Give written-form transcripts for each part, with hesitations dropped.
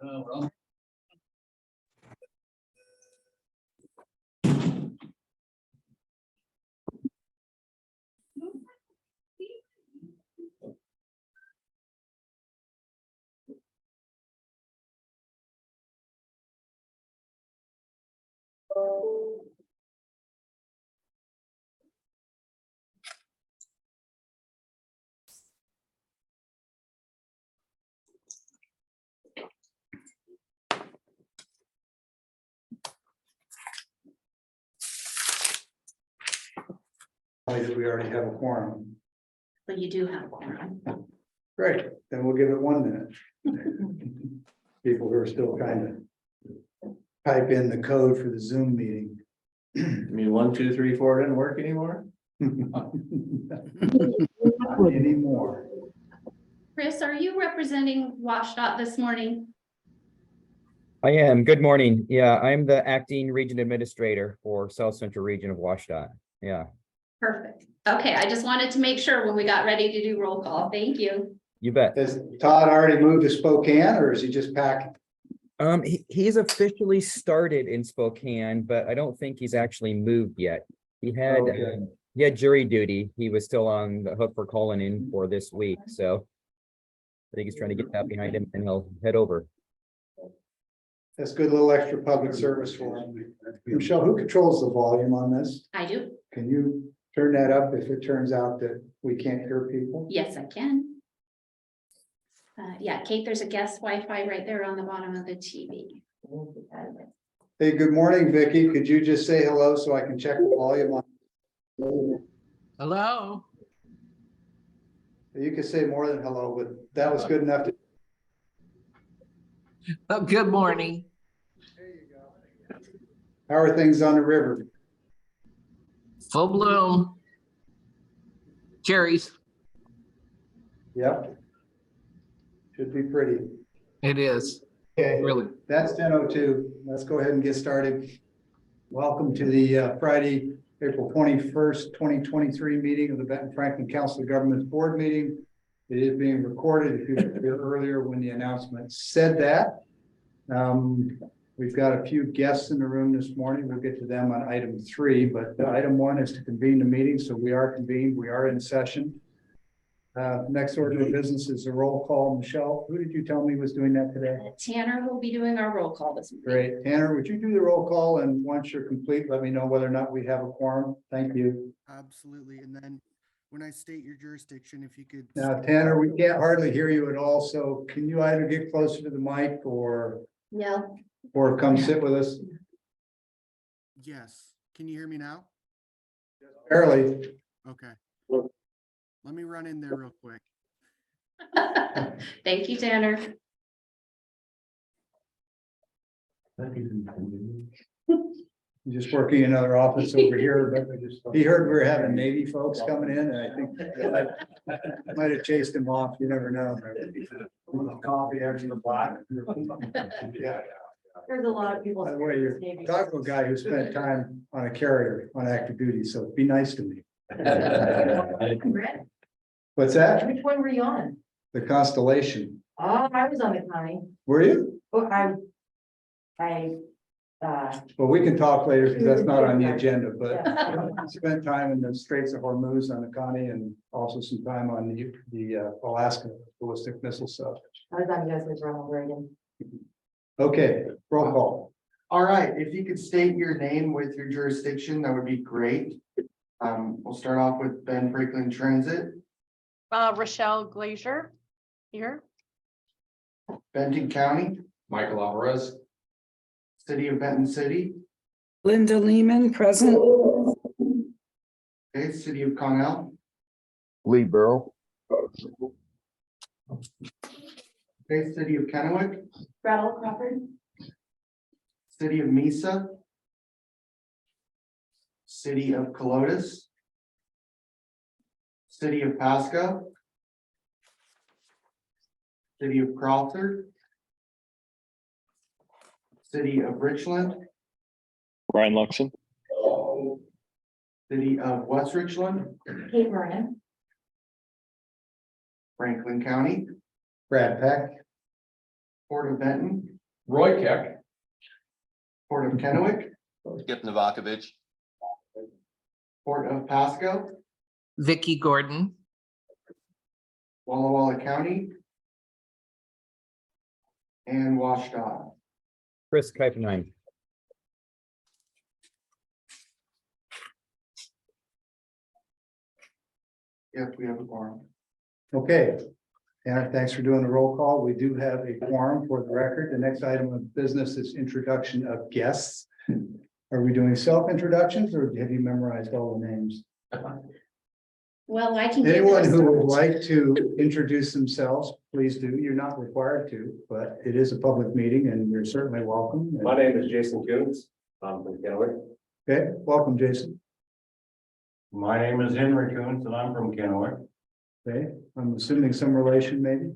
Well. That we already have a quorum. But you do have a quorum. Great, then we'll give it 1 minute. People who are still trying to type in the code for the Zoom meeting. I mean, 1, 2, 3, 4 didn't work anymore. Not anymore. Chris, are you representing WashDOT this morning? I am. Good morning. Yeah, I'm the acting region administrator for South Central Region of WashDOT. Yeah, Perfect. Okay, I just wanted to make sure when we got ready to do roll call. Thank you. you bet. Has Todd already moved to Spokane or is he just packing? He's officially started in Spokane, but I don't think he's actually moved yet. He had Okay. he had jury duty. He was still on the hook for calling in for this week, so I think he's trying to get that behind him and he'll head over. That's good little extra public service for him. Michelle, who controls the volume on this? I do. Can you turn that up if it turns out that we can't hear people? Yes, I can. Yeah, Kate, there's a guest Wi-Fi right there on the bottom of the TV. Hey, good morning, Vicky. Could you just say hello so I can check the volume on? Hello. You could say more than hello, but that was good enough to. Oh, good morning. There you go. How are things on the river? Full bloom. Cherries. Yep. Should be pretty. It is. Okay, Really. that's 10:02. Let's go ahead and get started. Welcome to the Friday, April 21st, 2023 meeting of the Benton-Franklin Council of Governments Board meeting. It is being recorded. If you were here earlier when the announcement said that. We've got a few guests in the room this morning. We'll get to them on item 3, but item 1 is to convene the meeting. So we are convened. We are in session. Next order of business is a roll call. Michelle, who did you tell me was doing that today? Tanner will be doing our roll call this morning. Great. Tanner, would you do the roll call? And once you're complete, let me know whether or not we have a quorum. Thank you. Absolutely. And then when I state your jurisdiction, if you could. Now, Tanner, we can't hardly hear you at all. So can you either get closer to the mic or come sit with us? Yes. Can you hear me now? Barely. Okay. Let me run in there real quick. Thank you, Tanner. Just working in another office over here, but he heard we were having Navy folks coming in, and I think I might have chased him off. You never know. Coffee after the block. Yeah. There's a lot of people. By the way, you're talking to a guy who spent time on a carrier on active duty, so be nice to me. What's that? Which one were you on? The Constellation. Oh, I was on the county. Were you? Oh, Well, we can talk later because that's not on the agenda, but spent time in the Straits of Hormuz on the Connie and also some time on the Alaska ballistic missile stuff. I was on USS Ronald Reagan. Okay, roll call. All right, if you could state your name with your jurisdiction, that would be great. We'll start off with Ben-Franklin Transit, Rochelle Glazier here. Benton County, Michael Alvarez. City of Benton City, Linda Lehman, present. okay, City of Connell, Lee Burrow. okay, City of Kennewick, Rattle Crawford. City of Mesa, City of Colotis, City of Pasco, City of Crawford, City of Richland, Ryan Luxon. City of West Richland, Kate Vernon. Franklin County, Brad Peck. Port of Benton, Roy Keck. Port of Kennewick, Skip Novakovich. Port of Pasco, Vicky Gordon, Walla Walla County, and Washita. Chris Kuipenheim. Yep, we have a quorum. Okay. Tanner, thanks for doing the roll call. We do have a quorum for the record. The next item of business is introduction of guests. Are we doing self-introductions or have you memorized all the names? Well, I can. give Anyone this- who would like to introduce themselves, please do. You're not required to, but it is a public meeting and you're certainly welcome. My name is Jason Coons. I'm from Kennewick. Okay, welcome, Jason. My name is Henry Coons and I'm from Kennewick. Okay, I'm assuming some relation maybe.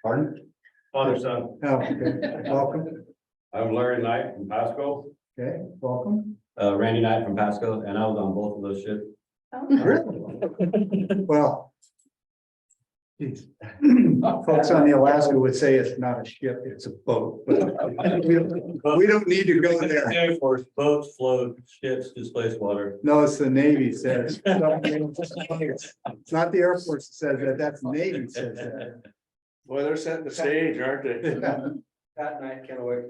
Pardon? Father, son. Oh, okay, welcome. I'm Larry Knight from Pasco, Okay, welcome. Randy Knight from Pasco, and I was on both of those ships. Well. Geez. Folks on the Alaska would say it's not a ship, it's a boat, but we don't need to go there. Air Force boats float, ships displace water. No, it's the Navy says. It's not the Air Force that says that, that's the Navy says that. Boy, they're setting the stage, aren't they? Yeah. Pat Knight, Kennewick.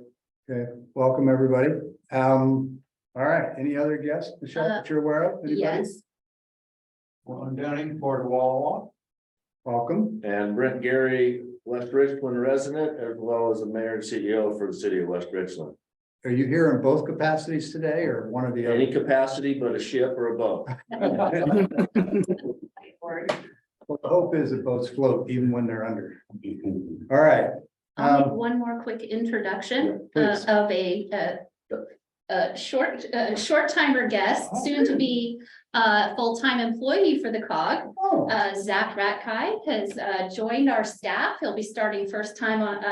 Okay, welcome, everybody. All right, any other guests, Michelle, that you're aware of? Anybody? Yes, Ron Downing, Port of Walla Walla. Welcome. And Brent Gary, West Richland resident, as well as the mayor and CEO for the city of West Richland. Are you here in both capacities today or one of the Any other? capacity but a ship or a boat. Well, the hope is that boats float even when they're under. All right. I'll make one more quick introduction Please. of a short timer guest, soon to be full-time employee for the COG. Oh, Zach Ratkai has joined our staff. He'll be starting first time on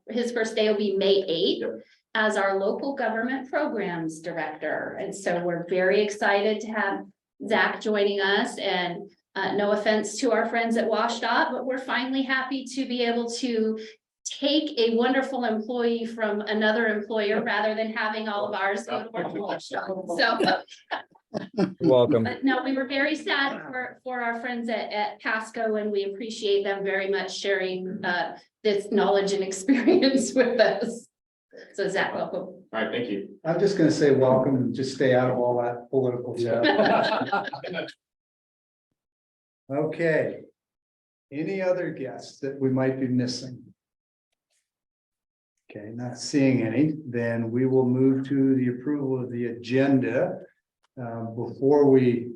his first day will be May 8th as our local government programs director. And so we're very excited to have Zach joining us, and no offense to our friends at WashDOT, but we're finally happy to be able to take a wonderful employee from another employer rather than having all of ours go to work for WashDOT. So Welcome. but no, we were very sad for our friends at Pasco, and we appreciate them very much sharing this knowledge and experience with us. So Zach, welcome. All right, thank you. I'm just gonna say welcome and just stay out of all that political stuff. Okay. Any other guests that we might be missing? Okay, not seeing any, then we will move to the approval of the agenda. Before we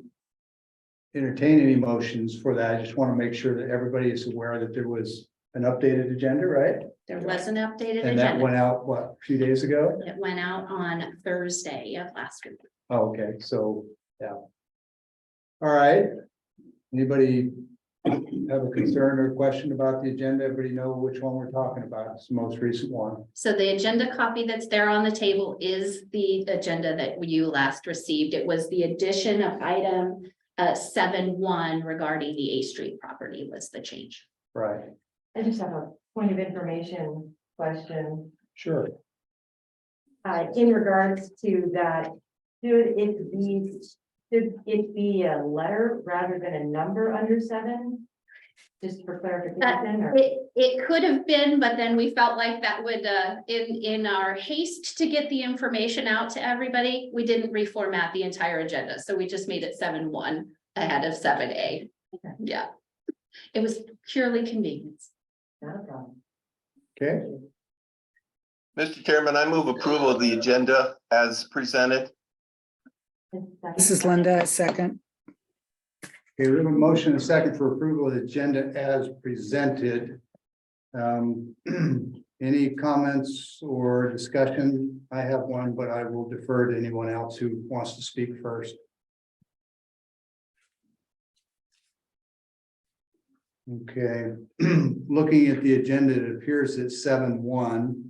entertain any motions for that, I just want to make sure that everybody is aware that there was an updated agenda, right? There was an updated And that agenda. went out, what, a few days ago? It went out on Thursday of last week. Oh, okay, so, yeah. All right. Anybody have a concern or question about the agenda? Everybody know which one we're talking about? It's the most recent one. So the agenda copy that's there on the table is the agenda that you last received. It was the addition of item 7.1 regarding the A Street property was the change. Right, I just have a point of information question. sure. In regards to that, should it be a letter rather than a number under 7? Just for clarification, or? It could have been, but then we felt like that would, in our haste to get the information out to everybody, we didn't reformat the entire agenda. So we just made it 7.1 ahead of 7A. Okay. Yeah. It was purely convenience. Not a problem. Okay, Mr. Chairman, I move approval of the agenda as presented. This is Linda, a second. okay, we have a motion and a second for approval of the agenda as presented. Any comments or discussion? I have one, but I will defer to anyone else who wants to speak first. Okay, looking at the agenda, it appears that 7.1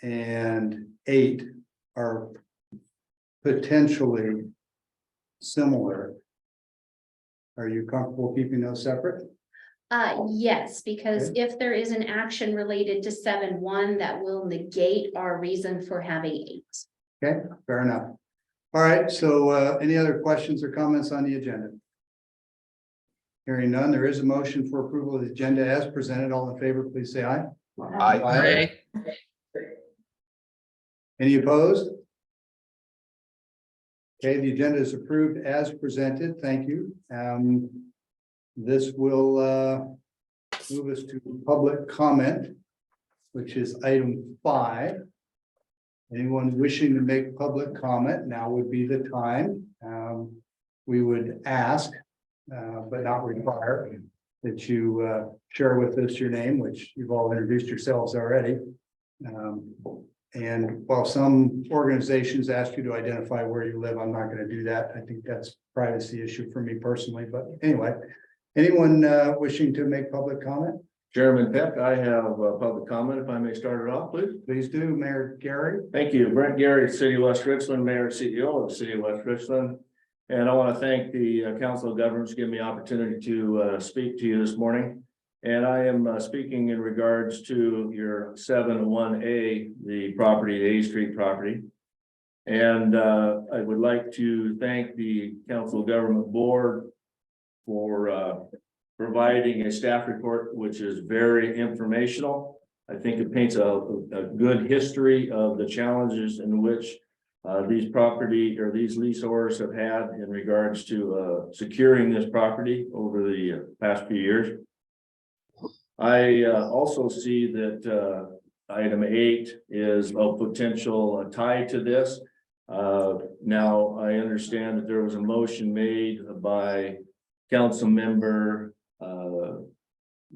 and 8 are potentially similar. Are you comfortable keeping those separate? Yes, because if there is an action related to 7-1, that will negate our reason for having 8. Okay, fair enough. All right, so any other questions or comments on the agenda? Hearing none, there is a motion for approval of the agenda as presented. All in favor, please say aye. Aye. Any opposed? Okay, the agenda is approved as presented. Thank you. This will move us to public comment, which is item 5. Anyone wishing to make public comment, now would be the time. We would ask, but not require, that you share with us your name, which you've all introduced yourselves already. And while some organizations ask you to identify where you live, I'm not going to do that. I think that's a privacy issue for me personally. But anyway, anyone wishing to make public comment? Chairman Peck, I have a public comment, if I may start it off, please. Please do, Mayor Gary. Thank you. Brent Gary, City of West Richland, Mayor and CEO of the City of West Richland. And I want to thank the Council of Governments for giving me the opportunity to speak to you this morning. And I am speaking in regards to your 7-1A, the property, the A Street property. And I would like to thank the Council of Government Board for providing a staff report, which is very informational. I think it paints a good history of the challenges in which these property or these leaseholders have had in regards to securing this property over the past few years. I also see that item 8 is a potential tie to this. Now, I understand that there was a motion made by Council Member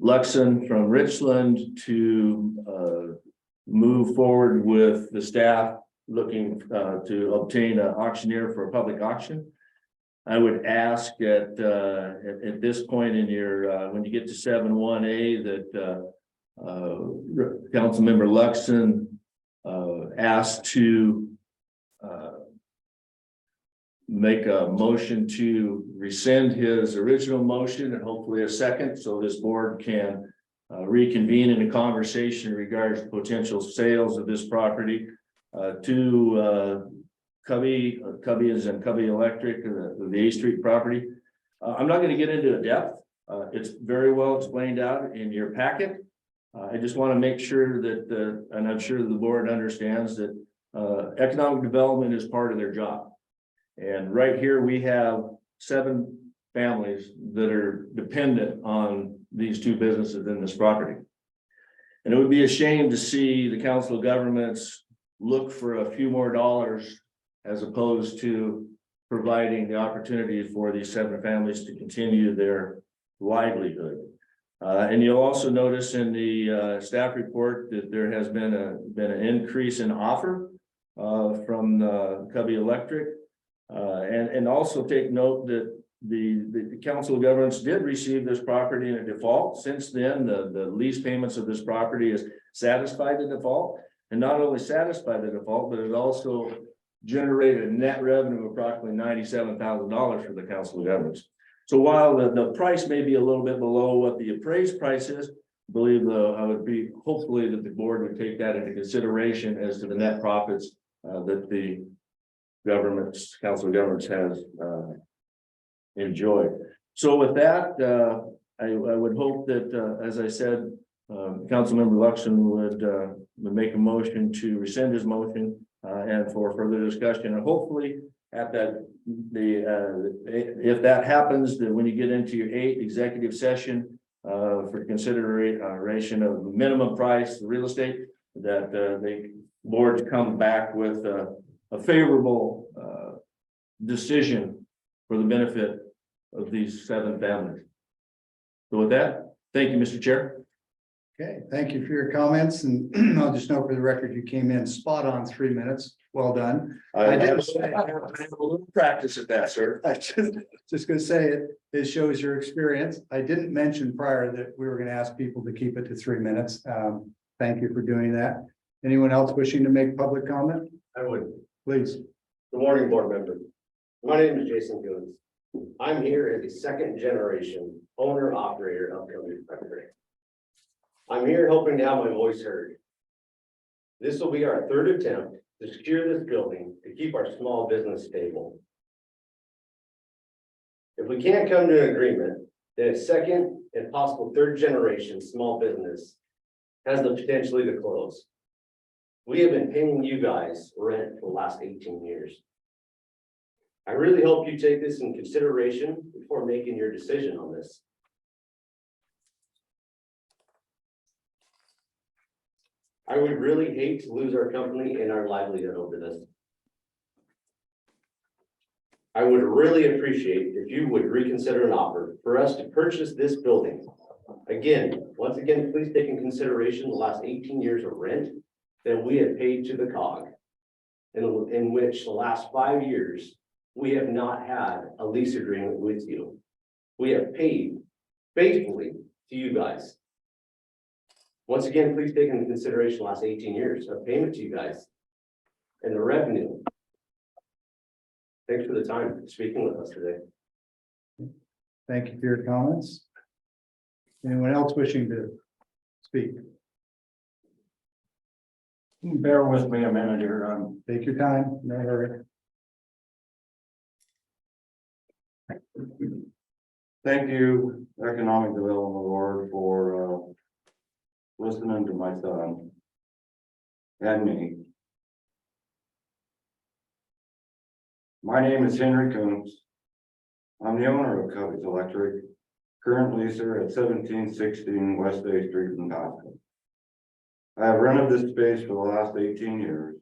Luxon from Richland to move forward with the staff looking to obtain an auctioneer for a public auction. I would ask at this point in your when you get to 7-1A that Councilmember Luxon asked to make a motion to rescind his original motion and hopefully a second, so this board can reconvene in a conversation in regards to potential sales of this property to Cubby is in Cubby Electric, the A Street property. I'm not going to get into the depth. It's very well explained out in your packet. I just want to make sure that, and I'm sure the board understands that economic development is part of their job. And right here we have 7 families that are dependent on these 2 businesses in this property. And it would be a shame to see the Council of Governments look for a few more dollars as opposed to providing the opportunity for these 7 families to continue their livelihood. And you'll also notice in the staff report that there has been an increase in offer from Cubby Electric. And also take note that the Council of Governments did receive this property in a default. Since then, the lease payments of this property has satisfied the default, and not only satisfied the default, but it also generated a net revenue of approximately $97,000 for the Council of Governments. So while the price may be a little bit below what the appraised price is, I believe I would be hopefully that the board would take that into consideration as to the net profits that the Council of Governments has enjoyed. So with that, I would hope that, as I said, Councilmember Luxon would make a motion to rescind his motion and for further discussion, and hopefully at that if that happens, then when you get into your 8 executive session for consideration of minimum price real estate, that the board come back with a favorable decision for the benefit of these 7 families. So with that, thank you, Mr. Chair. Okay, thank you for your comments, and I'll just note for the record, you came in spot on 3 minutes. Well done. I have a little practice at that, sir. I just gonna say it shows your experience. I didn't mention prior that we were gonna ask people to keep it to 3 minutes. Thank you for doing that. Anyone else wishing to make public comment? I would. Please. Good morning, board members. My name is Jason Goons. I'm here as a second generation owner operator of Benton-Franklin. I'm here hoping to have my voice heard. This will be our third attempt to secure this building to keep our small business stable. If we can't come to an agreement, then a second and possible third generation small business has the potential to close. We have been paying you guys rent for the last 18 years. I really hope you take this in consideration before making your decision on this. I would really hate to lose our company and our livelihood over this. I would really appreciate if you would reconsider an offer for us to purchase this building. Once again, please take in consideration the last 18 years of rent that we have paid to the COG, in which the last 5 years, we have not had a lease agreement with you. We have paid faithfully to you guys. Once again, please take into consideration the last 18 years of payment to you guys and the revenue. Thanks for the time speaking with us today. Thank you for your comments. Anyone else wishing to speak? Bear with me a minute here. Take your time, no hurry. Thank you, Economic Development Board, for listening to my son and me. My name is Henry Coombs. I'm the owner of Covey's Electric, current leaser at 1716 West Day Street in Pasco. I have rented this space for the last 18 years.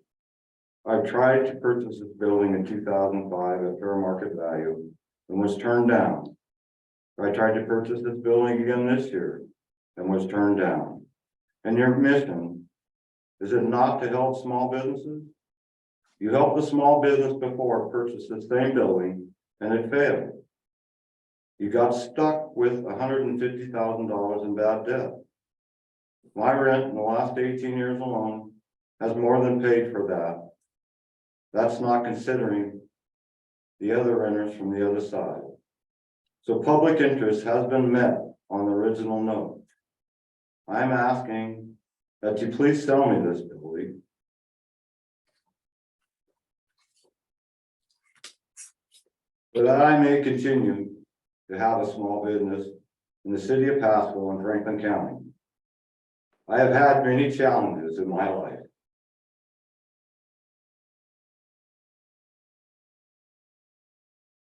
I've tried to purchase this building in 2005 at fair market value and was turned down. I tried to purchase this building again this year and was turned down. And your mission, is it not to help small businesses? You helped the small business before purchase the same building and it failed. You got stuck with $150,000 in bad debt. My rent in the last 18 years alone has more than paid for that. That's not considering the other renters from the other side. So public interest has been met on the original note. I'm asking that you please sell me this building. So that I may continue to have a small business in the city of Pasco and Franklin County. I have had many challenges in my life.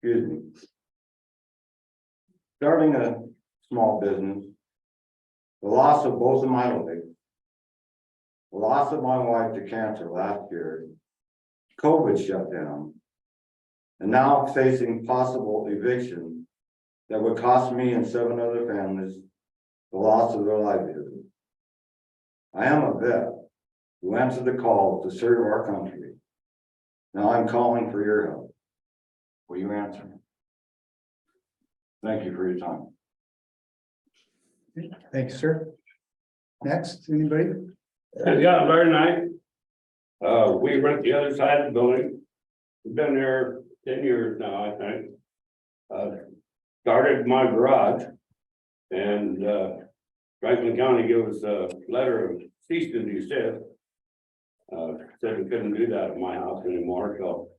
Excuse me. Starting a small business, the loss of both of my legs, the loss of my wife to cancer last year, COVID shut down, and now facing possible eviction that would cost me and 7 other families the loss of their livelihood. I am a vet who answered the call to serve our country. Now I'm calling for your help. Will you answer? Thank you for your time. Thank you, sir. Next, anybody? Yeah, very nice. We rent the other side of the building. We've been there 10 years now, I think. Started my garage and Franklin County gave us a letter of cease and desist. Said we couldn't do that at my house anymore, so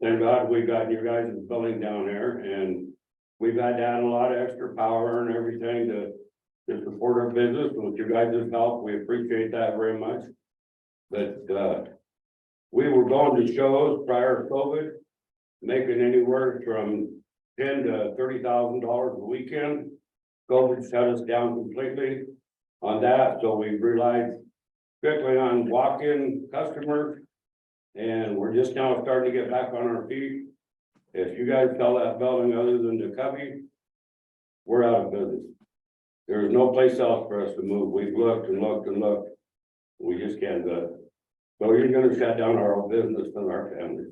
thank God we got your guys' building down there, and we've had to add a lot of extra power and everything to support our business. With your guys' help, we appreciate that very much. But we were going to shows prior to COVID, making anywhere from $10,000 to $30,000 a weekend. COVID shut us down completely on that, so we relied strictly on walk-in customers, and we're just now starting to get back on our feet. If you guys sell that building other than the Covey, we're out of business. There's no place else for us to move. We've looked and looked and looked. We just can't do it. So you're gonna shut down our own business and our family.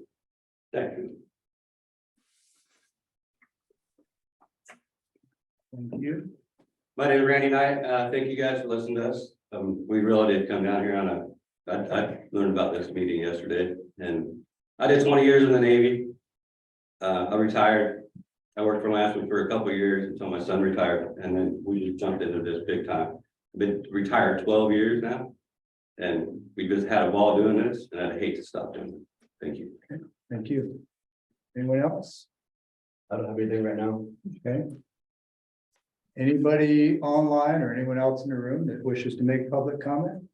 Thank you. Thank you. My name is Randy Knight. Thank you guys for listening to us. We really did come down here on I learned about this meeting yesterday, and I did 20 years in the Navy. I retired I worked for Lansing for a couple of years until my son retired, and then we just jumped into this big time. I've been retired 12 years now, and we just had a ball doing this, and I'd hate to stop doing it. Thank you. Thank you. Anyone else? I don't have anything right now. Okay. Anybody online or anyone else in the room that wishes to make public comment?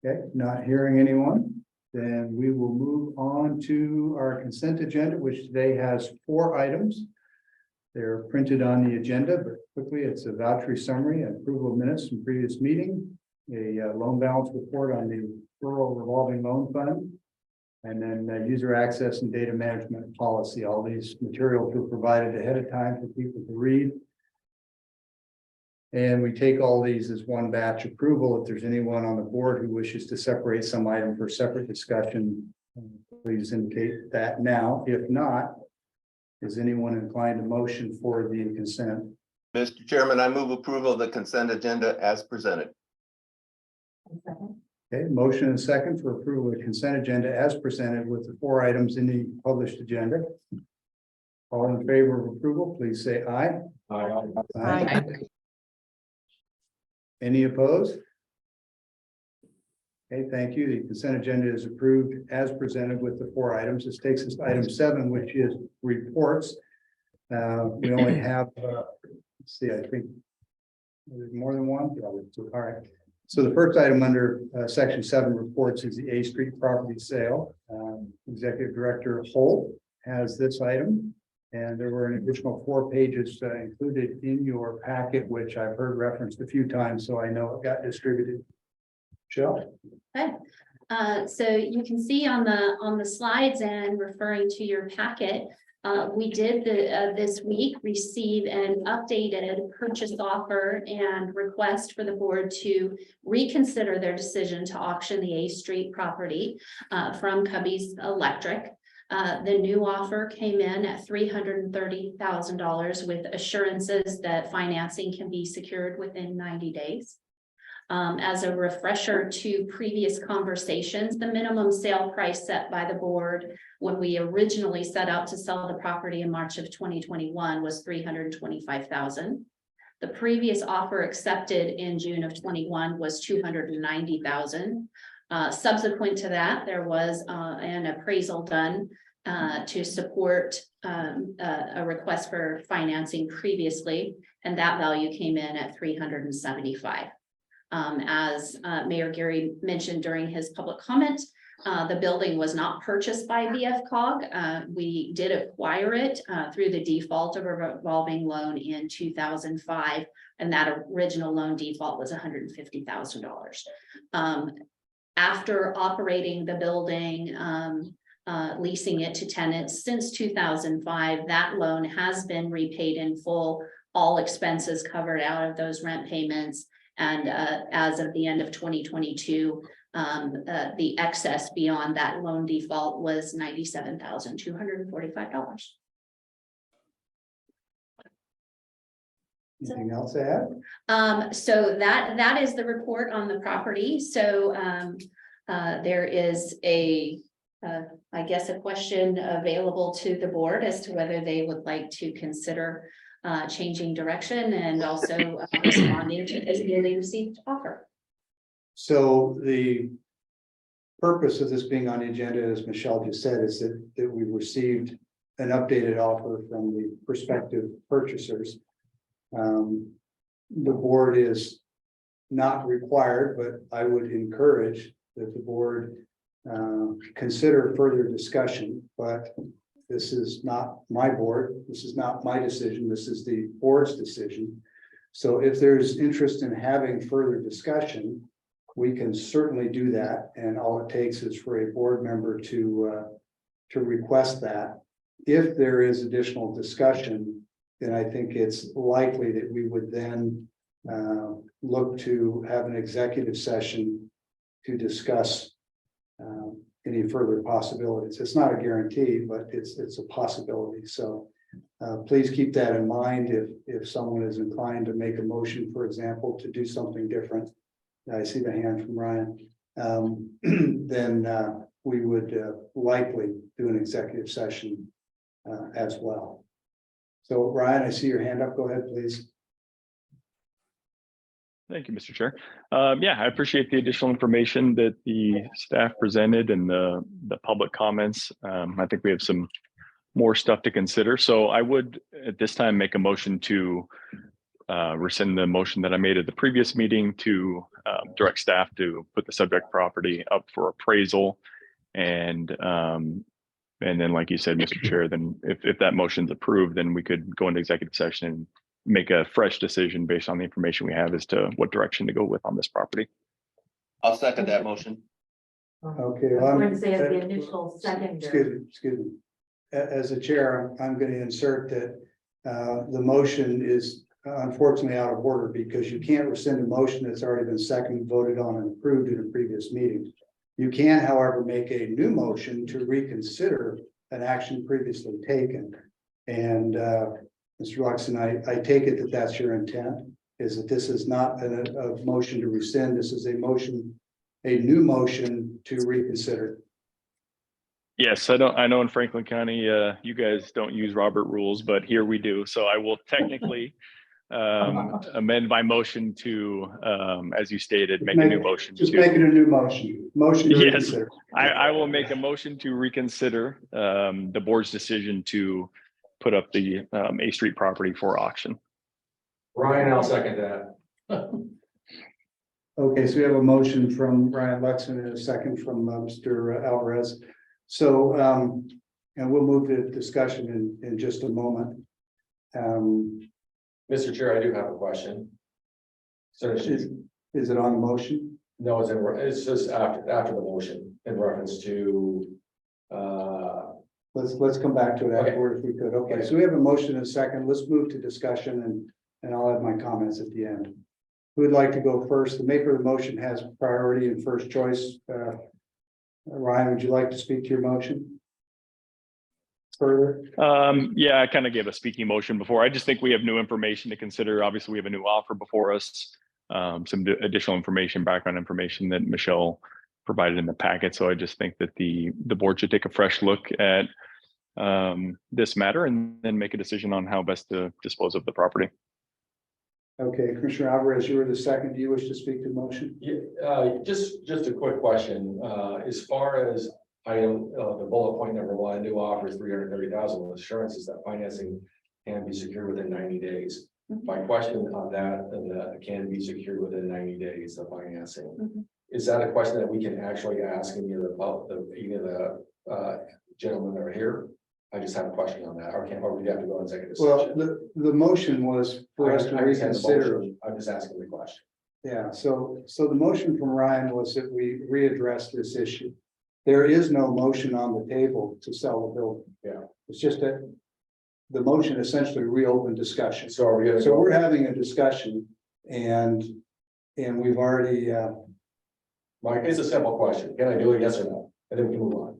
Okay, not hearing anyone, then we will move on to our consent agenda, which today has 4 items. They're printed on the agenda, but quickly, it's a voucher summary and approval of minutes from previous meeting, a loan balance report on the rural revolving loan fund, and then user access and data management policy. All these materials were provided ahead of time for people to read. And we take all these as one batch approval. If there's anyone on the board who wishes to separate some item for separate discussion, please indicate that now. If not, is anyone inclined to motion for the consent? Mr. Chairman, I move approval of the consent agenda as presented. Okay, motion and second for approval of the consent agenda as presented with the 4 items in the published agenda. All in favor of approval, please say aye. Aye. Any opposed? Okay, thank you. The consent agenda is approved as presented with the 4 items. This takes us to item 7, which is reports. We only have, let's see, I think there's more than one. Yeah, all right. So the first item under section 7 reports is the A Street property sale. Executive Director Holt has this item. And there were an additional 4 pages included in your packet, which I've heard referenced a few times, so I know it got distributed. Michelle? Okay, so you can see on the slides and referring to your packet, we did this week receive an updated purchase offer and request for the board to reconsider their decision to auction the A Street property from Cubby's Electric. The new offer came in at $330,000 with assurances that financing can be secured within 90 days. As a refresher to previous conversations, the minimum sale price set by the board when we originally set out to sell the property in March of 2021 was $325,000. The previous offer accepted in June of 21 was $290,000. Subsequent to that, there was an appraisal done to support a request for financing previously, and that value came in at $375,000. As Mayor Gary mentioned during his public comment, the building was not purchased by BFCOG. We did acquire it through the default of a revolving loan in 2005, and that original loan default was $150,000. After operating the building, leasing it to tenants since 2005, that loan has been repaid in full, all expenses covered out of those rent payments. And as of the end of 2022, the excess beyond that loan default was $97,245. Anything else to add? So that is the report on the property. So there is I guess a question available to the board as to whether they would like to consider changing direction and also responding to this newly received offer. So the purpose of this being on the agenda, as Michelle just said, is that we received an updated offer from the prospective purchasers. The board is not required, but I would encourage that the board consider further discussion, but this is not my board. This is not my decision. This is the board's decision. So if there's interest in having further discussion, we can certainly do that. And all it takes is for a board member to request that. If there is additional discussion, then I think it's likely that we would then look to have an executive session to discuss any further possibilities. It's not a guarantee, but it's a possibility. So please keep that in mind if someone is inclined to make a motion, for example, to do something different. I see the hand from Ryan. then we would likely do an executive session as well. So Ryan, I see your hand up. Go ahead, please. Thank you, Mr. Chair. Yeah, I appreciate the additional information that the staff presented and the public comments. I think we have some more stuff to consider. So I would at this time make a motion to rescind the motion that I made at the previous meeting to direct staff to put the subject property up for appraisal. And then, like you said, Mr. Chair, then if that motion's approved, then we could go into executive session and make a fresh decision based on the information we have as to what direction to go with on this property. I'll second that motion. Okay. I was going to say as the initial second. Excuse me. As a chair, I'm going to insert that the motion is unfortunately out of order because you can't rescind a motion that's already been seconded, voted on, and approved in a previous meeting. You can, however, make a new motion to reconsider an action previously taken. And Mr. Luxon, I take it that that's your intent, is that this is not a motion to rescind. This is a new motion to reconsider. Yes, I know in Franklin County, you guys don't use Robert rules, but here we do. So I will technically amend my motion to, as you stated, make a new motion. Just making a new motion. Motion to Yes, reconsider. I will make a motion to reconsider the board's decision to put up the A Street property for auction. Ryan, I'll second that. Okay, so we have a motion from Ryan Luxon and a second from Mr. Alvarez. So, and we'll move to discussion in just a moment. Mr. Chair, I do have a question. So Is it on the motion? no, it's just after the motion in reference to Let's come back to it Okay. afterward if we could. Okay, Okay. so we have a motion and a second. Let's move to discussion and I'll add my comments at the end. Who would like to go first? The maker of the motion has priority and first choice. Ryan, would you like to speak to your motion further? Yeah, I kind of gave a speaking motion before. I just think we have new information to consider. Obviously, we have a new offer before us. Some additional information, background information that Michelle provided in the packet. So I just think that the board should take a fresh look at this matter and then make a decision on how best to dispose of the property. Okay, Commissioner Alvarez, you were the second. Do you wish to speak to the motion? Yeah, just a quick question. As far as item, the bullet point number 1, new offer is 330,000 with assurances that financing can be secured within 90 days. My question on that can be secured within 90 days of financing. Is that a question that we can actually ask any of the gentlemen that are here? I just have a question on that, or we have to go in executive Well, session? the motion was for us to I understand the reconsider. motion. I'm just asking the question. Yeah, so the motion from Ryan was that we readdress this issue. There is no motion on the table to sell the building. Yeah. It's just that the motion essentially reopened discussion. So are we gonna So go? we're having a discussion and we've already, Mike, it's a simple question. Can I do it? Yes or no? And then we can move on.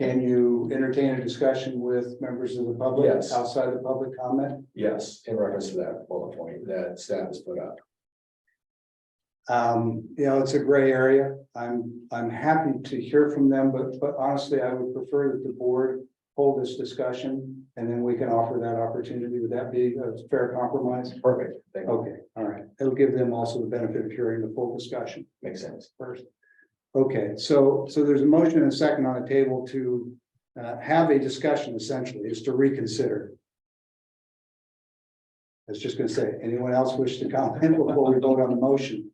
can you entertain a discussion with members of the public? Yes. Outside of public comment? Yes, in reference to that bullet point that staff has put up. You know, it's a gray area. I'm happy to hear from them, but honestly, I would prefer that the board hold this discussion and then we can offer that opportunity. Would that be a fair compromise? Perfect. Thank you. Okay, all right. It'll give them also the benefit of hearing the full discussion Makes sense. first. Okay, so there's a motion and a second on the table to have a discussion, essentially, is to reconsider. I was just gonna say, anyone else wish to comment before we vote on the motion?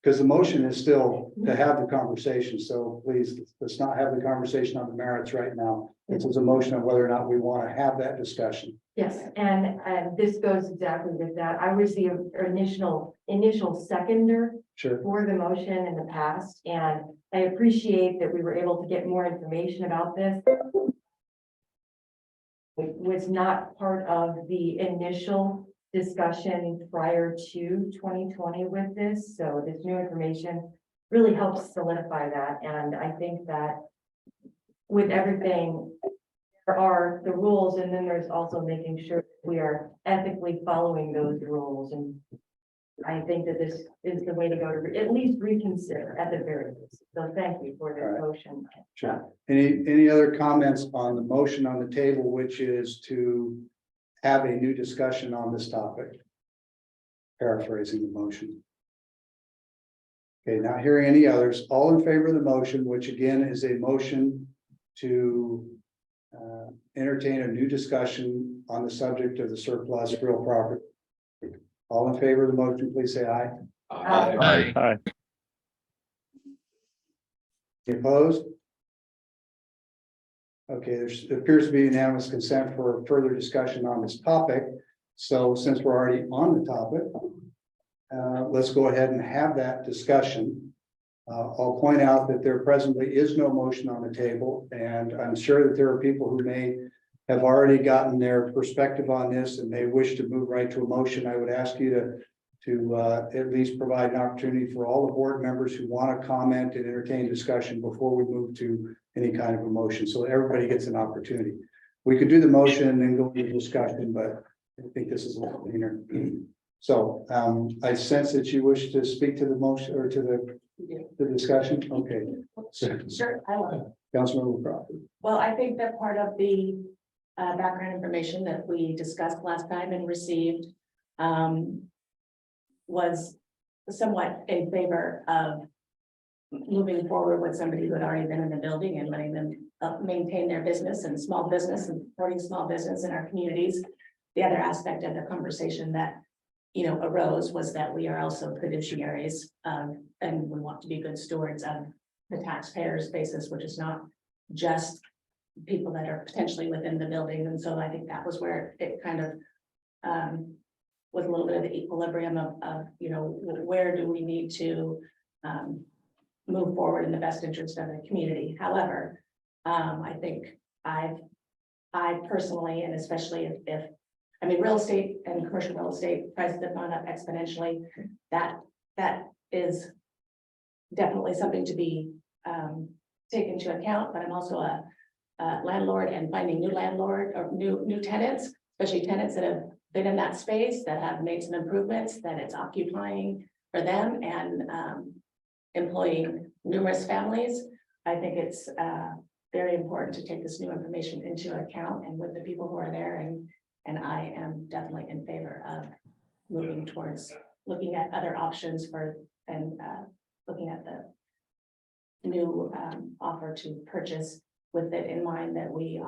Because the motion is still to have the conversation, so please, let's not have the conversation on the merits right now. This is a motion on whether or not we want to have that discussion. Yes, and this goes exactly with that. I was the initial seconder Sure. for the motion in the past, and I appreciate that we were able to get more information about this. It was not part of the initial discussion prior to 2020 with this, so this new information really helps solidify that, and I think that with everything, there are the rules, and then there's also making sure we are ethically following those rules, and I think that this is the way to go to at least reconsider at the very least. So thank you for All the right. motion. Sure. Any other comments on the motion on the table, which is to have a new discussion on this topic? Paraphrasing the motion. Okay, not hearing any others, all in favor of the motion, which again is a motion to entertain a new discussion on the subject of the surplus real property. All in favor of the motion, please say aye. Aye. Hi. Any opposed? Okay, there appears to be unanimous consent for further discussion on this topic. So since we're already on the topic, let's go ahead and have that discussion. I'll point out that there presently is no motion on the table, and I'm sure that there are people who may have already gotten their perspective on this and may wish to move right to a motion. I would ask you to at least provide an opportunity for all the board members who want to comment and entertain discussion before we move to any kind of a motion, so everybody gets an opportunity. We could do the motion and then go into discussion, but I think this is a little cleaner. So I sense that you wish to speak to the motion or to the discussion. Okay. Sure, I will. Councilmember Crawford. Well, I think that part of the background information that we discussed last time and received was somewhat in favor of moving forward with somebody who had already been in the building and letting them maintain their business and small business and supporting small business in our communities. The other aspect of the conversation that arose was that we are also fiduciaries and we want to be good stewards of the taxpayers' basis, which is not just people that are potentially within the building. And so I think that was where it kind of was a little bit of the equilibrium of where do we need to move forward in the best interest of the community. However, I think I personally, and especially if real estate and commercial real estate prices have gone up exponentially, that is definitely something to be taken into account. But I'm also a landlord, and finding new landlord or new tenants, especially tenants that have been in that space, that have made some improvements, that it's occupying for them and employing numerous families. I think it's very important to take this new information into account and with the people who are there, and I am definitely in favor of moving towards looking at other options and looking at the new offer to purchase, with it in mind that we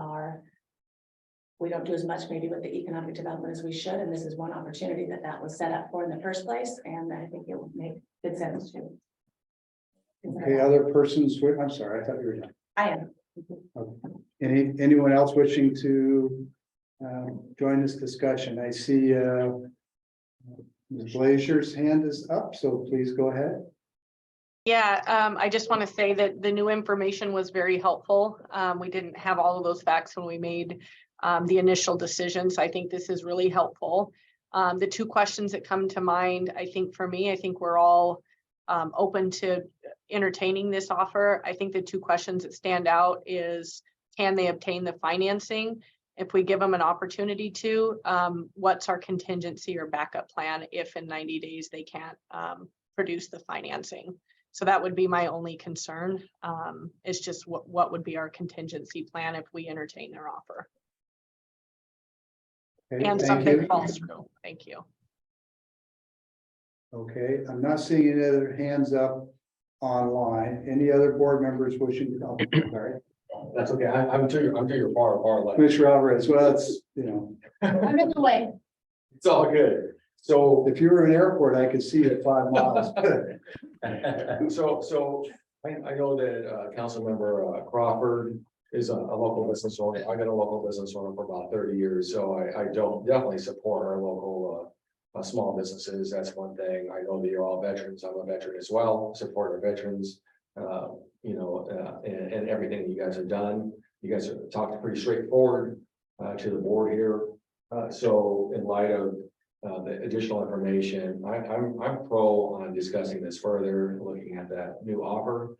don't do as much maybe with the economic development as we should, and this is one opportunity that was set up for in the first place, and I think it would make good sense to. Okay, other persons, I'm sorry, I thought you were done. I am. Okay. Anyone else wishing to join this discussion? I see Ms. Glazier's hand is up, so please go ahead. Yeah, I just want to say that the new information was very helpful. We didn't have all of those facts when we made the initial decision, so I think this is really helpful. The two questions that come to mind, I think for me, I think we're all open to entertaining this offer. I think the two questions that stand out is, can they obtain the financing? If we give them an opportunity to, what's our contingency or backup plan if in 90 days they can't produce the financing? So that would be my only concern. It's just what would be our contingency plan if we entertain their offer? Okay, And thank something you. falls through. Thank you. Okay, I'm not seeing any other hands up online. Any other board members wishing to comment? Sorry. That's okay. I'm to your far left. Commissioner Alvarez, well, it's, I'm in the way. It's all good. So, if you were in an airport, I could see you at 5 miles. so I know that Councilmember Crawford is a local business owner. I've been a local business owner for about 30 years, so I don't definitely support our local small businesses. That's one thing. I know that you're all veterans. I'm a veteran as well. Support our veterans. And everything you guys have done. You guys have talked pretty straightforward to the board here. So in light of the additional information, I'm pro on discussing this further, looking at that new offer.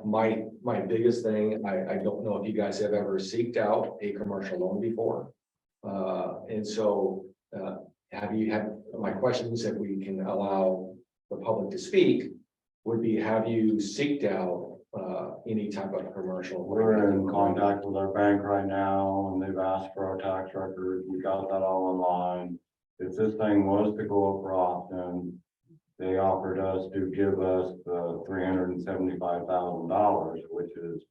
My biggest thing, I don't know if you guys have ever seeked out a commercial loan before. And so my questions, if we can allow the public to speak, would be, have you seeked out any type of commercial? We're in contact with our bank right now, and they've asked for our tax records. We got that all online. If this thing was to go up for auction, they offered us to give us the $375,000, which is,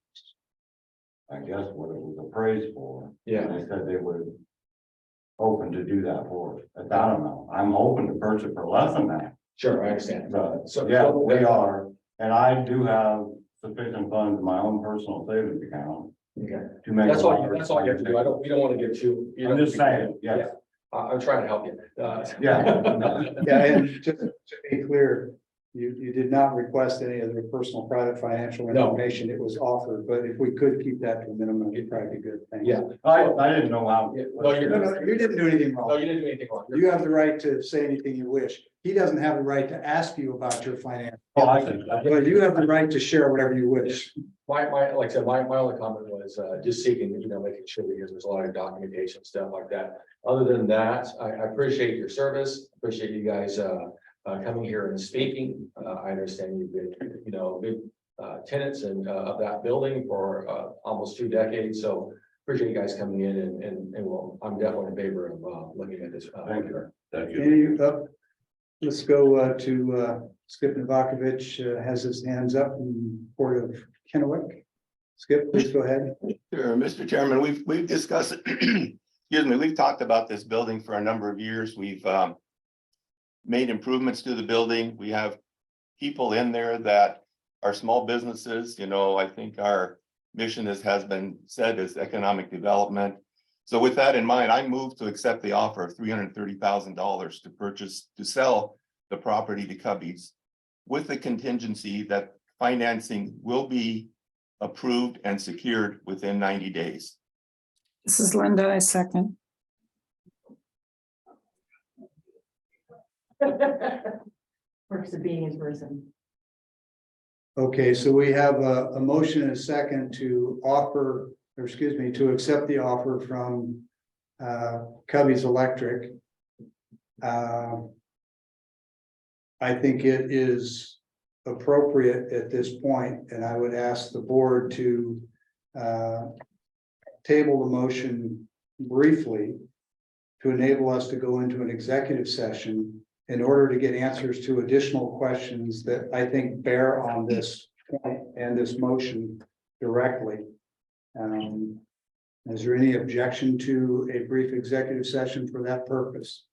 I guess, what it was appraised for. Yeah. And they said they would hoping to do that for us at that amount. I'm hoping to purchase for less than that. Sure, I understand. But So yeah, we are, and I do have sufficient funds in my own personal savings account Okay. to make. That's all you have to do. We don't want to get too. I'm just saying, yes. I'm trying to help you. Yeah. Yeah, and just to be clear, you did not request any of the personal private financial No. information. It was offered, but if we could keep that to a minimum, it'd probably be good. Thank you. Yeah. I didn't know how. No, No, you didn't do anything No, wrong. you didn't do anything wrong. You have the right to say anything you wish. He doesn't have the right to ask you about your finance. Oh, I see. But you have the right to share whatever you wish. My, like I said, my only comment was, just seeking, making sure, because there's a lot of documentation, stuff like that. Other than that, I appreciate your service, appreciate you guys, coming here and speaking. I understand you've been, big, tenants and, of that building for, almost 2 decades. So appreciate you guys coming in and well, I'm definitely in favor of, looking at this. Thank you. Thank you. Any, let's go to Skip Novakovich, has his hands up in Port of Kennewick. Skip, please go ahead. Sure, Mr. Chairman, we've discussed, excuse me, we've talked about this building for a number of years. We've made improvements to the building. We have people in there that are small businesses. I think our mission has been said as economic development. So with that in mind, I move to accept the offer of $330,000 to sell the property to Cubbies, with the contingency that financing will be approved and secured within 90 days. This is Linda, I second. Works of being in person. Okay, so we have a motion and a second to offer, or excuse me, to accept the offer from Cubbies Electric. I think it is appropriate at this point, and I would ask the board to table the motion briefly to enable us to go into an executive session in order to get answers to additional questions that I think bear on this point and this motion directly. Is there any objection to a brief executive session for that purpose?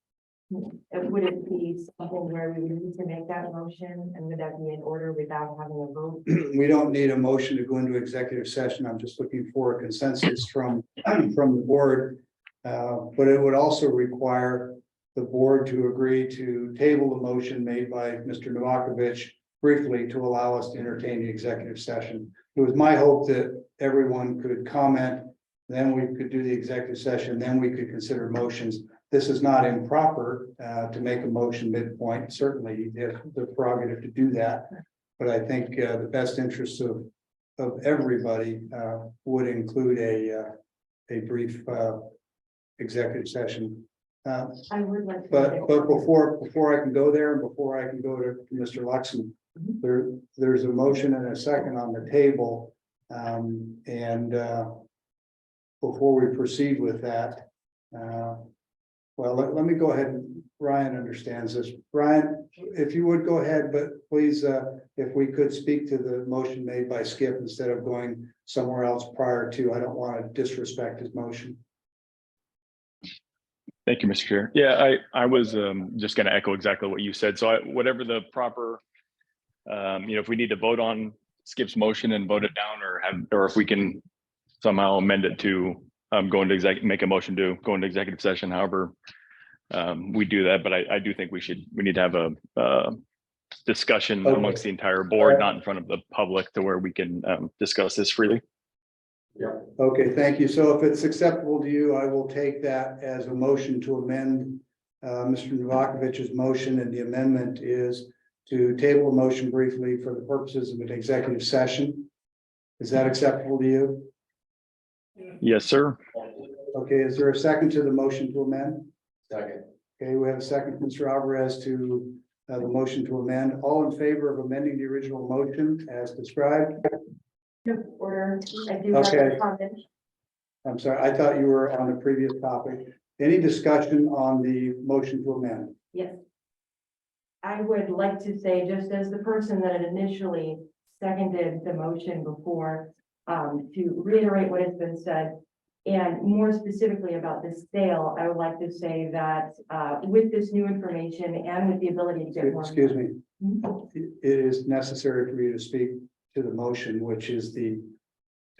Would it be something where we would need to make that motion, and would that be in order without having a vote? We don't need a motion to go into executive session. I'm just looking for a consensus from the board. But it would also require the board to agree to table the motion made by Mr. Novakovich briefly to allow us to entertain the executive session. It was my hope that everyone could comment, then we could do the executive session, then we could consider motions. This is not improper to make a motion midpoint. Certainly, the prerogative to do that. But I think the best interests of everybody would include a brief executive session. I would like to. But before I can go there, and before I can go to Mr. Luxon, there's a motion and a second on the table. Before we proceed with that, well, let me go ahead. Ryan understands this. Ryan, if you would go ahead, but please, if we could speak to the motion made by Skip instead of going somewhere else prior to, I don't want to disrespect his motion. Thank you, Mr. Chair. Yeah, I was just going to echo exactly what you said. So whatever the proper, if we need to vote on Skip's motion and vote it down, or if we can somehow amend it to make a motion to go into executive session, however we do that. But I do think we need to have a discussion amongst the entire board, not in front of the public, to where we can discuss this freely. Yeah. Okay, thank you. So if it's acceptable to you, I will take that as a motion to amend Mr. Novakovich's motion, and the amendment is to table a motion briefly for the purposes of an executive session. Is that acceptable to you? Yes, sir. Okay, is there a second to the motion to amend? Second. Okay, we have a second, from Mr. Alvarez, to the motion to amend. All in favor of amending the original motion as described? Order, I do have Okay. a comment. I'm sorry, I thought you were on the previous topic. Any discussion on the motion to amend? Yes. I would like to say, just as the person that had initially seconded the motion before, to reiterate what has been said, and more specifically about the sale, I would like to say that, with this new information and with the ability to get more. Excuse me. It is necessary for you to speak to the motion, which is to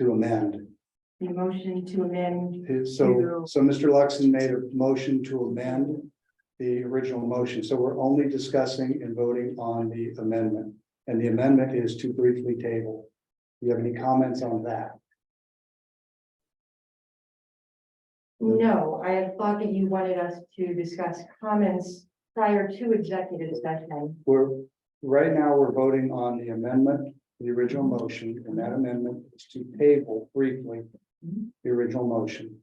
amend. The motion to amend. So Mr. Luxon made a motion to amend the original motion. So we're only discussing and voting on the amendment. And the amendment is to briefly table. Do you have any comments on that? No, I had thought that you wanted us to discuss comments prior to executive session. Right now, we're voting on the amendment, the original motion, and that amendment is to table briefly the original motion.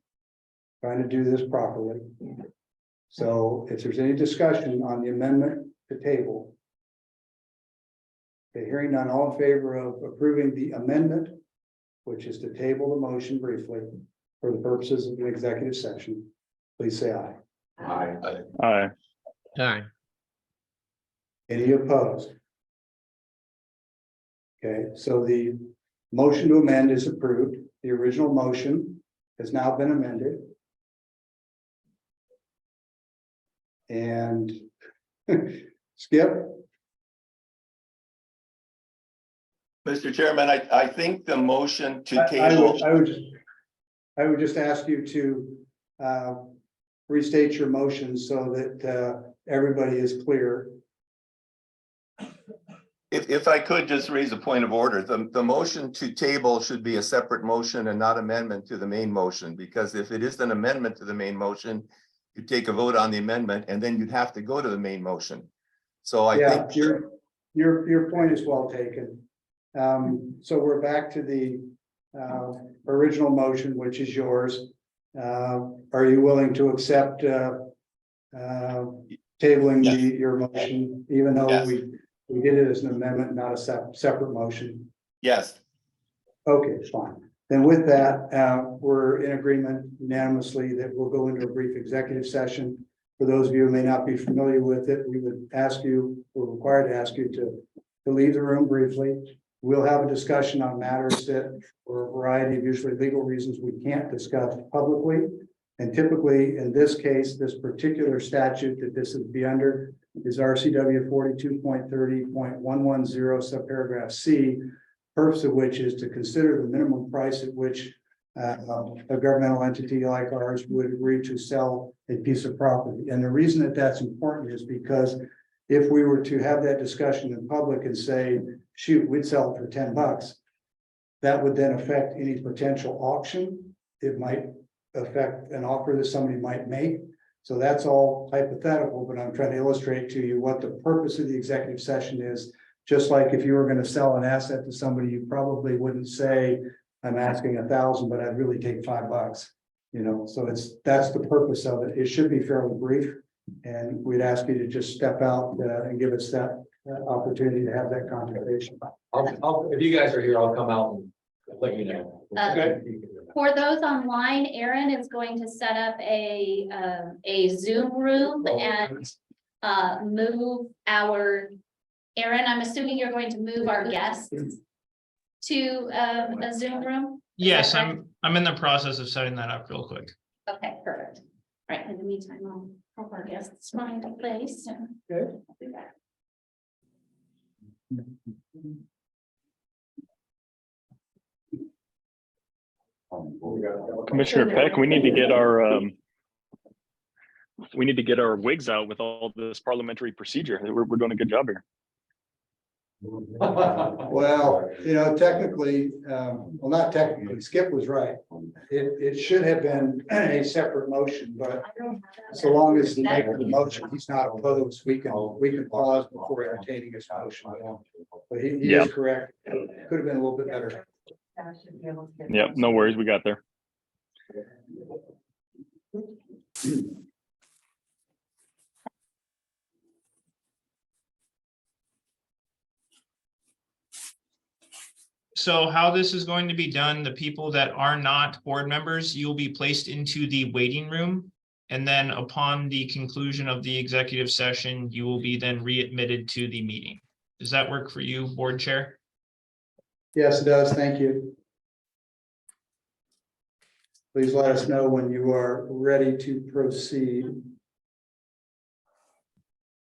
Trying to do this properly. So if there's any discussion on the amendment to table. Okay, hearing none, all in favor of approving the amendment, which is to table the motion briefly for the purposes of the executive session, please say aye. Aye. Aye. Any opposed? Okay, so the motion to amend is approved. The original motion has now been amended. And Skip? Mr. Chairman, I think the motion to I table, would just ask you to restate your motion so that everybody is clear. if I could just raise a point of order, the motion to table should be a separate motion and not amendment to the main motion, because if it is an amendment to the main motion, you take a vote on the amendment and then you'd have to go to the main motion. So I think Your point is well taken. So we're back to the original motion, which is yours. Are you willing to accept tabling your motion, even though we did it as an amendment, not a separate motion? yes. Okay, fine. Then with that, we're in agreement unanimously that we'll go into a brief executive session. For those of you who may not be familiar with it, we would ask you, we're required to ask you to leave the room briefly. We'll have a discussion on matters that, for a variety of usually legal reasons, we can't discuss publicly. And typically, in this case, this particular statute that this would be under is RCW 42.30.110 subparagraph C, purpose of which is to consider the minimum price at which a governmental entity like ours would agree to sell a piece of property. And the reason that that's important is because if we were to have that discussion in public and say, shoot, we'd sell it for $10, that would then affect any potential auction. It might affect an offer that somebody might make. So that's all hypothetical, but I'm trying to illustrate to you what the purpose of the executive session is. Just like if you were going to sell an asset to somebody, you probably wouldn't say, I'm asking 1,000, but I'd really take $5. You know, so that's the purpose of it. It should be fairly brief. And we'd ask you to just step out and give us that opportunity to have that conversation. If you guys are here, I'll come out and let you know. For those online, Aaron is going to set up a Zoom room and move our, Aaron, I'm assuming you're going to move our guests to a Zoom room? Yes, I'm in the process of setting that up real quick. Okay, perfect. All right, in the meantime, I'll help our guests find a place. Good. I'll be back. Commissioner Peck, we need to get our wigs out with all this parliamentary procedure. We're doing a good job here. Well, you know, technically, well, not technically, Skip was right. It should have been a separate motion, but so long as the maker of the motion, he's not opposed, we can pause before entertaining his motion. But he is correct. Could have been a little bit better. Yeah, no worries. We got there. So how this is going to be done, the people that are not board members, you'll be placed into the waiting room. And then upon the conclusion of the executive session, you will be then readmitted to the meeting. Does that work for you, board chair? Yes, it does. Thank you. Please let us know when you are ready to proceed.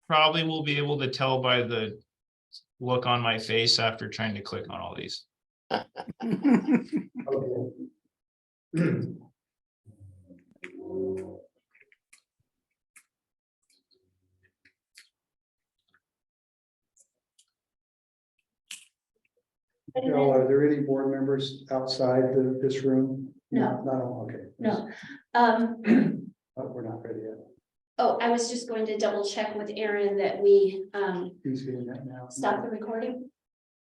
Probably will be able to tell by the look on my face after trying to click on all these. Carol, are there any board members outside this room? No. Not all, okay. No. Oh, we're not ready yet. Oh, I was just going to double check with Aaron that we He's getting that now. stop the recording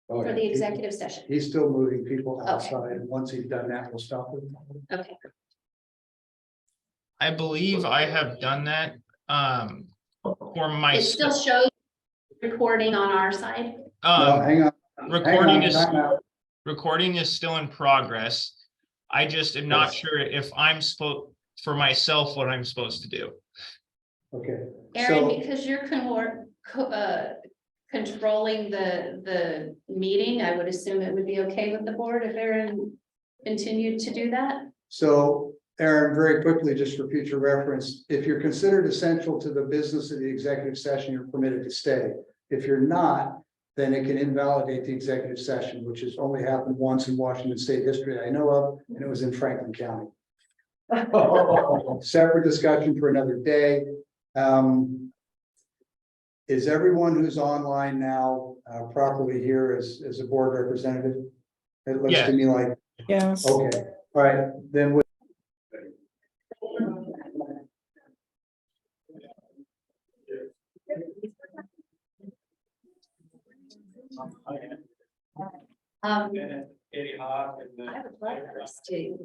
Oh, for yeah. the executive session. He's still moving people Okay. outside, and once he's done that, we'll stop it. Okay. I believe I have done that for my. It still shows recording on our side. No, hang on. Recording is, time out. recording is still in progress. I just am not sure if I'm supposed, for myself, what I'm supposed to do. Okay. Aaron, So, because you're controlling the meeting, I would assume it would be okay with the board if Aaron continued to do that. so Aaron, very quickly, just for future reference, if you're considered essential to the business of the executive session, you're permitted to stay. If you're not, then it can invalidate the executive session, which has only happened once in Washington state history I know of, and it was in Franklin County. Separate discussion for another day. Is everyone who's online now properly here as a board representative? It looks to me like, Yes. okay, all right, then we I would like us to.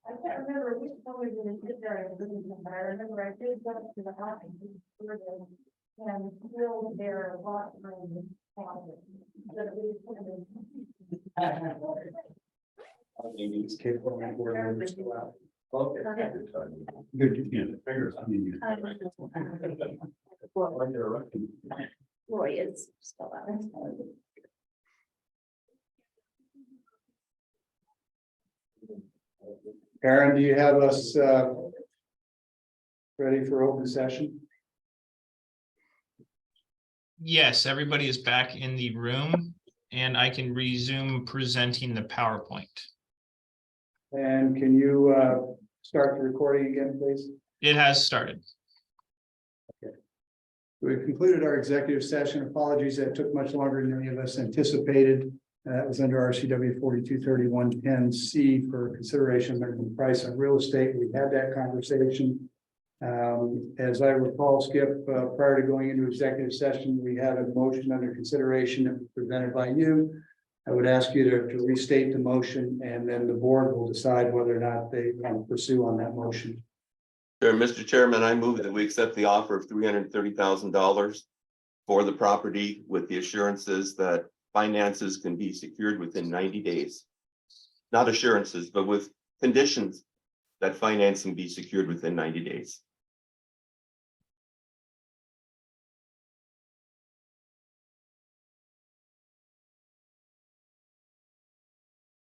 I can't remember which one we did sit there and listen to them, but I remember I did go to the house and fill their lot room. It's capable of board members to allow. Okay. Good. Roy is still out. Aaron, do you have us ready for open session? Yes, everybody is back in the room and I can resume presenting the PowerPoint. And can you start the recording again, please? It has started. We've concluded our executive session. Apologies that it took much longer than any of us anticipated. That was under RCW 423110C for consideration of minimum price on real estate. We had that conversation. As I recall, Skip, prior to going into executive session, we had a motion under consideration that was presented by you. I would ask you to restate the motion, and then the board will decide whether or not they want to pursue on that motion. Sure, Mr. Chairman, I move that we accept the offer of $330,000 for the property with the assurances that finances can be secured within 90 days. Not assurances, but with conditions that financing be secured within 90 days.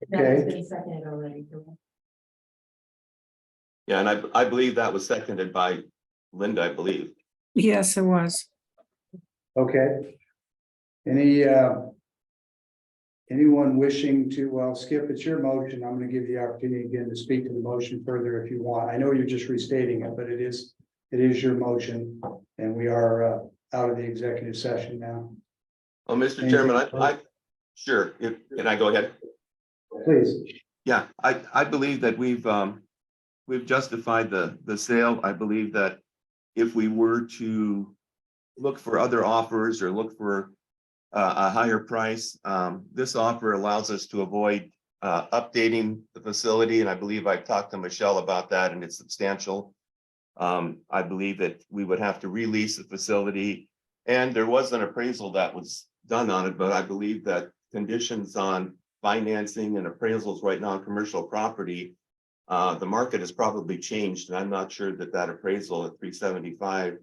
That's been seconded already. Yeah, and I believe that was seconded by Linda, I believe. Yes, it was. Okay. Anyone wishing to, well, Skip, it's your motion. I'm going to give you the opportunity again to speak to the motion further if you want. I know you're just restating it, but it is your motion, and we are out of the executive session now. Oh, Mr. Chairman, sure. Can I go ahead? Please. Yeah, I believe that we've justified the sale. I believe that if we were to look for other offers or look for a higher price, this offer allows us to avoid updating the facility, and I believe I've talked to Michelle about that, and it's substantial. I believe that we would have to release the facility, and there was an appraisal that was done on it, but I believe that conditions on financing and appraisals right now on commercial property, the market has probably changed, and I'm not sure that that appraisal at 375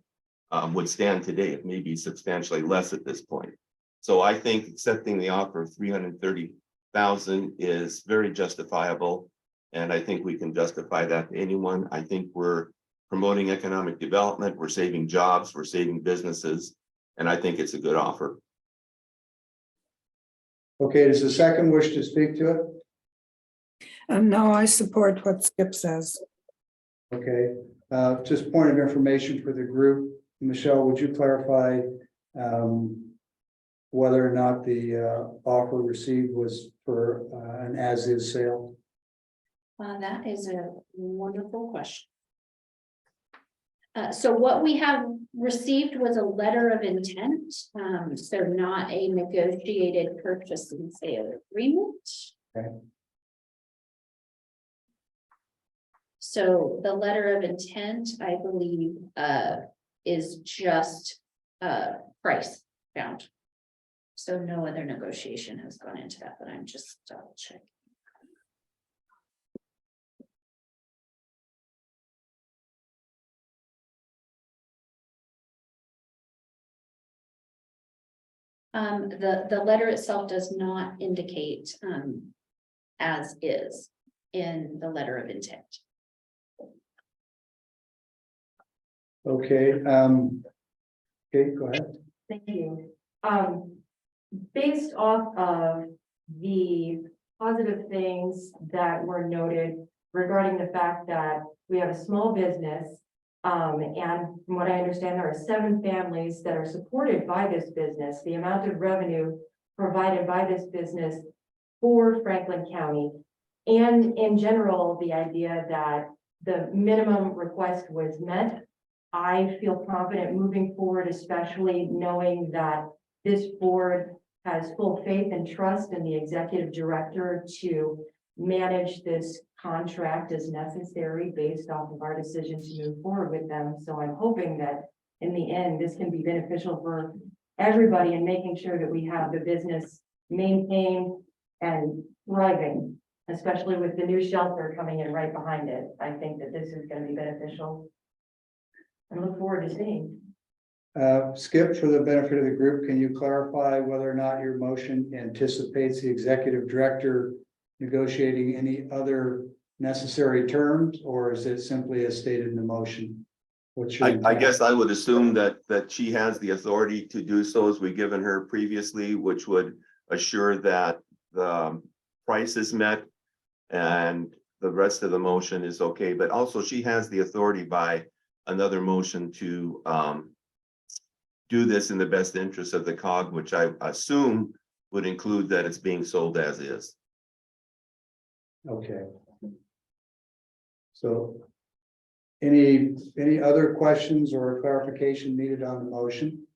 would stand today. It may be substantially less at this point. So I think accepting the offer of 330,000 is very justifiable, and I think we can justify that to anyone. I think we're promoting economic development, we're saving jobs, we're saving businesses, and I think it's a good offer. Okay, does the second wish to speak to it? No, I support what Skip says. Okay, just point of information for the group. Michelle, would you clarify whether or not the offer received was for an as-is sale? That is a wonderful question. So what we have received was a letter of intent, so not a negotiated purchase and sale agreement. Okay. So the letter of intent, I believe, is just price bound. So no other negotiation has gone into that, but I'm just double checking. The letter itself does not indicate as is in the letter of intent. Okay, okay, go ahead. Thank you. Based off of the positive things that were noted regarding the fact that we have a small business, and from what I understand, there are 7 families that are supported by this business, the amount of revenue provided by this business for Franklin County, and in general, the idea that the minimum request was met, I feel confident moving forward, especially knowing that this board has full faith and trust in the executive director to manage this contract as necessary based off of our decision to move forward with them. So I'm hoping that in the end, this can be beneficial for everybody in making sure that we have the business maintained and thriving, especially with the new shelter coming in right behind it. I think that this is going to be beneficial. I look forward to seeing. Skip, for the benefit of the group, can you clarify whether or not your motion anticipates the executive director negotiating any other necessary terms, or is it simply as stated in the motion? I guess I would assume that she has the authority to do so as we've given her previously, which would assure that the price is met and the rest of the motion is okay. But also she has the authority by another motion to do this in the best interest of the COG, which I assume would include that it's being sold as is. Okay. So any other questions or clarification needed on the motion?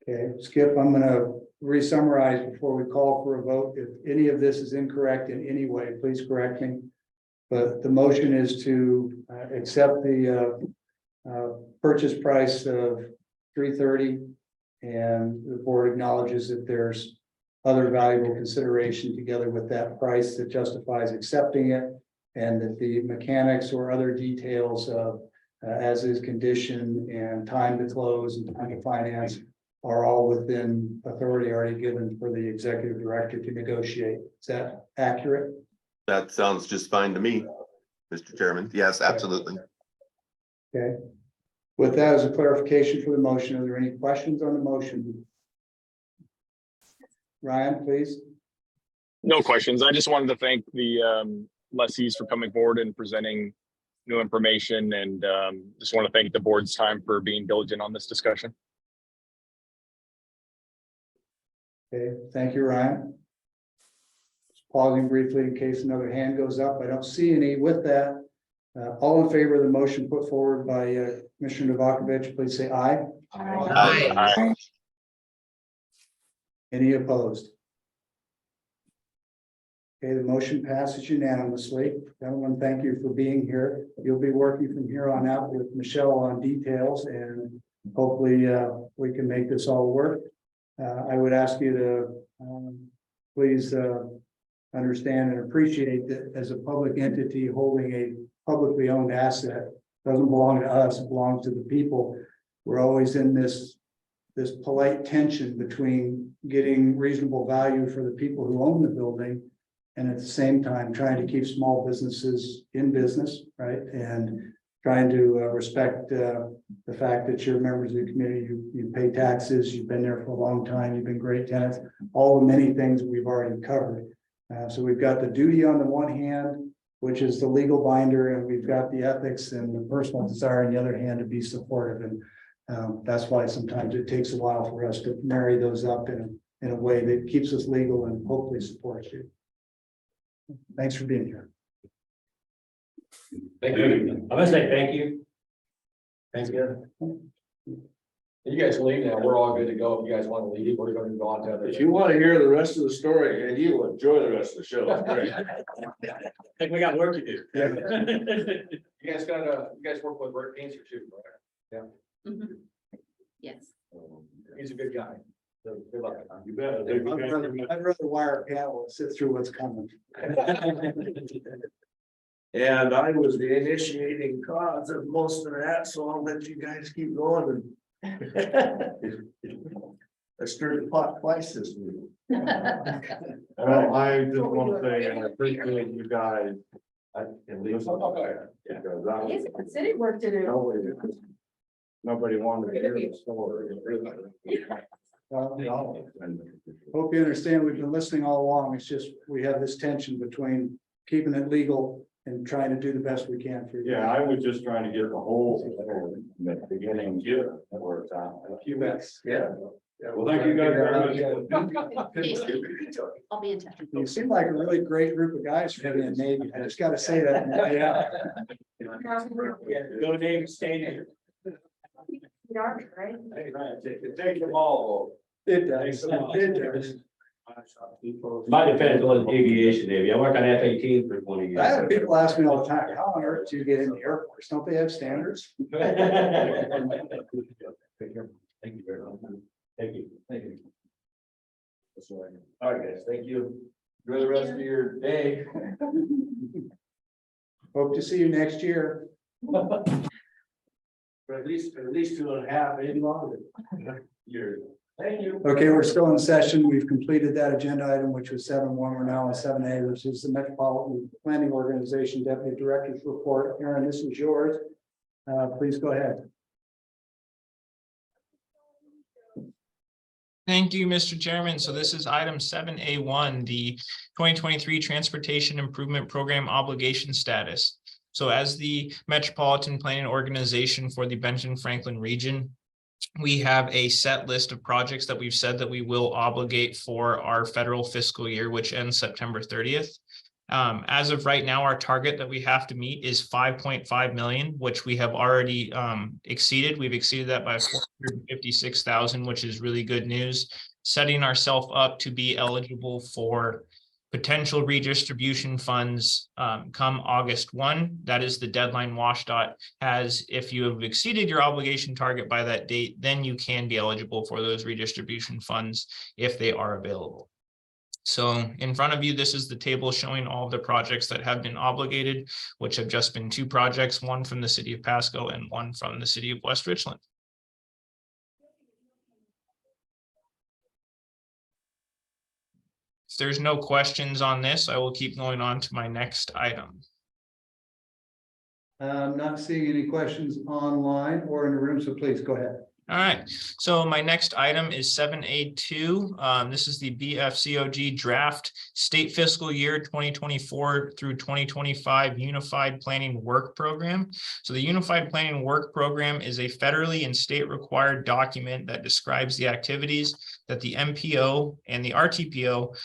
Okay, Skip, I'm gonna re-summarize before we call for a vote. If any of this is incorrect in any way, please correct me. But the motion is to accept the purchase price of $330, and the board acknowledges that there's other valuable consideration together with that price that justifies accepting it, and that the mechanics or other details of as is condition and time to close and time to finance are all within authority already given for the executive director to negotiate. Is that accurate? That sounds just fine to me, Mr. Chairman. Yes, absolutely. Okay. With that as a clarification for the motion, are there any questions on the motion? Ryan, please. No questions. I just wanted to thank the lessees for coming forward and presenting new information, and just want to thank the board's time for being diligent on this discussion. Okay, thank you, Ryan. Just pausing briefly in case another hand goes up. I don't see any. With that, all in favor of the motion put forward by Commissioner Novakovich, please say aye. Aye. Any opposed? Okay, the motion passes unanimously. Gentlemen, thank you for being here. You'll be working from here on out with Michelle on details, and hopefully we can make this all work. I would ask you to please understand and appreciate that as a public entity holding a publicly owned asset, doesn't belong to us, it belongs to the people. We're always in this polite tension between getting reasonable value for the people who own the building and at the same time trying to keep small businesses in business, right? And trying to respect the fact that you're members of the community, you pay taxes, you've been there for a long time, you've been great tenants, all the many things we've already covered. So we've got the duty on the one hand, which is the legal binder, and we've got the ethics and the personal desire on the other hand to be supportive. And that's why sometimes it takes a while for us to marry those up in a way that keeps us legal and hopefully supports you. Thanks for being here. Thank you. I must say thank you. Thanks again. You guys can leave now. We're all good to go. If you guys want to leave, we're going to go on to other. If you want to hear the rest of the story, and you will enjoy the rest of the show. It's great. I think we got work to do. You guys work with Rick Painter too, right? Yeah. Mhm. Yes. He's a good guy. So good luck. You bet. I'd rather wire a panel and sit through what's coming. And I was the initiating cause of most of that, so I'll let you guys keep going and I stirred the pot twice this week. Well, I just want to say, I appreciate you guys. At least. Because that was- City work to do. Nobody wanted to hear the story. Hope you understand, we've been listening all along. It's just, we have this tension between keeping it legal and trying to do the best we can for you. Yeah, I was just trying to get the whole at the beginning, where it's at. A few minutes, yeah. Well, thank you guys very much. I'll be in touch. You seem like a really great group of guys for being Navy. I just gotta say that. Go Navy Stadium. Right? Take them all. It does. It does. My defense was aviation, Navy. I worked on F-18 for 20 years. I have people ask me all the time, how on earth do you get in the Air Force? Don't they have standards? Thank you very much. Thank you. Thank you. All right, guys, thank you. Enjoy the rest of your day. Hope to see you next year. For at least 2.5, maybe longer. Years. Thank you. Okay, we're still in session. We've completed that agenda item, which was 7.1. We're now on 7A, which is the Metropolitan Planning Organization Deputy Director's Report. Aaron, this is yours. Please go ahead. Thank you, Mr. Chairman. So this is item 7A1, the 2023 Transportation Improvement Program obligation status. So as the Metropolitan Planning Organization for the Benton-Franklin region, we have a set list of projects that we've said that we will obligate for our federal fiscal year, which ends September 30th. As of right now, our target that we have to meet is 5.5 million, which we have already exceeded. We've exceeded that by 456,000, which is really good news, setting ourselves up to be eligible for potential redistribution funds come August 1. That is the deadline WashDOT has. If you have exceeded your obligation target by that date, then you can be eligible for those redistribution funds if they are available. So in front of you, this is the table showing all of the projects that have been obligated, which have just been 2 projects, one from the city of Pasco and one from the city of West Richland. If there's no questions on this, I will keep going on to my next item. I'm not seeing any questions online or in the room, so please go ahead. All right, so my next item is 7A2. This is the BFCOG draft state fiscal year 2024 through 2025 Unified Planning Work Program. So the Unified Planning Work Program is a federally and state required document that describes the activities that the MPO and the RTPO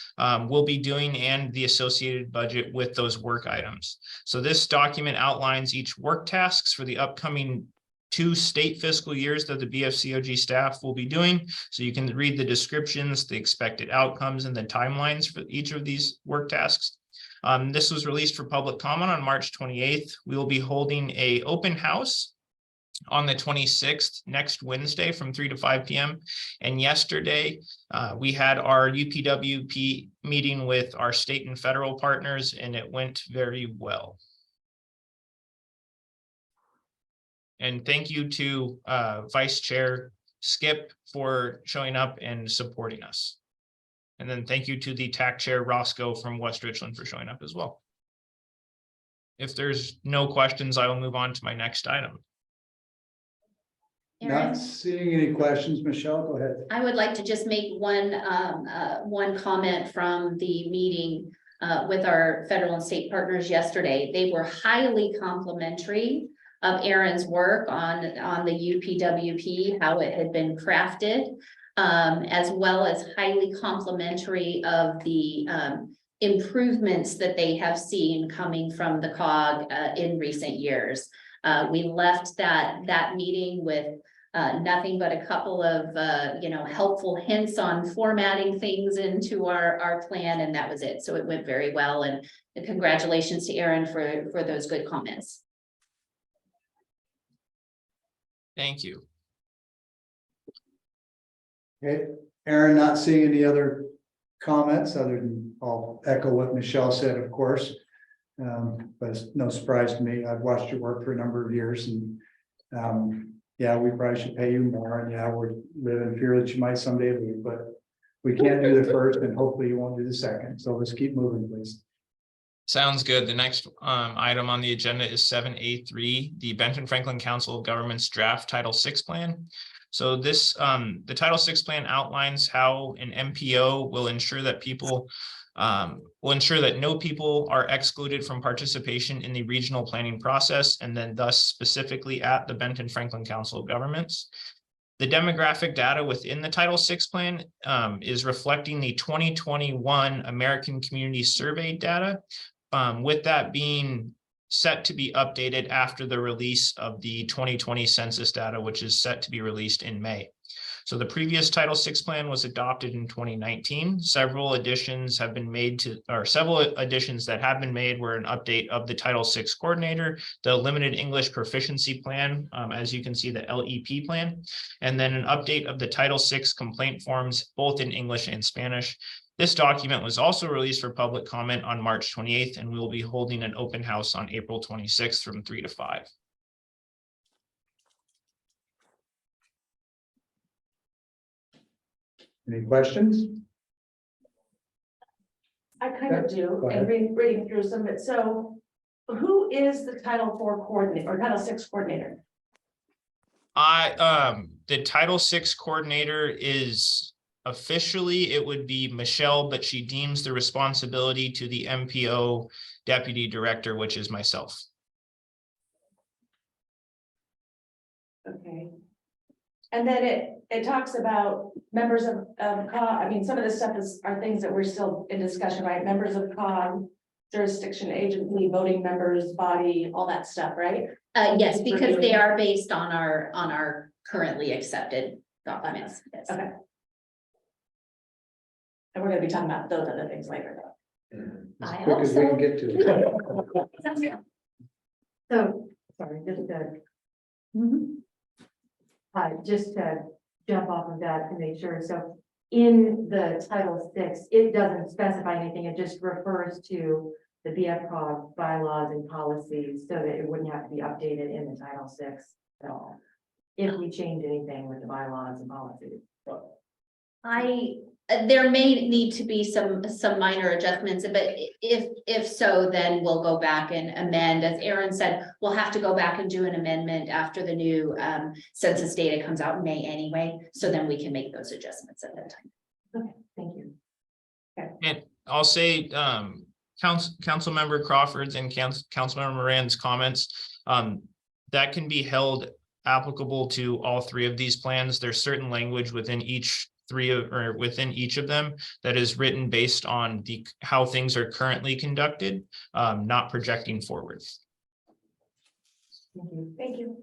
will be doing and the associated budget with those work items. So this document outlines each work tasks for the upcoming 2 state fiscal years that the BFCOG staff will be doing. So you can read the descriptions, the expected outcomes, and the timelines for each of these work tasks. This was released for public comment on March 28th. We will be holding an open house on the 26th, next Wednesday from 3 to 5 p.m. And yesterday, we had our UPWP meeting with our state and federal partners, and it went very well. And thank you to Vice Chair Skip for showing up and supporting us. And then thank you to the TAC Chair Roscoe from West Richland for showing up as well. If there's no questions, I will move on to my next item. Not seeing any questions. Michelle, go ahead. I would like to just make one comment from the meeting with our federal and state partners yesterday. They were highly complimentary of Aaron's work on the UPWP, how it had been crafted, as well as highly complimentary of the improvements that they have seen coming from the COG in recent years. We left that meeting with nothing but a couple of helpful hints on formatting things into our plan, and that was it. So it went very well, and congratulations to Aaron for those good comments. Thank you. Okay, Aaron, not seeing any other comments other than I'll echo what Michelle said, of course. But it's no surprise to me. I've watched your work for a number of years, and yeah, we probably should pay you more. And yeah, we live in fear that you might someday leave, but we can't do the first, and hopefully you won't do the second. So let's keep moving, please. Sounds good. The next item on the agenda is 7A3, the Benton-Franklin Council of Governments draft Title VI plan. So this, the Title VI plan outlines how an MPO will ensure that no people are excluded from participation in the regional planning process, and then thus specifically at the Benton-Franklin Council of Governments. The demographic data within the Title VI plan is reflecting the 2021 American Community Survey data, with that being set to be updated after the release of the 2020 census data, which is set to be released in May. So the previous Title VI plan was adopted in 2019. Several additions that have been made were an update of the Title VI coordinator, the limited English proficiency plan, as you can see, the LEP plan, and then an update of the Title VI complaint forms, both in English and Spanish. This document was also released for public comment on March 28th, and we will be holding an open house on April 26th from 3 to 5. Any questions? I kind of do, and reading through some of it. So who is the Title IV coordinator or Title VI coordinator? The Title VI coordinator is officially, it would be Michelle, but she deems the responsibility to the MPO deputy director, which is myself. Okay. And then it talks about members of COG. I mean, some of this stuff are things that we're still in discussion, right? Members of COG, jurisdiction, agency, voting members, body, all that stuff, right? Yes, because they are based on our currently accepted documents. Yes. Okay. And we're gonna be talking about those other things later, though. As quick as we can get to it. So, sorry, just to jump off of that to make sure. So in the Title VI, it doesn't specify anything. It just refers to the BFCOG bylaws and policies so that it wouldn't have to be updated in the Title VI at all. If we change anything with the bylaws and policies. There may need to be some minor adjustments, but if so, then we'll go back and amend. As Aaron said, we'll have to go back and do an amendment after the new census data comes out in May anyway. So then we can make those adjustments at that time. Okay, thank you. Okay. And I'll say, Council Member Crawford's and Council Member Moran's comments, that can be held applicable to all three of these plans. There's certain language within each within each of them that is written based on how things are currently conducted, not projecting forward. Thank you.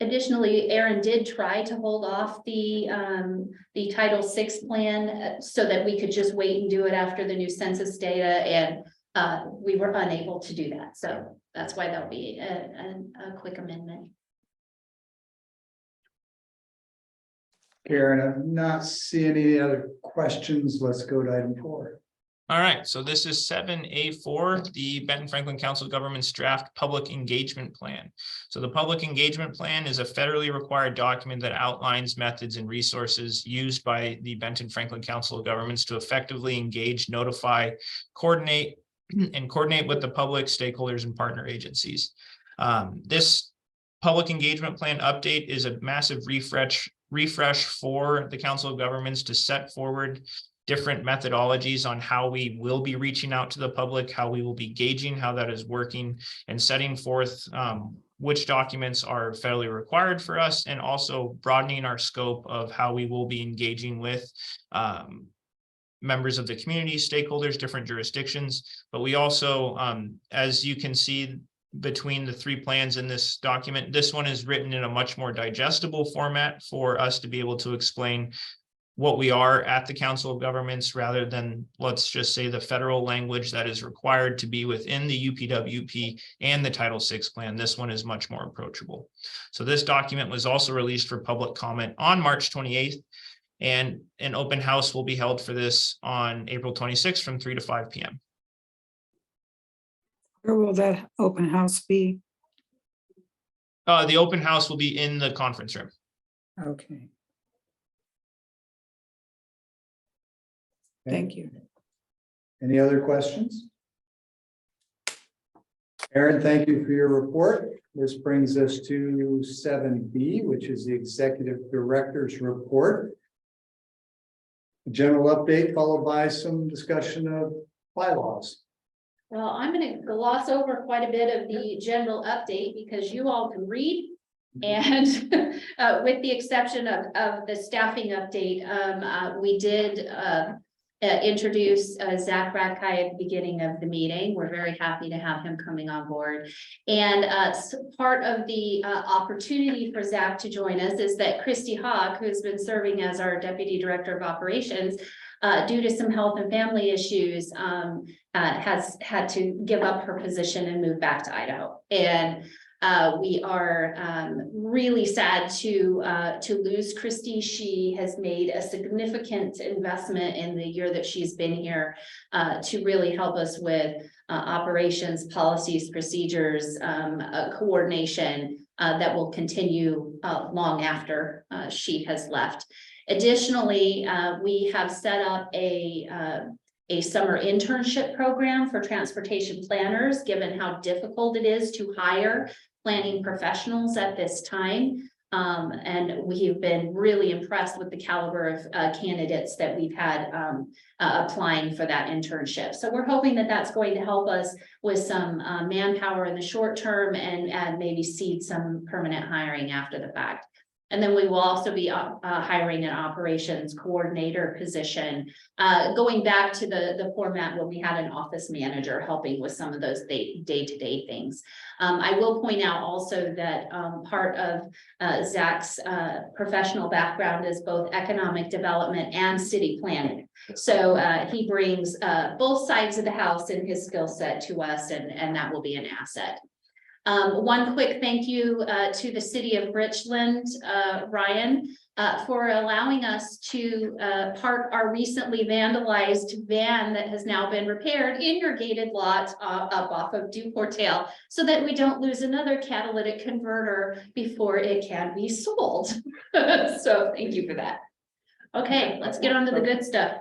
Additionally, Aaron did try to hold off the Title VI plan so that we could just wait and do it after the new census data, and we were unable to do that. So that's why there'll be a quick amendment. Karen, I'm not seeing any other questions. Let's go to item 4. All right, so this is 7A4, the Benton-Franklin Council of Governments draft public engagement plan. So the public engagement plan is a federally required document that outlines methods and resources used by the Benton-Franklin Council of Governments to effectively engage, notify, coordinate with the public, stakeholders, and partner agencies. This public engagement plan update is a massive refresh for the Council of Governments to set forward different methodologies on how we will be reaching out to the public, how we will be gauging how that is working, and setting forth which documents are federally required for us, and also broadening our scope of how we will be engaging with members of the community, stakeholders, different jurisdictions. But we also, as you can see between the 3 plans in this document, this one is written in a much more digestible format for us to be able to explain what we are at the Council of Governments, rather than, let's just say, the federal language that is required to be within the UPWP and the Title VI plan. This one is much more approachable. So this document was also released for public comment on March 28th, and an open house will be held for this on April 26th from 3 to 5 p.m. Where will that open house be? The open house will be in the conference room. Okay. Thank you. Any other questions? Aaron, thank you for your report. This brings us to 7B, which is the Executive Director's Report. A general update followed by some discussion of bylaws. Well, I'm going to gloss over quite a bit of the general update because you all can read. And with the exception of the staffing update, we did introduce Zach Radkai at the beginning of the meeting. We're very happy to have him coming on board. And part of the opportunity for Zach to join us is that Christy Hawk, who's been serving as our Deputy Director of Operations, due to some health and family issues, has had to give up her position and move back to Idaho. And we are really sad to lose Christy. She has made a significant investment in the year that she's been here to really help us with operations, policies, procedures, coordination that will continue long after she has left. Additionally, we have set up a summer internship program for transportation planners, given how difficult it is to hire planning professionals at this time. And we've been really impressed with the caliber of candidates that we've had applying for that internship. So we're hoping that that's going to help us with some manpower in the short term and maybe seed some permanent hiring after the fact. And then we will also be hiring an operations coordinator position, going back to the format where we had an office manager helping with some of those day-to-day things. I will point out also that part of Zach's professional background is both economic development and city planning. So he brings both sides of the house in his skill set to us, and that will be an asset. One quick thank you to the city of Richland, Ryan, for allowing us to park our recently vandalized van that has now been repaired in your gated lot up off of Duportail, so that we don't lose another catalytic converter before it can be sold. So thank you for that. Okay, let's get on to the good stuff.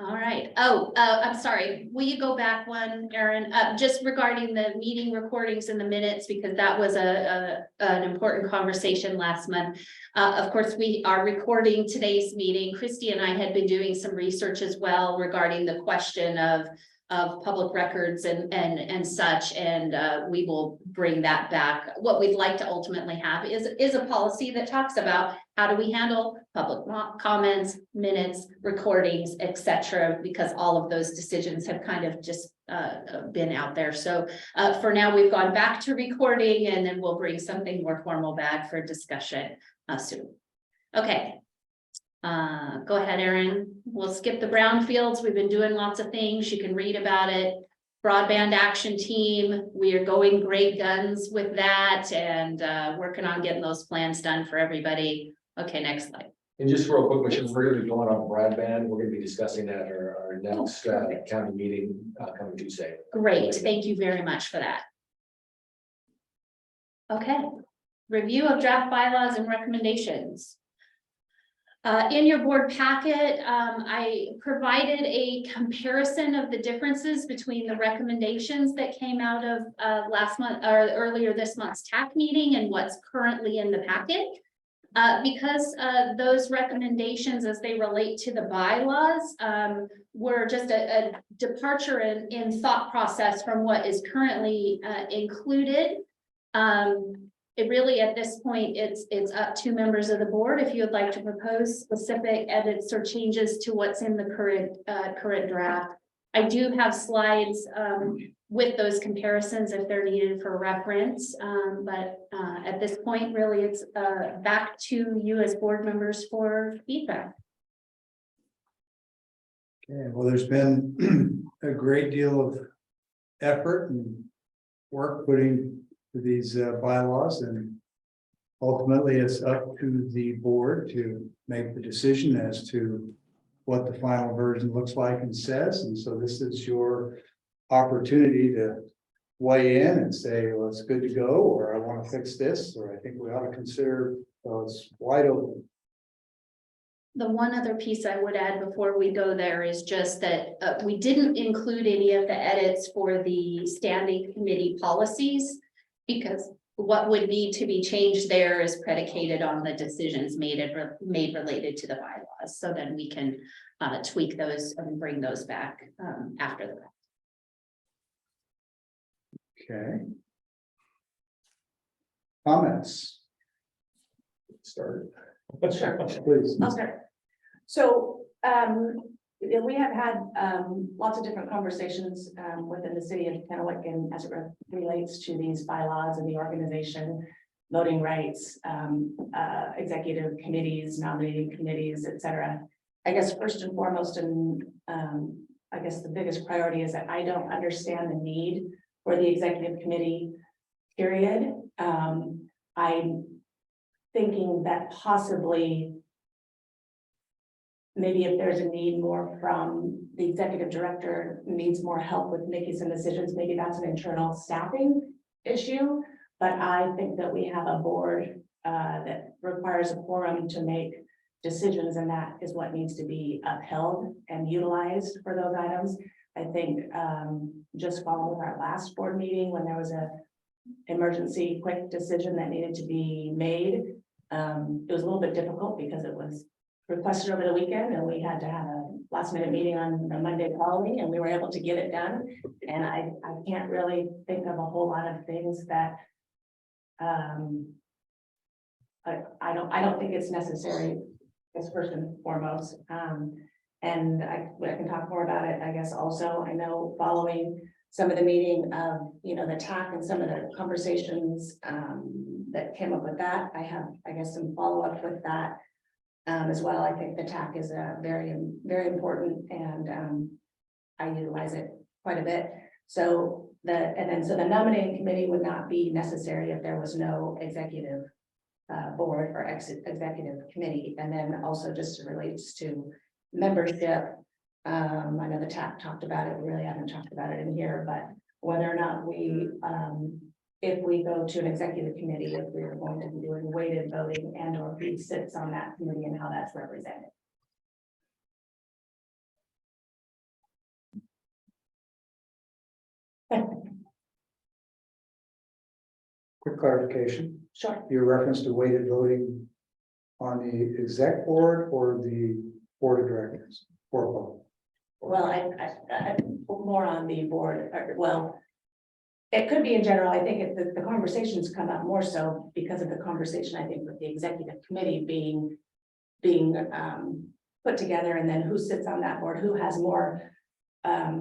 All right. Oh, I'm sorry. Will you go back one, Aaron? Just regarding the meeting recordings and the minutes, because that was an important conversation last month. Of course, we are recording today's meeting. Christy and I had been doing some research as well regarding the question of of public records and such, and we will bring that back. What we'd like to ultimately have is a policy that talks about how do we handle public comments, minutes, recordings, etc., because all of those decisions have kind of just been out there. So for now, we've gone back to recording, and then we'll bring something more formal back for discussion soon. Okay. Go ahead, Erin. We'll skip the brownfields. We've been doing lots of things. You can read about it. Broadband action team. We are going great guns with that and working on getting those plans done for everybody. Okay, next slide. And just real quick, Michelle, we're gonna be going on broadband. We're gonna be discussing that at our next county meeting coming Tuesday. Great. Thank you very much for that. Okay. Review of draft bylaws and recommendations. In your board packet, I provided a comparison of the differences between the recommendations that came out of last month or earlier this month's TAC meeting and what's currently in the packet. Because those recommendations as they relate to the bylaws were just a departure in thought process from what is currently included. It really, at this point, it's up to members of the board if you would like to propose specific edits or changes to what's in the current draft. I do have slides with those comparisons if they're needed for reference, but at this point, really, it's back to you as board members for feedback. Okay, well, there's been a great deal of effort and work putting to these bylaws, and ultimately it's up to the board to make the decision as to what the final version looks like and says. And so this is your opportunity to weigh in and say, well, it's good to go, or I want to fix this, or I think we ought to consider, it's wide open. The one other piece I would add before we go there is just that we didn't include any of the edits for the standing committee policies, because what would need to be changed there is predicated on the decisions made related to the bylaws. So then we can tweak those and bring those back after the fact. Okay. Comments? Start. Sure. Please. I'll start. So we have had lots of different conversations within the city of Kennewick, and as it relates to these bylaws and the organization, voting rights, executive committees, nominating committees, etc. I guess first and foremost, and I guess the biggest priority is that I don't understand the need for the executive committee, period. I'm thinking that possibly maybe if there's a need more from the executive director needs more help with making some decisions, maybe that's an internal staffing issue. But I think that we have a board that requires a quorum to make decisions, and that is what needs to be upheld and utilized for those items. I think just following our last board meeting when there was a emergency quick decision that needed to be made, it was a little bit difficult because it was requested over the weekend and we had to have a last minute meeting on the Monday following, and we were able to get it done. And I can't really think of a whole lot of things that I don't think it's necessary as first and foremost. And I can talk more about it, I guess. Also, I know following some of the meeting of, the TAC and some of the conversations that came up with that, I have, I guess, some follow-up with that as well. I think the TAC is very, very important, and I utilize it quite a bit. So the nominating committee would not be necessary if there was no executive board or executive committee. And then also just relates to membership. I know the TAC talked about it. We really haven't talked about it in here, but whether or not we, if we go to an executive committee, if we're going to be doing weighted voting, and or who sits on that committee and how that's represented. Quick clarification. Sure. Your reference to weighted voting on the exec board or the board of directors? Or both? Well, I more on the board, well. It could be in general, I think the conversations come up more so because of the conversation, I think, with the executive committee being put together, and then who sits on that board, who has more. I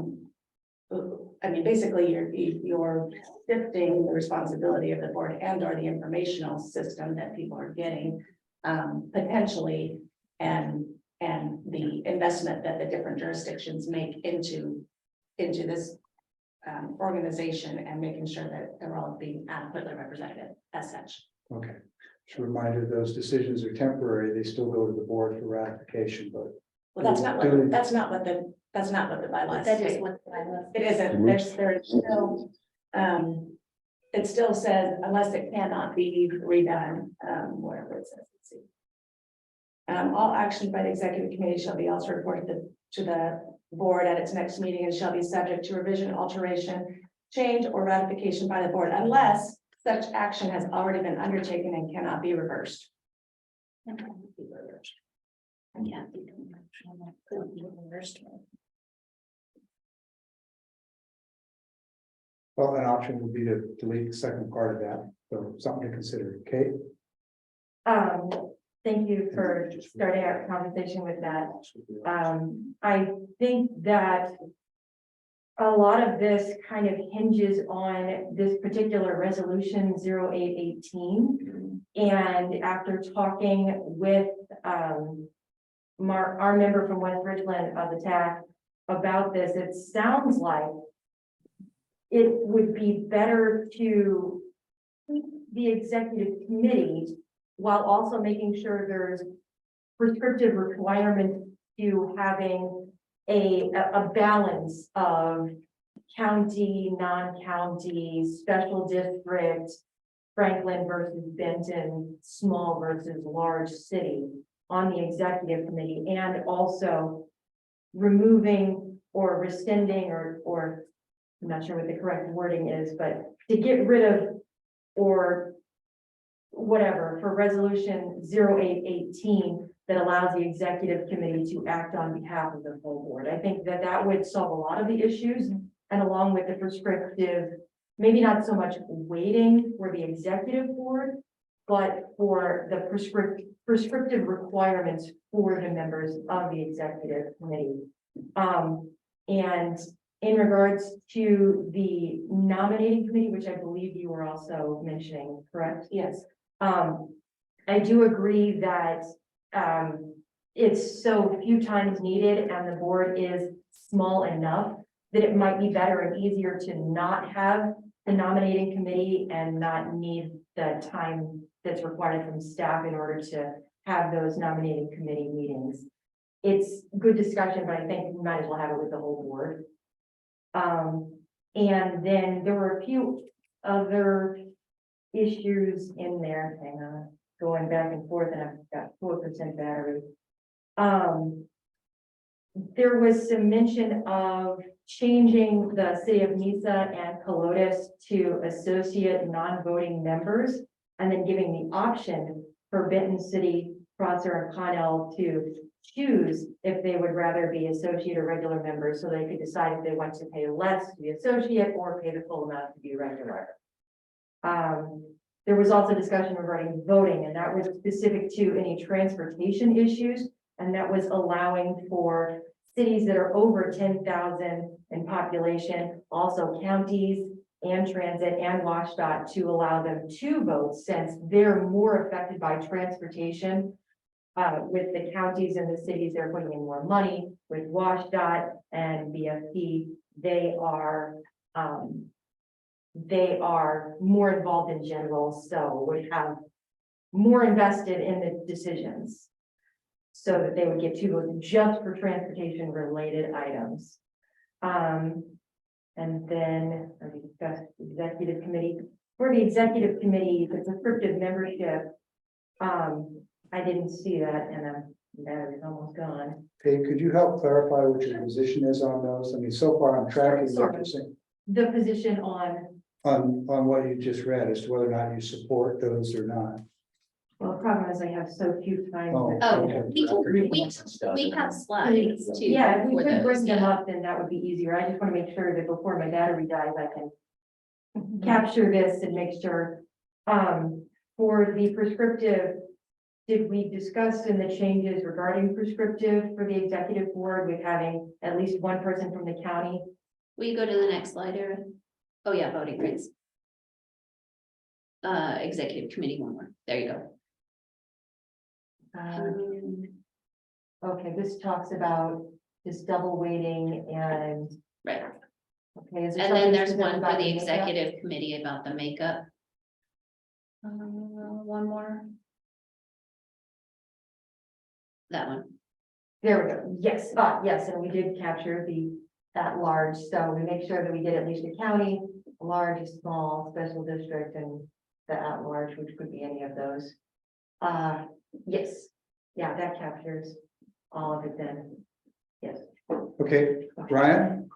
mean, basically, you're shifting the responsibility of the board and or the informational system that people are getting potentially, and the investment that the different jurisdictions make into this organization, and making sure that they're all being adequately represented as such. Okay, just a reminder, those decisions are temporary. They still go to the board for ratification, but. Well, that's not what the bylaws That say. is what the bylaws. It isn't, there's still, it still says unless it cannot be redone, wherever it says, let's see. All actions by the executive committee shall be also reported to the board at its next meeting and shall be subject to revision, alteration, change, or ratification by the board unless such action has already been undertaken and cannot be reversed. Yeah. Well, an option would be to delete the second part of that, so something to consider. Kate? Thank you for starting our conversation with that. I think that a lot of this kind of hinges on this particular resolution 0818. And after talking with our member from West Richland of the TAC about this, it sounds like it would be better to the executive committee, while also making sure there's prescriptive requirements to having a balance of county, non-county, special district, Franklin versus Benton, small versus large city on the executive committee, and also removing or rescinding or I'm not sure what the correct wording is, but to get rid of or whatever for resolution 0818 that allows the executive committee to act on behalf of the full board. I think that would solve a lot of the issues, and along with the prescriptive, maybe not so much waiting for the executive board, but for the prescriptive requirements for the members of the executive committee. And in regards to the nominating committee, which I believe you were also mentioning, correct? Yes. I do agree that it's so few times needed and the board is small enough that it might be better and easier to not have the nominating committee and not need the time that's required from staff in order to have those nominating committee meetings. It's good discussion, but I think we might as well have it with the whole board. And then there were a few other issues in there. Hang on, going back and forth, and I've got 4% battery. There was some mention of changing the city of Mesa and Colotis to associate non-voting members, and then giving the option for Benton City, Prosser, and Connell to choose if they would rather be associate or regular members, so they could decide if they want to pay less to be associate or pay the full amount to be regular. There was also discussion regarding voting, and that was specific to any transportation issues, and that was allowing for cities that are over 10,000 in population, also counties and transit and WashDOT, to allow them to vote, since they're more affected by transportation. With the counties and the cities, they're putting in more money. With WashDOT and BFP, they are more involved in general, so would have more invested in the decisions, so that they would get 2 votes just for transportation related items. And then we discussed the executive committee. For the executive committee, the prescriptive membership, I didn't see that, and the battery's almost gone. Kate, could you help clarify what your position is on those? I mean, so far I'm tracking what you're saying The position on on what you just read as to whether or not you support those or not. Well, the problem is I have so few times. Oh, Oh, okay. we have slides too. Yeah, if we for could those, bring them yeah. up, then that would be easier. I just want to make sure that before my battery dies, I can capture this and make sure. For the prescriptive, did we discuss in the changes regarding prescriptive for the executive board with having at least one person from the county? Will you go to the next slide, Erin? Oh, yeah, voting rights. Executive committee, one more. There you go. Okay, this talks about this double weighting and. Right. Okay, is there And then something there's specific one for about the makeup? executive committee about the makeup. One more. That one. There we go. Yes, yes, and we did capture the at large, so we make sure that we get at least a county, a large, a small, special district, and the at large, which could be any of those. Yes, yeah, that captures all of it then. Yes. Okay, Ryan?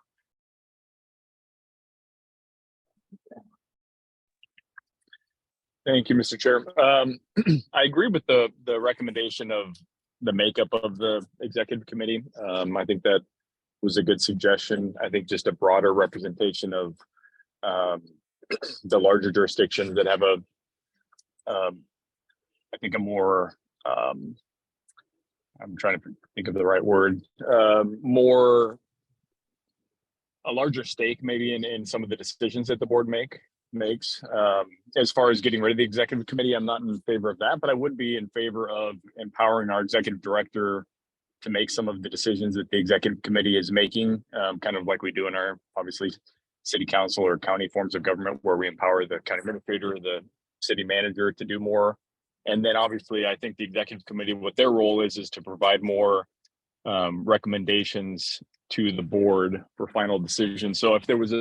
Thank you, Mr. Chair. I agree with the recommendation of the makeup of the executive committee. I think that was a good suggestion. I think just a broader representation of the larger jurisdictions that have I think a more, I'm trying to think of the right word, a larger stake maybe in some of the decisions that the board makes. As far as getting rid of the executive committee, I'm not in favor of that, but I would be in favor of empowering our executive director to make some of the decisions that the executive committee is making, kind of like we do in our, obviously, city council or county forms of government, where we empower the county administrator, the city manager to do more. And then obviously, I think the executive committee, what their role is to provide more recommendations to the board for final decisions. So if there was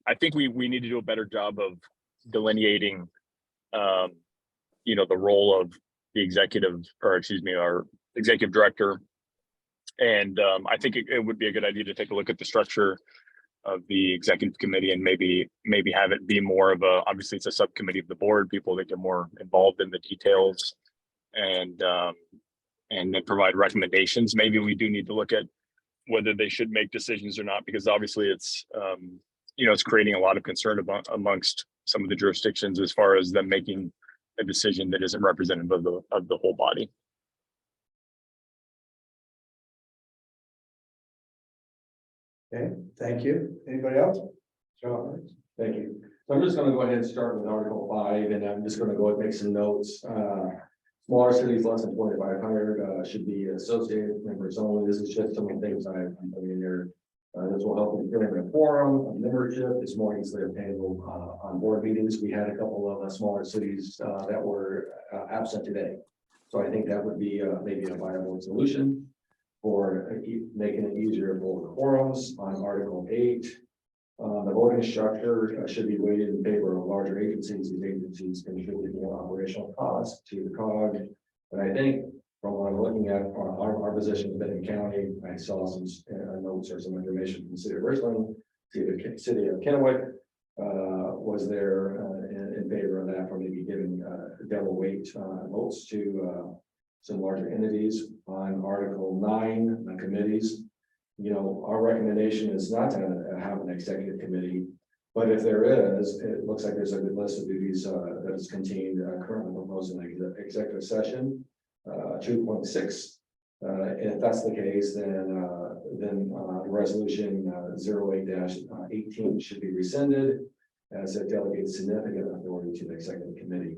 I think we need to do a better job of delineating, the role of the executive, or excuse me, our executive director. And I think it would be a good idea to take a look at the structure of the executive committee and maybe have it be more of obviously it's a subcommittee of the board, people that get more involved in the details and then provide recommendations. Maybe we do need to look at whether they should make decisions or not, because obviously it's, it's creating a lot of concern amongst some of the jurisdictions as far as them making a decision that isn't representative of the whole body. Okay, thank you. Anybody else? John, thank you. So I'm just going to go ahead and start with Article 5, and I'm just going to go and make some notes. Smaller cities less than 2,500 should be associated members only. This is just some of the things I'm putting in there. This will help in filling a quorum, membership. It's more easily obtainable on board meetings. We had a couple of smaller cities that were absent today. So I think that would be maybe a viable solution for making it easier for quorums. On Article 8, the voting structure should be weighted in favor of larger agencies. These agencies contribute more operational costs to the COG. And I think from what I'm looking at our position in Benton County, I saw some notes or some information from the city of Richland, the city of Kennewick was there in favor of that, for maybe giving double weight votes to some larger entities. On Article 9, the committees, our recommendation is not to have an executive committee, but if there is, it looks like there's a good list of duties that is contained currently proposed in the executive session 2.6. If that's the case, then resolution 08-18 should be rescinded, as it delegates significant authority to the executive committee.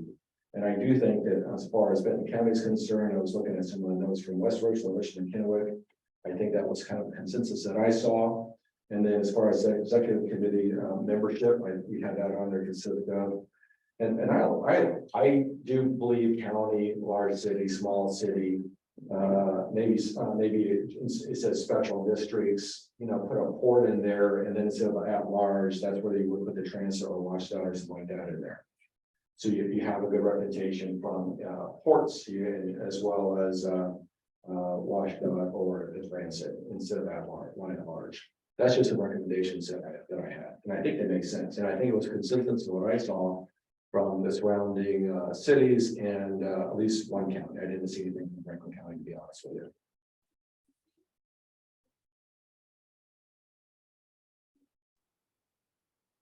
And I do think that as far as Benton County is concerned, I was looking at some of the notes from West Richland, Richland, and Kennewick. I think that was kind of the consensus that I saw. And then as far as the executive committee membership, we had that on there considered of. And I do believe county, large city, small city, maybe it says special districts, put a port in there, and then instead of at large, that's where you would put the transfer or watchdog or something like that in there. So you have a good reputation from ports as well as watchdog or the transit instead of at large. That's just some recommendations that I had, and I think they make sense. And I think it was consistent to what I saw from the surrounding cities and at least one county. I didn't see anything from Franklin County, to be honest with you.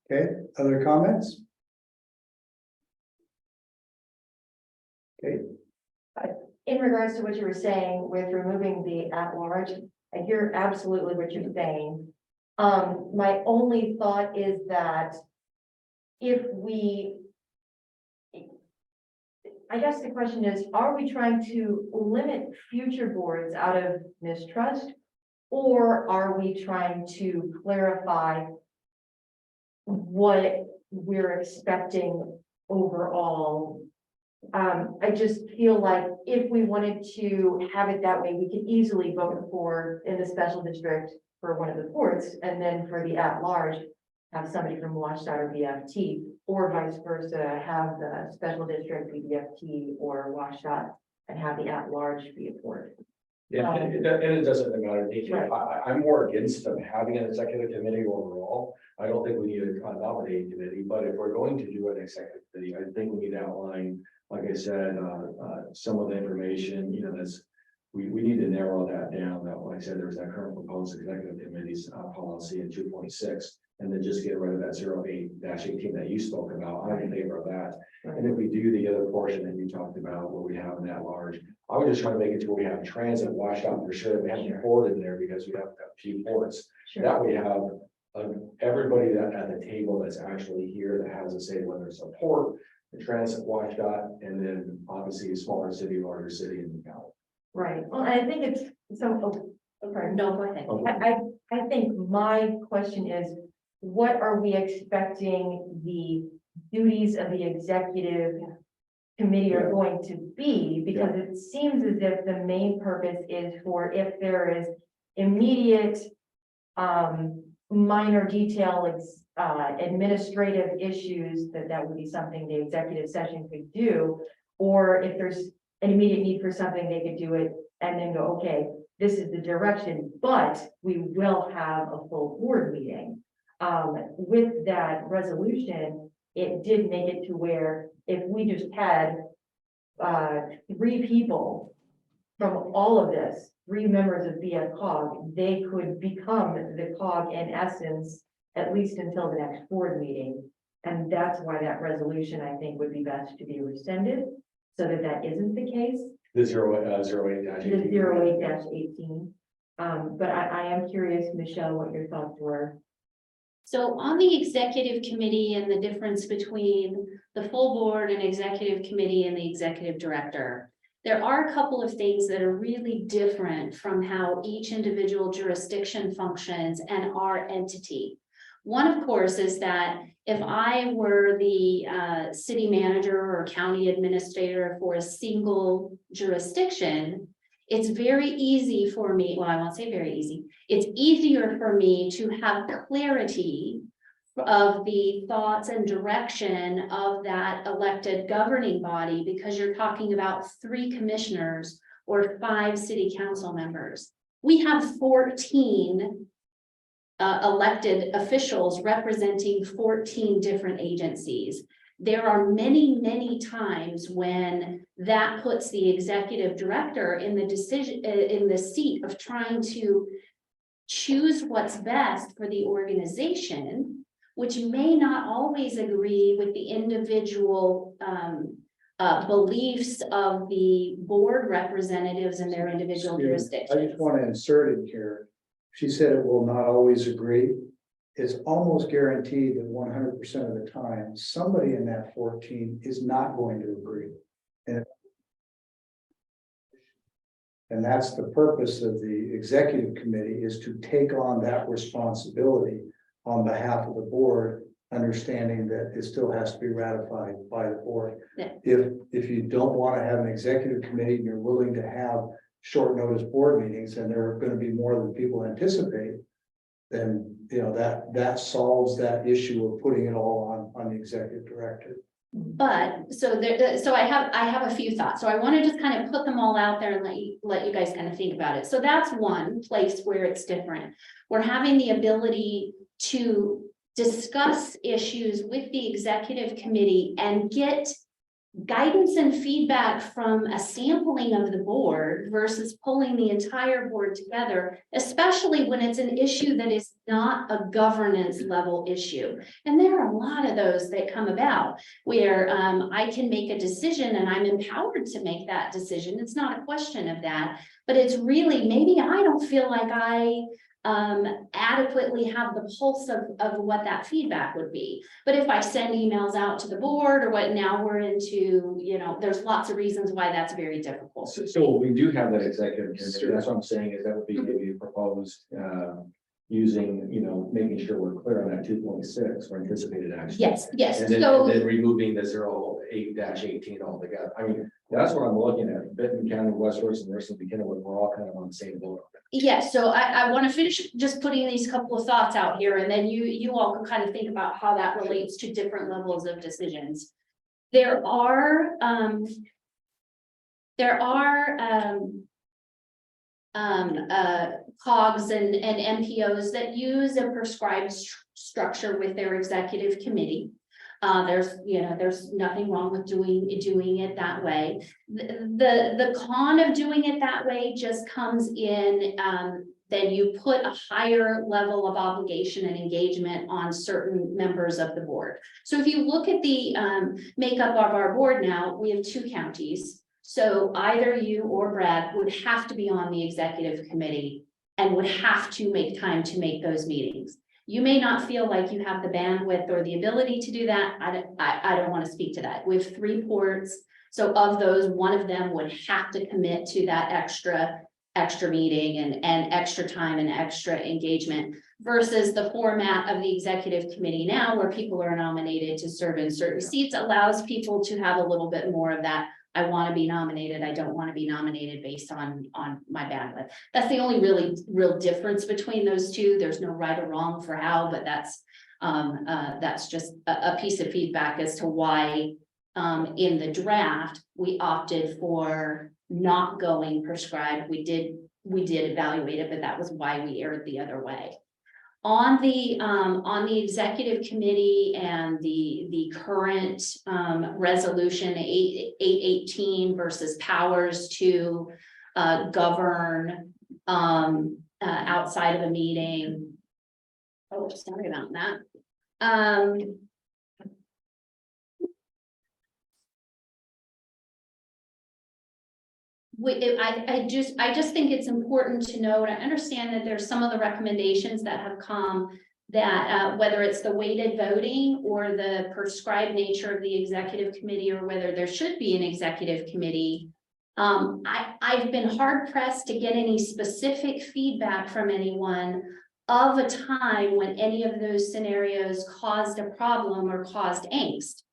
Okay, other comments? Okay, In regards to what you were saying with removing the at-large, I hear absolutely what you're saying. My only thought is that if we, I guess the question is, are we trying to limit future boards out of mistrust? Or are we trying to clarify what we're expecting overall? I just feel like if we wanted to have it that way, we could easily vote for in the special district for one of the ports, and then for the at-large, have somebody from Washtenaw or BFT, or vice versa, have the special district be BFT or Washtenaw and have the at-large be a port. Yeah, and it doesn't matter to me. Right. I'm more against them having an executive committee overall. I don't think we need a nominating committee, but if we're going to do an executive committee, I think we need to outline, like I said, some of the information, you know, we need to narrow that down. That, like I said, there's that current proposed executive committee's policy in 2.6, and then just get rid of that 08-18 that you spoke about. I'm in favor of that. And if we do the other portion that you talked about, where we have that large, I was just trying to make it to where we have transit washed out for sure. We have a port in there because we have a few ports. That we have everybody that at the table that's actually here that has a say, whether it's a port, the transit washed out, and then obviously a smaller city, larger city in the county. Right, well, I think it's so, sorry, No, go ahead. I think my question is, what are we expecting the duties of the executive committee are going to be? Because it seems as if the main purpose is for if there is immediate minor detail administrative issues, that would be something the executive session could do. Or if there's an immediate need for something, they could do it and then go, okay, this is the direction, but we will have a full board meeting. With that resolution, it did make it to where if we just had 3 people from all of this, 3 members of BFCOG, they could become the COG in essence, at least until the next board meeting. And that's why that resolution, I think, would be best to be rescinded, so that that isn't the case. The 08-18. The 08-18. But I am curious, Michelle, what your thoughts were. So on the executive committee and the difference between the full board and executive committee and the executive director, there are a couple of things that are really different from how each individual jurisdiction functions and our entity. One, of course, is that if I were the city manager or county administrator for a single jurisdiction, it's very easy for me, well, I won't say very easy, it's easier for me to have clarity of the thoughts and direction of that elected governing body, because you're talking about 3 commissioners or 5 city council members. We have 14 elected officials representing 14 different agencies. There are many, many times when that puts the executive director in the decision, in the seat of trying to choose what's best for the organization, which may not always agree with the individual beliefs of the board representatives in their individual jurisdictions. I just want to insert in here. She said it will not always agree. It's almost guaranteed that 100% of the time, somebody in that 14 is not going to agree. And that's the purpose of the executive committee, is to take on that responsibility on behalf of the board, understanding that it still has to be ratified by the board. Yeah. If you don't want to have an executive committee and you're willing to have short notice board meetings, and there are going to be more than people anticipate, then you know that solves that issue of putting it all on the executive director. But so I have a few thoughts. So I want to just kind of put them all out there and let you guys kind of think about it. So that's one place where it's different. We're having the ability to discuss issues with the executive committee and get guidance and feedback from a sampling of the board versus pulling the entire board together, especially when it's an issue that is not a governance level issue. And there are a lot of those that come about where I can make a decision and I'm empowered to make that decision. It's not a question of that, but it's really, maybe I don't feel like I adequately have the pulse of what that feedback would be. But if I send emails out to the board or what, now we're into, you know, there's lots of reasons why that's very difficult. So we do have that executive committee. That's what I'm saying is that would be maybe proposed, using, you know, making sure we're clear on that 2.6 for anticipated action. Yes, yes. And then, So and then removing the 08-18 altogether. I mean, that's what I'm looking at. Benton County, West Royce, and Richland, Kennewood, we're all kind of on the same boat. yes, so I want to finish just putting these couple of thoughts out here, and then you all can kind of think about how that relates to different levels of decisions. There are COGs and MPOs that use a prescribed structure with their executive committee. There's nothing wrong with doing it that way. The con of doing it that way just comes in that you put a higher level of obligation and engagement on certain members of the board. So if you look at the makeup of our board now, we have 2 counties. So either you or Brad would have to be on the executive committee and would have to make time to make those meetings. You may not feel like you have the bandwidth or the ability to do that. I don't want to speak to that. We have 3 ports. So of those, one of them would have to commit to that extra meeting and extra time and extra engagement versus the format of the executive committee now where people are nominated to serve in certain seats allows people to have a little bit more of that. I want to be nominated. I don't want to be nominated based on my bandwidth. That's the only real difference between those two. There's no right or wrong for how, but that's just a piece of feedback as to why in the draft we opted for not going prescribed. We did evaluate it, but that was why we erred the other way. On the executive committee and the current resolution 818 versus powers to govern outside of a meeting. Oh, sorry about that. I just think it's important to note, I understand that there's some of the recommendations that have come that whether it's the weighted voting or the prescribed nature of the executive committee or whether there should be an executive committee. I've been hard pressed to get any specific feedback from anyone of a time when any of those scenarios caused a problem or caused angst.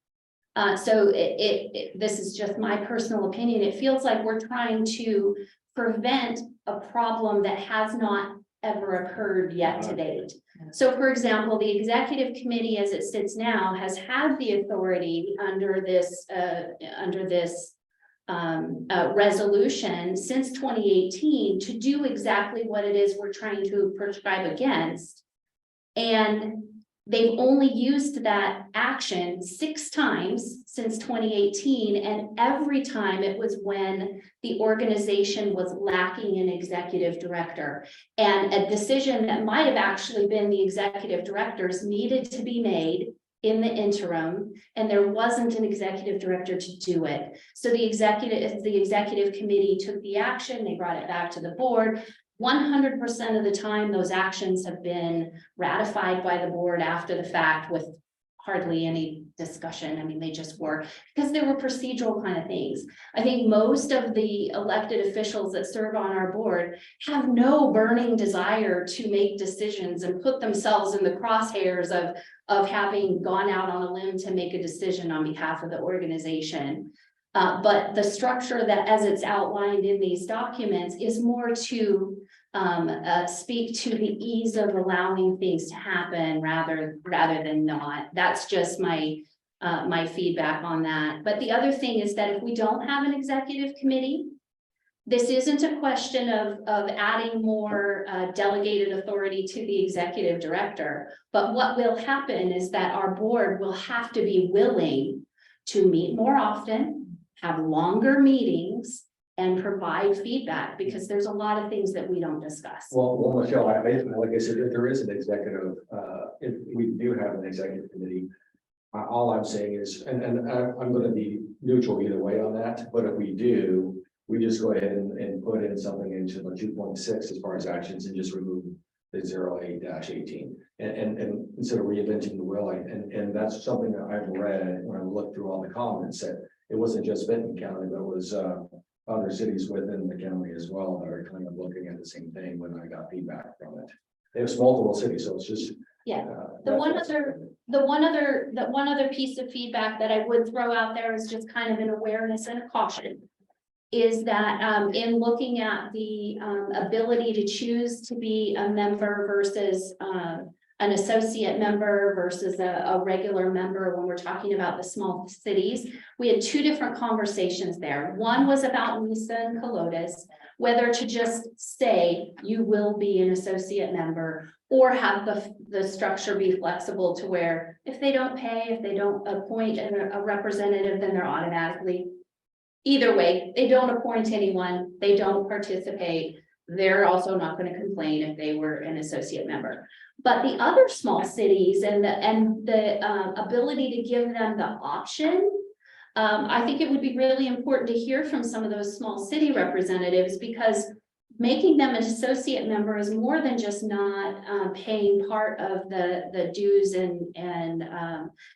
So this is just my personal opinion. It feels like we're trying to prevent a problem that has not ever occurred yet to date. So for example, the executive committee as it sits now has had the authority under this resolution since 2018 to do exactly what it is we're trying to prescribe against. And they've only used that action 6 times since 2018, and every time it was when the organization was lacking an executive director. And a decision that might have actually been the executive directors needed to be made in the interim, and there wasn't an executive director to do it. So the executive committee took the action, they brought it back to the board. 100% of the time, those actions have been ratified by the board after the fact with hardly any discussion. I mean, they just were, because there were procedural kind of things. I think most of the elected officials that serve on our board have no burning desire to make decisions and put themselves in the crosshairs of having gone out on a limb to make a decision on behalf of the organization. But the structure that as it's outlined in these documents is more to speak to the ease of allowing things to happen rather than not. That's just my feedback on that. But the other thing is that if we don't have an executive committee, This isn't a question of adding more delegated authority to the executive director. But what will happen is that our board will have to be willing to meet more often, have longer meetings, and provide feedback, because there's a lot of things that we don't discuss. Well, Michelle, like I said, if there is an executive, if we do have an executive committee, all I'm saying is, and I'm gonna be neutral either way on that, but if we do, we just go ahead and put in something into the 2.6 as far as actions and just remove the 08-18. And instead of reinventing the wheel, and that's something that I've read when I looked through all the comments, that it wasn't just Benton County, but it was other cities within the county as well that are kind of looking at the same thing when I got feedback from it. There's multiple cities, so it's just. Yeah, the one other piece of feedback that I would throw out there is just kind of an awareness and a caution. Is that in looking at the ability to choose to be a member versus an associate member versus a regular member, when we're talking about the small cities, we had two different conversations there. One was about Mesa and Colotes, whether to just say you will be an associate member, or have the structure be flexible to where if they don't pay, if they don't appoint a representative, then they're automatically. Either way, they don't appoint anyone, they don't participate, they're also not going to complain if they were an associate member. But the other small cities and the ability to give them the option, I think it would be really important to hear from some of those small city representatives, because making them an associate member is more than just not paying part of the dues and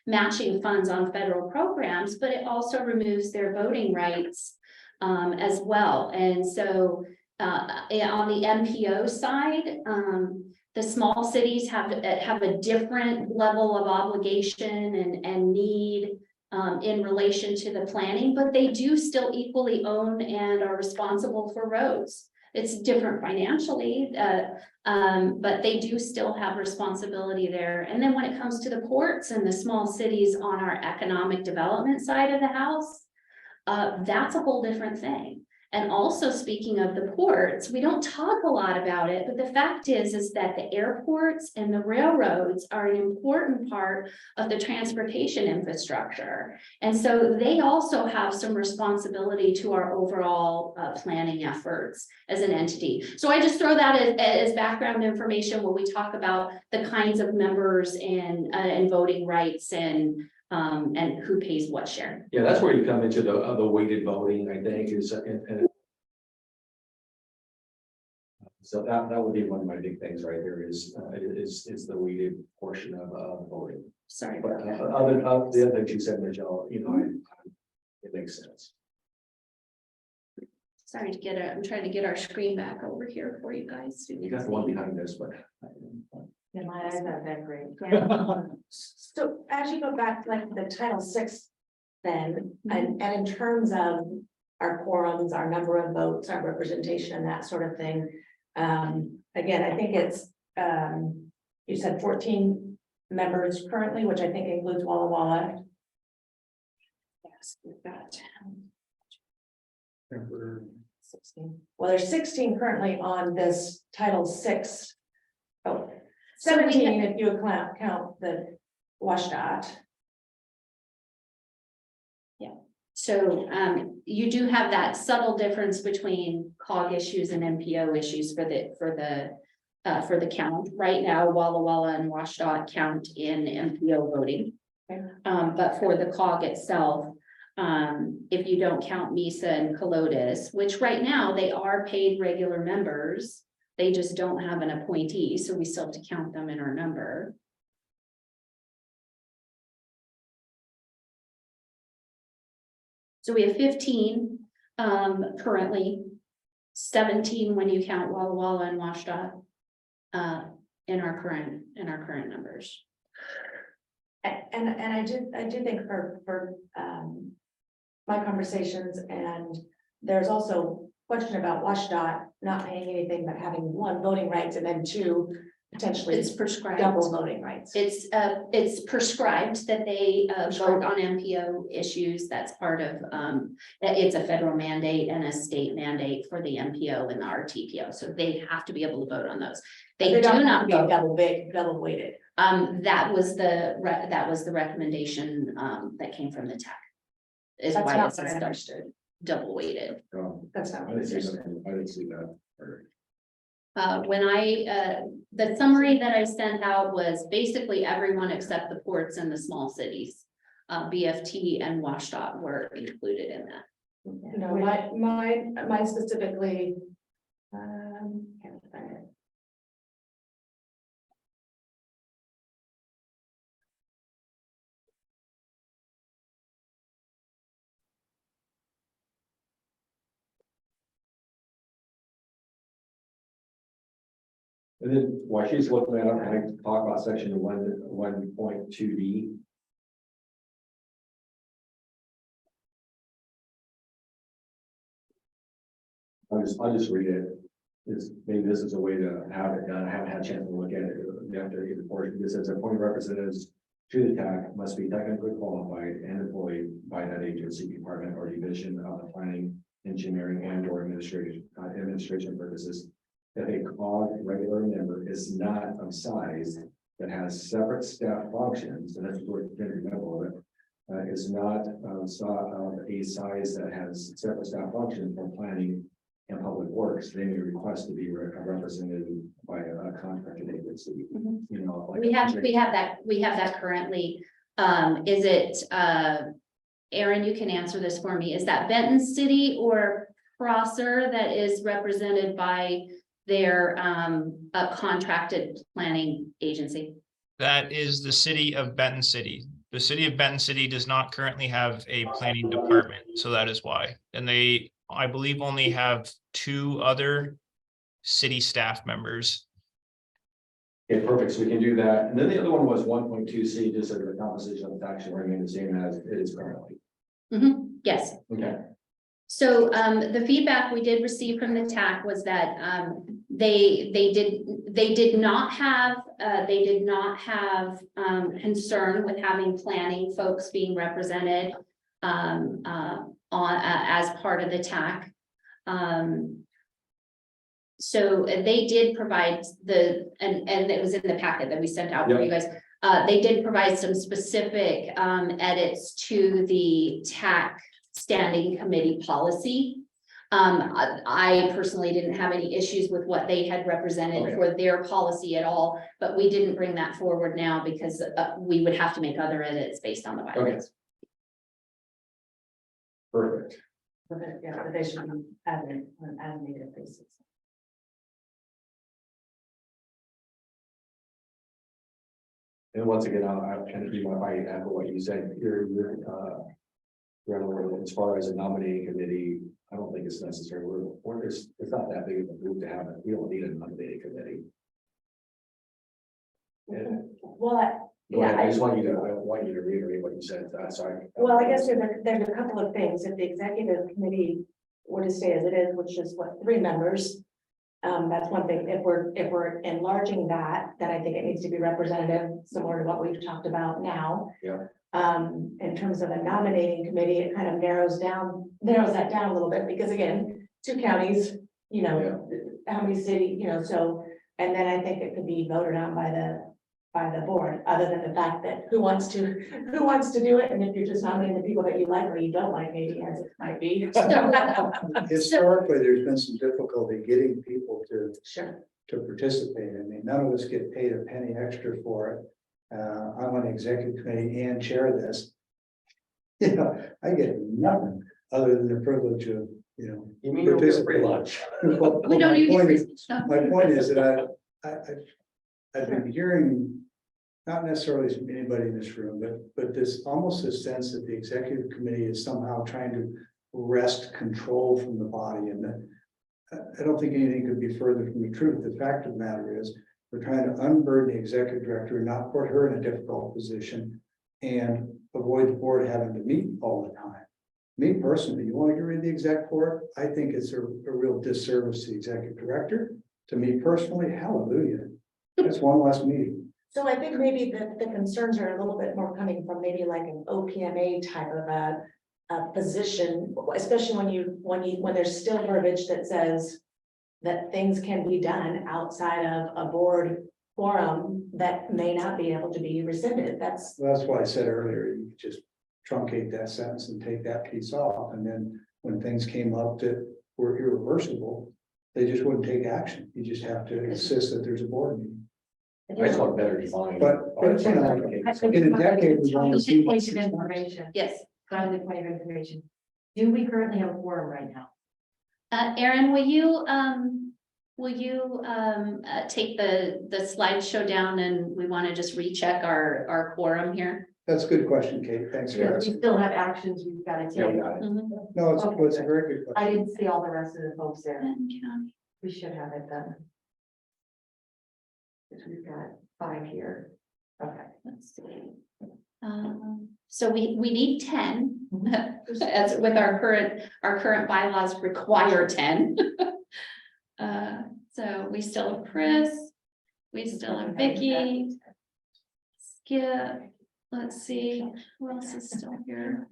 matching funds on federal programs, but it also removes their voting rights as well. And so on the MPO side, the small cities have a different level of obligation and need in relation to the planning, but they do still equally own and are responsible for roads. It's different financially, but they do still have responsibility there. And then when it comes to the ports and the small cities on our economic development side of the house, that's a whole different thing. And also, speaking of the ports, we don't talk a lot about it, but the fact is that the airports and the railroads are an important part of the transportation infrastructure. And so they also have some responsibility to our overall planning efforts as an entity. So I just throw that as background information when we talk about the kinds of members and voting rights and who pays what share. Yeah, that's where you come into the weighted voting, I think, is and so that would be one of my big things right here is the weighted portion of voting. Sorry. But the other things you said, Michelle, it makes sense. Sorry to I'm trying to get our screen back over here for you guys. You got the one behind this, but. Yeah, my eyes aren't that great. So as you go back to like the Title VI, then, and in terms of our quorums, our number of votes, our representation and that sort of thing. Again, I think it's, you said 14 members currently, which I think includes Walla Walla. Yes, we've got 16. Well, there's 16 currently on this Title VI. Oh, 17 if you count the WashDOT. Yeah. So you do have that subtle difference between COG issues and MPO issues for the count. Right now, Walla Walla and WashDOT count in MPO voting. Okay. But for the COG itself, if you don't count Mesa and Colotes, which right now they are paid regular members, they just don't have an appointee, so we still have to count them in our number. So we have 15 currently, 17 when you count Walla Walla and WashDOT in our current numbers. And I do think for my conversations, and there's also question about WashDOT not paying anything but having one, voting rights, and then two, potentially It's prescribed. double voting rights. It's prescribed that they vote on MPO issues. That's part of, it's a federal mandate and a state mandate for the MPO and the RTPO. So they have to be able to vote on those. They do don't have not to be vote. double weighted. That was the recommendation, that came from the tech. Is That's why not it's what I understood. double weighted. That's not I what I didn't see understood. that. I didn't see that. When the summary that I sent out was basically everyone except the ports and the small cities. BFT and WashDOT were included in that. No, my specifically, can't find it. And then while she's looking at it, can I talk about section 1.2D? I'll just read it. Maybe this is a way to have it done. I haven't had a chance to look at it. You have to read the portion. This says appointed representatives to the TAC must be technically qualified and employed by that agency, department, or division of the planning, engineering, and or administration purposes. If a COG regular member is not of size that has separate staff functions, and that's what the middle of it, is not of a size that has separate staff functions for planning and public works, they may request to be represented by a contracted agency. Mhm. You know, like We have that currently. Is it, Aaron, you can answer this for me. Is that Benton City or Prosser that is represented by their a contracted planning agency? That is the city of Benton City. The city of Benton City does not currently have a planning department, so that is why. And they, I believe, only have 2 other city staff members. Okay, perfect. So we can do that. And then the other one was 1.2C, just that the composition of the tax will remain the same as it is currently. Yes. Okay. So the feedback we did receive from the TAC was that they did not have concern with having planning folks being represented as part of the TAC. So they did provide and it was in the packet that we sent out for you guys. They did provide some specific edits to the TAC standing committee policy. I personally didn't have any issues with what they had represented for their policy at all, but we didn't bring that forward now because we would have to make other edits based on the bylaws. Perfect. Yeah, but they should be added on an as-needed basis. And once again, I'll kind of do my echo what you said here. As far as a nominating committee, I don't think it's necessary. It's not that big of a group to have it. We don't need a nominating committee. Well, Go ahead. yeah, I want you to reiterate what you said. Sorry. well, I guess there's a couple of things. If the executive committee were to stay as it is, which is what, 3 members. That's one thing. If we're enlarging that, then I think it needs to be representative, similar to what we've talked about now. Yeah. In terms of a nominating committee, it kind of narrows that down a little bit, because again, 2 counties, you know, how many city, you know, so, and then I think it could be voted on by the board, other than the fact that who wants to do it, and if you're just nominating the people that you like or you don't like, maybe as it might be. Historically, there's been some difficulty getting people to Sure. to participate. I mean, none of us get paid a penny extra for it. I'm on the executive committee and chair this. You know, I get nothing other than the privilege of, you know. You mean you'll get free lunch? We don't even get free stuff. My point is that I've been hearing, not necessarily from anybody in this room, but this almost a sense that the executive committee is somehow trying to wrest control from the body, and that I don't think anything could be further from the truth. The fact of the matter is, we're trying to unburden the executive director, not put her in a difficult position, and avoid the board having to meet all the time. Me personally, you want to get rid of the exec board? I think it's a real disservice to the executive director. To me personally, hallelujah. That's one less meeting. So I think maybe the concerns are a little bit more coming from maybe like an OPMA type of a position, especially when there's still verbiage that says that things can be done outside of a board forum that may not be able to be rescinded. That's Why I said earlier, you could just truncate that sentence and take that piece off, and then when things came up that were irreversible, they just wouldn't take action. You just have to insist that there's a board meeting. I just want better defined. But you know, in a decade, we've only seen Point of information. Yes. Finally, point of information. Do we currently have a quorum right now? Aaron, will you take the slideshow down, and we want to just recheck our quorum here? That's a good question, Kate. Thanks for Because we asking. still have actions we've got to take. Mhm. No, it's a very good question. I didn't see all the rest of the folks there. Benton County. We should have it done. Because we've got 5 here. Okay. Let's see. So we need 10, as with our current bylaws require 10. So we still have Chris, we still have Vicky, Skip, let's see, who else is still here?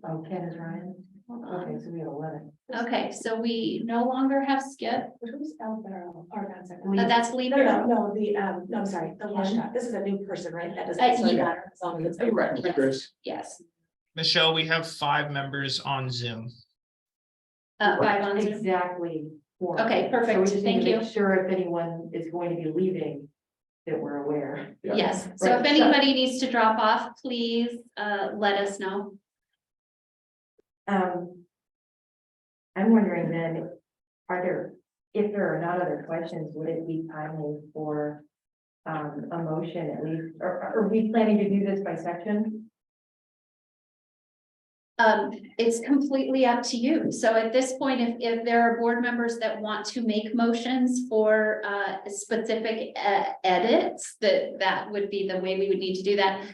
Oh, Ken is Ryan. Hold on. Okay, so we have 11. Okay, so we no longer have Skip. Who's El Barrel, or that's That's Lee. No, I'm sorry, the Washington, this is a new person, right? That doesn't necessarily yeah. matter as long as it's. Yes. Chris. Yes. Michelle, we have 5 members on Zoom. 5 on Zoom. Exactly. 4. Okay, So we perfect. just need Thank to you. make sure if anyone is going to be leaving, that we're aware. Yes, so Right, if anybody needs to drop off, please let us know. I'm wondering then, if there are not other questions, would it be timely for a motion at least, or are we planning to do this by section? It's completely up to you. So at this point, if there are board members that want to make motions for specific edits, that would be the way we would need to do that.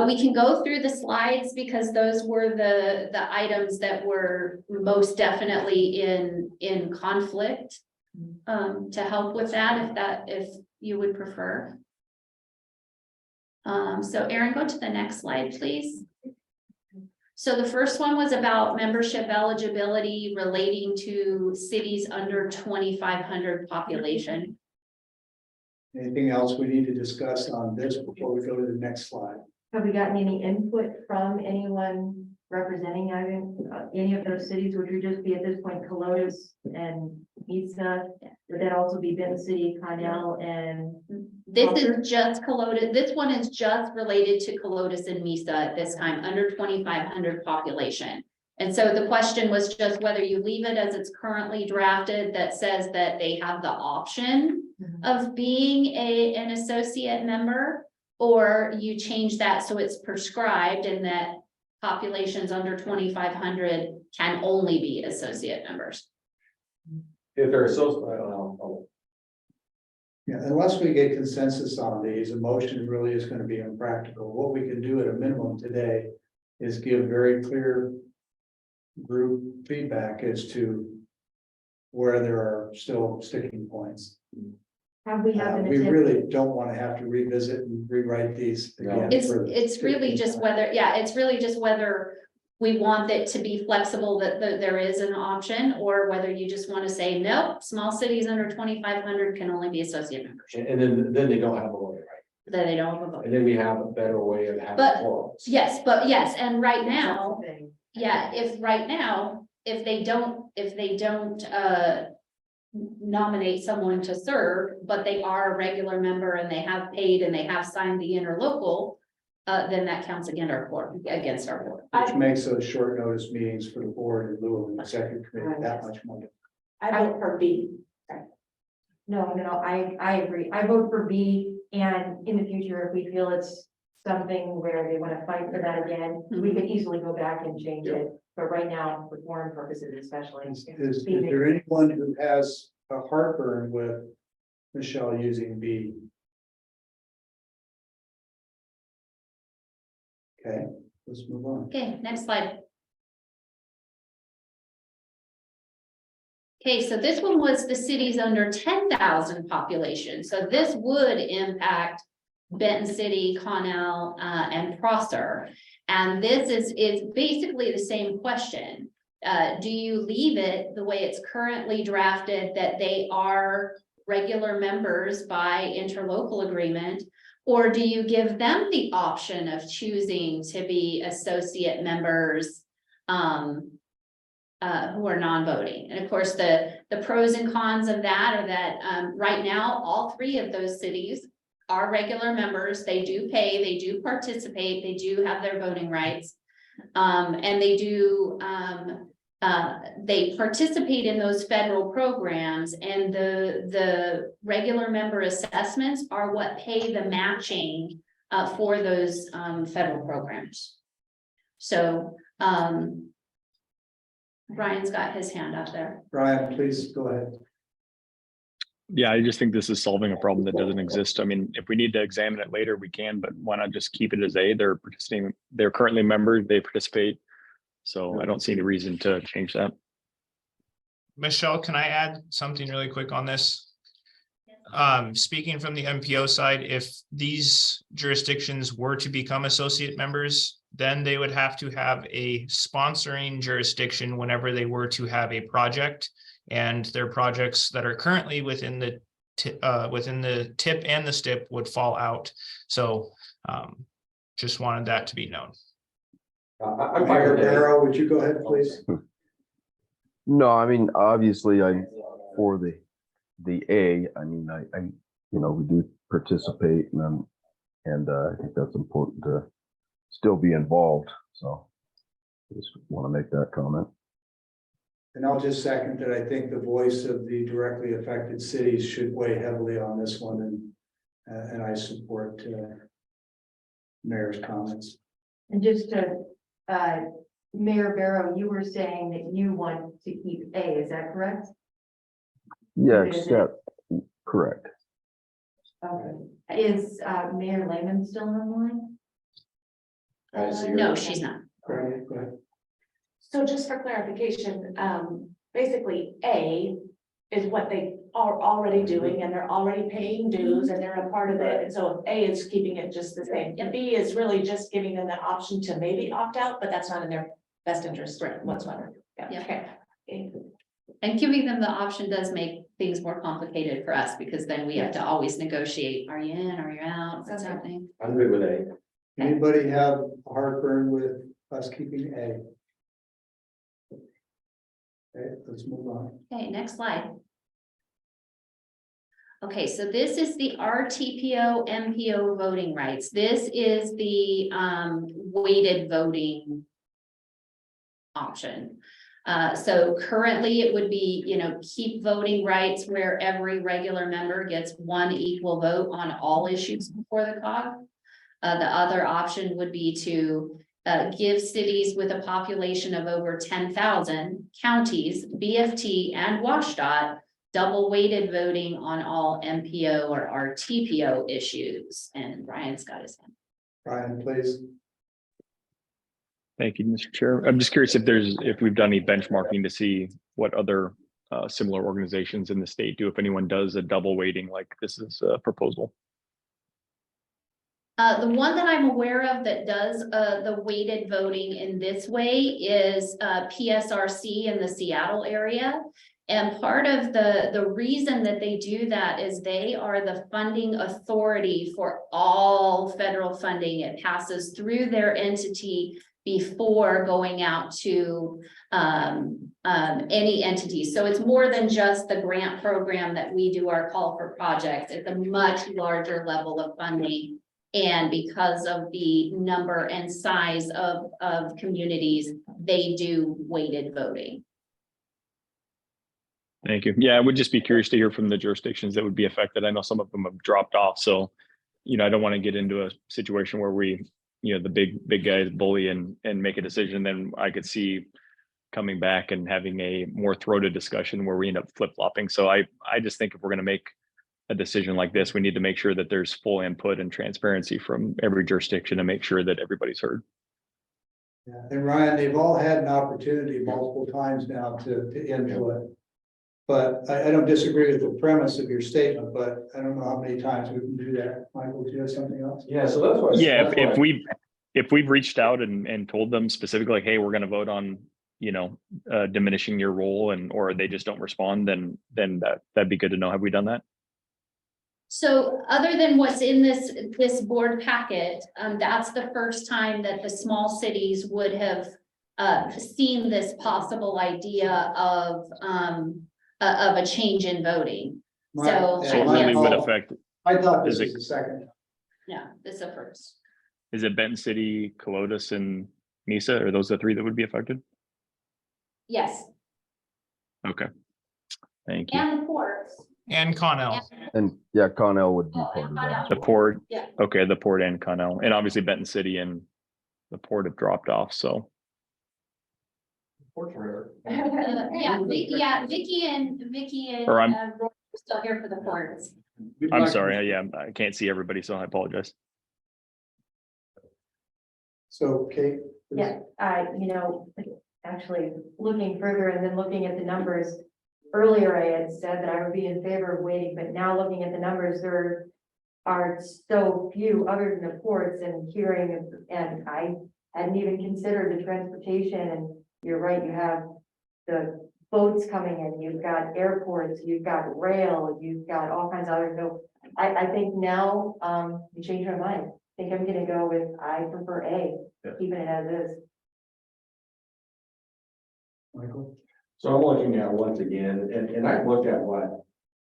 We can go through the slides because those were the items that were most definitely in conflict. To help with that, if you would prefer. So Aaron, go to the next slide, please. So the first one was about membership eligibility relating to cities under 2,500 population. Anything else we need to discuss on this before we go to the next slide? Have we gotten any input from anyone representing any of those cities? Would we just be at this point Colotis and Mesa? Would that also be Benton City, Connell, and? This is just Colotis. This one is just related to Colotis and Mesa at this time, under 2,500 population. And so the question was just whether you leave it as it's currently drafted that says that they have the option of being an associate member, or you change that so it's prescribed and that populations under 2,500 can only be associate members. If they're associated, Yeah, unless we get consensus on these, a motion really is going to be impractical. What we can do at a minimum today is give very clear group feedback as to where there are still sticking points. Have we had an We attempt? really don't want to have to revisit and rewrite these again. for It's really just whether, yeah, it's really just whether we want it to be flexible, that there is an option, or whether you just want to say, nope, small cities under 2,500 can only be associate members. and then they don't have a lawyer, right? That they don't have a vote. And then we have a better way of having But- forums. Yes, and right now, Thing. yeah, if they don't nominate someone to serve, but they are a regular member and they have paid and they have signed the interlocal, then that counts against our board. Which makes those short notice meetings for the board in lieu of an executive committee that much more. I vote for B. No, I agree. I vote for B, and in the future, if we feel it's something where they want to fight for that again, we could easily go back and change it. But right now, for foreign purposes especially. Is there anyone who has a heartburn with Michelle using B? Okay, let's move on. Okay, next slide. Okay, so this one was the cities under 10,000 population. So this would impact Benton City, Connell, and Prosser. And this is basically the same question. Do you leave it the way it's currently drafted, that they are regular members by interlocal agreement? Or do you give them the option of choosing to be associate members who are non-voting? And of course, the pros and cons of that are that right now, all three of those cities are regular members. They do pay, they do participate, they do have their voting rights. And they do, they participate in those federal programs, and the regular member assessments are what pay the matching for those federal programs. So Brian's got his hand up there. Brian, please go ahead. Yeah, I just think this is solving a problem that doesn't exist. I mean, if we need to examine it later, we can, but why not just keep it as A? They're participating, they're currently members, they participate. So I don't see any reason to change that. Michelle, can I add something really quick on this? Speaking from the MPO side, if these jurisdictions were to become associate members, then they would have to have a sponsoring jurisdiction whenever they were to have a project, and their projects that are currently within the TIP and the STIP would fall out. So just wanted that to be known. Mayor Barrow, would you go ahead, please? No, I mean, obviously, I'm for the A. I mean, I you know, we do participate, and I think that's important to still be involved. So I just want to make that comment. And I'll just second that. I think the voice of the directly affected cities should weigh heavily on this one, and I support Mayor's comments. And just to, Mayor Barrow, you were saying that you want to keep A, is that correct? Yeah, except correct. Okay. Is Mayor Lehman still online? No, she's not. Go ahead. So just for clarification, basically A is what they are already doing, and they're already paying dues, and they're a part of it. And so A is keeping it just the same. And B is really just giving them the option to maybe opt out, but that's not in their best interest whatsoever. Yeah. Okay. And giving them the option does make things more complicated for us, because then we have to always negotiate, are you in, are you out, what's happening? I'm good with A. Anybody have heartburn with us keeping A? Okay, let's move on. Okay, next slide. Okay, so this is the RTPO MPO voting rights. This is the weighted voting option. So currently it would be, you know, keep voting rights where every regular member gets one equal vote on all issues before the COG. The other option would be to give cities with a population of over 10,000 counties, BFT and WashDOT, double weighted voting on all MPO or RTPO issues. And Brian's got his hand. Brian, please. Thank you, Mr. Chair. I'm just curious if we've done any benchmarking to see what other similar organizations in the state do, if anyone does a double weighting like this is a proposal. The one that I'm aware of that does the weighted voting in this way is PSRC in the Seattle area. And part of the reason that they do that is they are the funding authority for all federal funding. It passes through their entity before going out to any entity. So it's more than just the grant program that we do our call for projects. It's a much larger level of funding. And because of the number and size of communities, they do weighted voting. Thank you. Yeah, I would just be curious to hear from the jurisdictions that would be affected. I know some of them have dropped off. So, you know, I don't want to get into a situation where we, you know, the big guys bully and make a decision. Then I could see coming back and having a more throated discussion where we end up flip-flopping. So I just think if we're going to make a decision like this, we need to make sure that there's full input and transparency from every jurisdiction to make sure that everybody's heard. Yeah, and Ryan, they've all had an opportunity multiple times now to input. But I don't disagree with the premise of your statement, but I don't know how many times we can do that. Michael, do you have something else? Yeah, so that's what. Yeah, that's why- if we've reached out and told them specifically, like, hey, we're gonna vote on, you know, diminishing your role, and or they just don't respond, then that'd be good to know. Have we done that? So other than what's in this board packet, that's the first time that the small cities would have seen this possible idea of a change in voting. So So it really would affect, I thought this Is was it- the second. yeah, this is the first. is it Benton City, Colotus, and Mesa? Are those the three that would be affected? Yes, Okay. Thank you. and the ports. And Connell. And yeah, Connell would be part of that. The port, Yeah. okay, the port and Connell, and obviously Benton City and the port have dropped off, so. Yeah, Vicky and Or I'm- Roy are still here for the ports. I'm sorry, yeah, I can't see everybody, so I apologize. So Kate? Yeah, actually looking further and then looking at the numbers. Earlier, I had said that I would be in favor of waiting, but now looking at the numbers, there are so few other than the ports and hearing, and I hadn't even considered the transportation, and you're right, you have the boats coming in, you've got airports, you've got rail, you've got all kinds of other, so I think now, you change my mind. I think I'm gonna go with, I prefer A, keeping it as is. Michael? So I'm looking at once again, and I've looked at what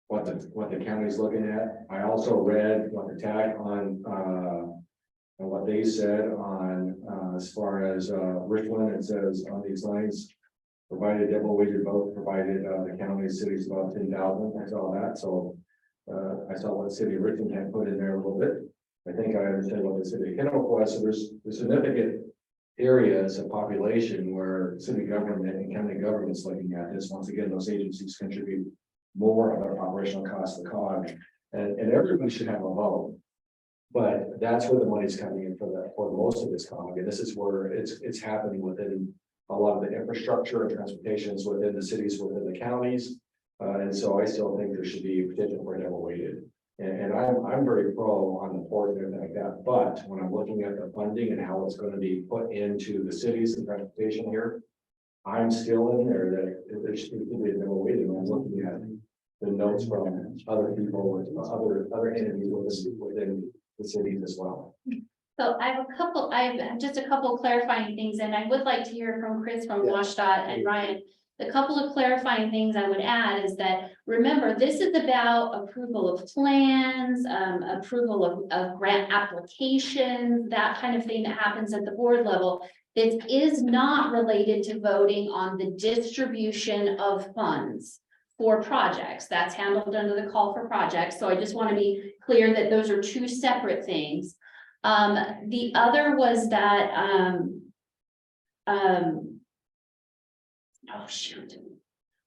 the county's looking at. I also read what the tag on, and what they said on, as far as, Richland, it says on these lines, provided double weighted vote, provided, the county cities about 10,000, I saw that, so, I saw what city of Richland had put in there a little bit. I think I understand what the city of Kennewick was, so there's significant areas of population where city government and county government's looking at this. Once again, those agencies contribute more of their operational costs to COG, and everybody should have a vote. But that's where the money's coming in for most of this COG, and this is where it's happening within a lot of the infrastructure and transportations within the cities, within the counties. And so I still think there should be a petition for double weighted. And I'm very pro on the port and everything like that, but when I'm looking at the funding and how it's going to be put into the cities and transportation here, I'm still in there that there should be a double weighted. I'm looking at the notes from other people with other entities within the cities as well. So I have just a couple of clarifying things, and I would like to hear from Chris from WashDOT and Ryan. The couple of clarifying things I would add is that, remember, this is about approval of plans, approval of grant applications, that kind of thing that happens at the board level. This is not related to voting on the distribution of funds for projects. That's handled under the call for projects. So I just want to be clear that those are two separate things. The other was that, oh, shoot.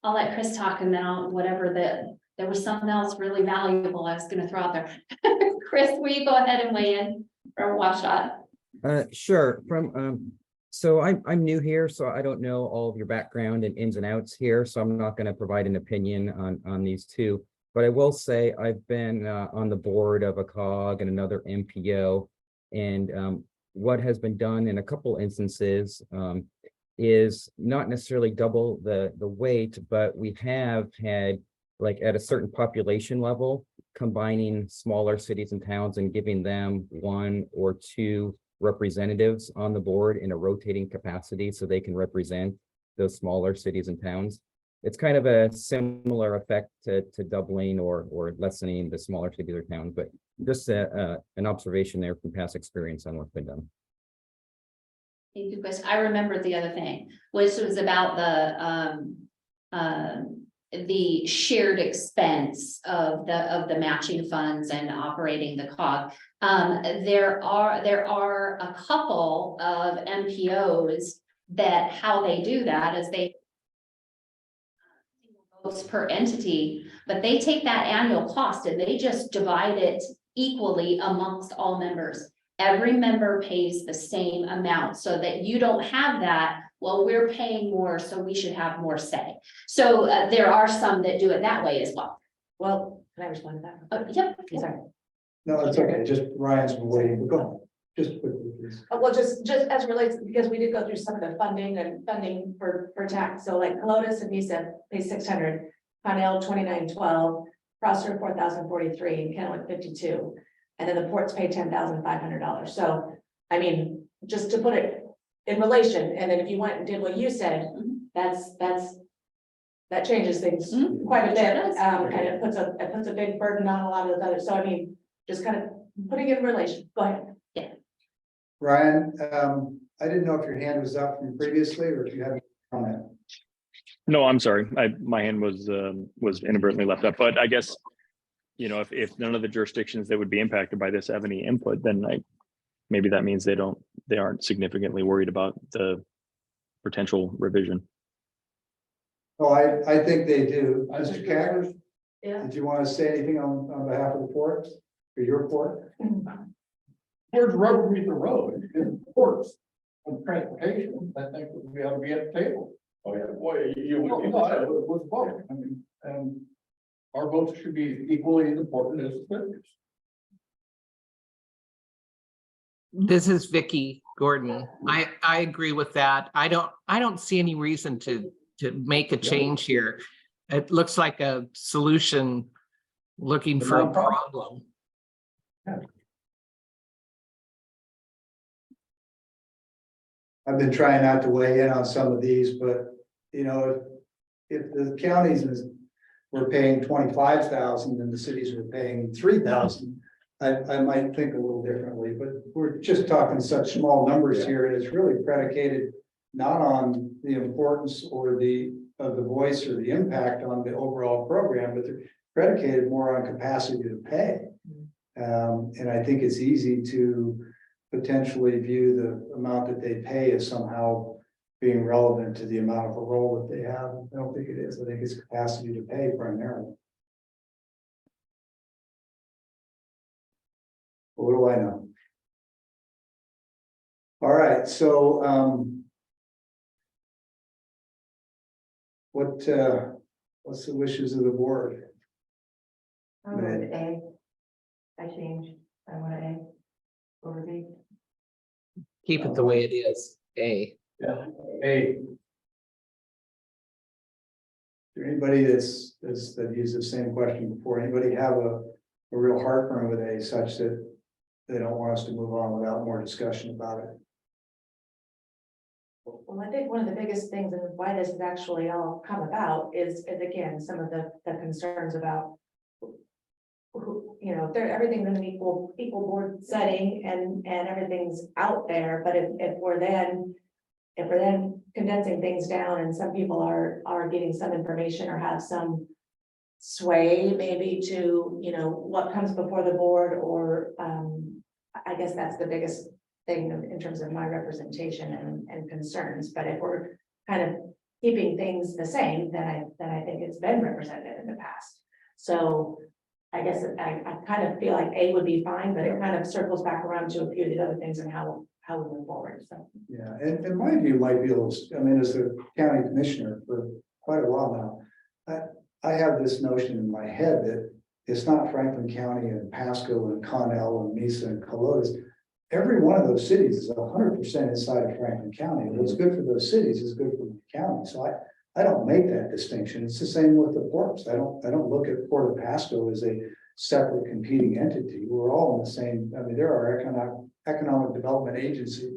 I'll let Chris talk and then I'll, there was something else really valuable I was gonna throw out there. Chris, will you go ahead and weigh in or WashDOT? Sure. So I'm new here, so I don't know all of your background and ins and outs here, so I'm not going to provide an opinion on these two. But I will say I've been on the board of a COG and another MPO, and what has been done in a couple instances is not necessarily double the weight, but we have had, like, at a certain population level, combining smaller cities and towns and giving them one or two representatives on the board in a rotating capacity so they can represent those smaller cities and towns. It's kind of a similar effect to doubling or lessening the smaller cities or towns, but just an observation there from past experience on what's been done. Thank you, Chris. I remember the other thing, which was about the shared expense of the matching funds and operating the COG. There are a couple of MPOs that how they do that is they votes per entity, but they take that annual cost and they just divide it equally amongst all members. Every member pays the same amount so that you don't have that well, we're paying more, so we should have more say. So there are some that do it that way as well. Well, can I respond to that? Yep. Sorry. No, it's okay, just Ryan's been waiting, but go on, just quickly, please. Well, just as it relates, because we did go through some of the funding for tax, so like Helotes and Mesa pays 600, Connell 2912, Prosser 4043, and Kennewick 52. And then the ports pay $10,500. So, I mean, just to put it in relation, and then if you went and did what you said, that changes things quite a bit. And it puts a big burden on a lot of those others. So I mean, just kind of putting it in relation. Go ahead. Yeah. Ryan, I didn't know if your hand was up from previously or if you had a comment. No, I'm sorry. My hand was inadvertently left up, but I guess, you know, if none of the jurisdictions that would be impacted by this have any input, then maybe that means they aren't significantly worried about the potential revision. Oh, I think they do. Mr. Caggers, Yeah. did you want to say anything on behalf of the port or your port? Where's road meet the road, and ports, on transportation, I think we ought to be at the table. Oh, yeah, boy, let's vote, I mean, and our votes should be equally as important as the senators. This is Vicky Gordon. I agree with that. I don't see any reason to make a change here. It looks like a solution looking for a problem. I've been trying not to weigh in on some of these, but you know, if the counties were paying 25,000 and the cities were paying 3,000, I might think a little differently, but we're just talking such small numbers here, and it's really predicated not on the importance or of the voice or the impact on the overall program, but they're predicated more on capacity to pay. And I think it's easy to potentially view the amount that they pay as somehow being relevant to the amount of a role that they have. I don't think it is. I think it's capacity to pay primarily. But what do I know? All right, so what's the wishes of the board? I went with A. I changed. I went A over B. Keep it the way it is. A. Yeah. A. Is there anybody that used the same question before? Anybody have a real heartburn with A such that they don't want us to move on without more discussion about it? Well, I think one of the biggest things and why this has actually all come about is again, some of the concerns about, you know, everything's in an equal board setting and everything's out there, but if we're then condensing things down and some people are getting some information or have some sway maybe to, you know, what comes before the board or I guess that's the biggest thing in terms of my representation and concerns. But if we're kind of keeping things the same, then I think it's been represented in the past. So I guess I kind of feel like A would be fine, but it kind of circles back around to a few of the other things and how we move forward. So Yeah, and my view might be a little, I mean, as a county commissioner for quite a while now, I have this notion in my head that it's not Franklin County and Pasco and Connell and Mesa and Helotes. Every one of those cities is 100% inside of Franklin County. And what's good for those cities is good for the county. So I don't make that distinction. It's the same with the ports. I don't look at Port of Pasco as a separate competing entity. We're all in the same, I mean, there are economic development agency.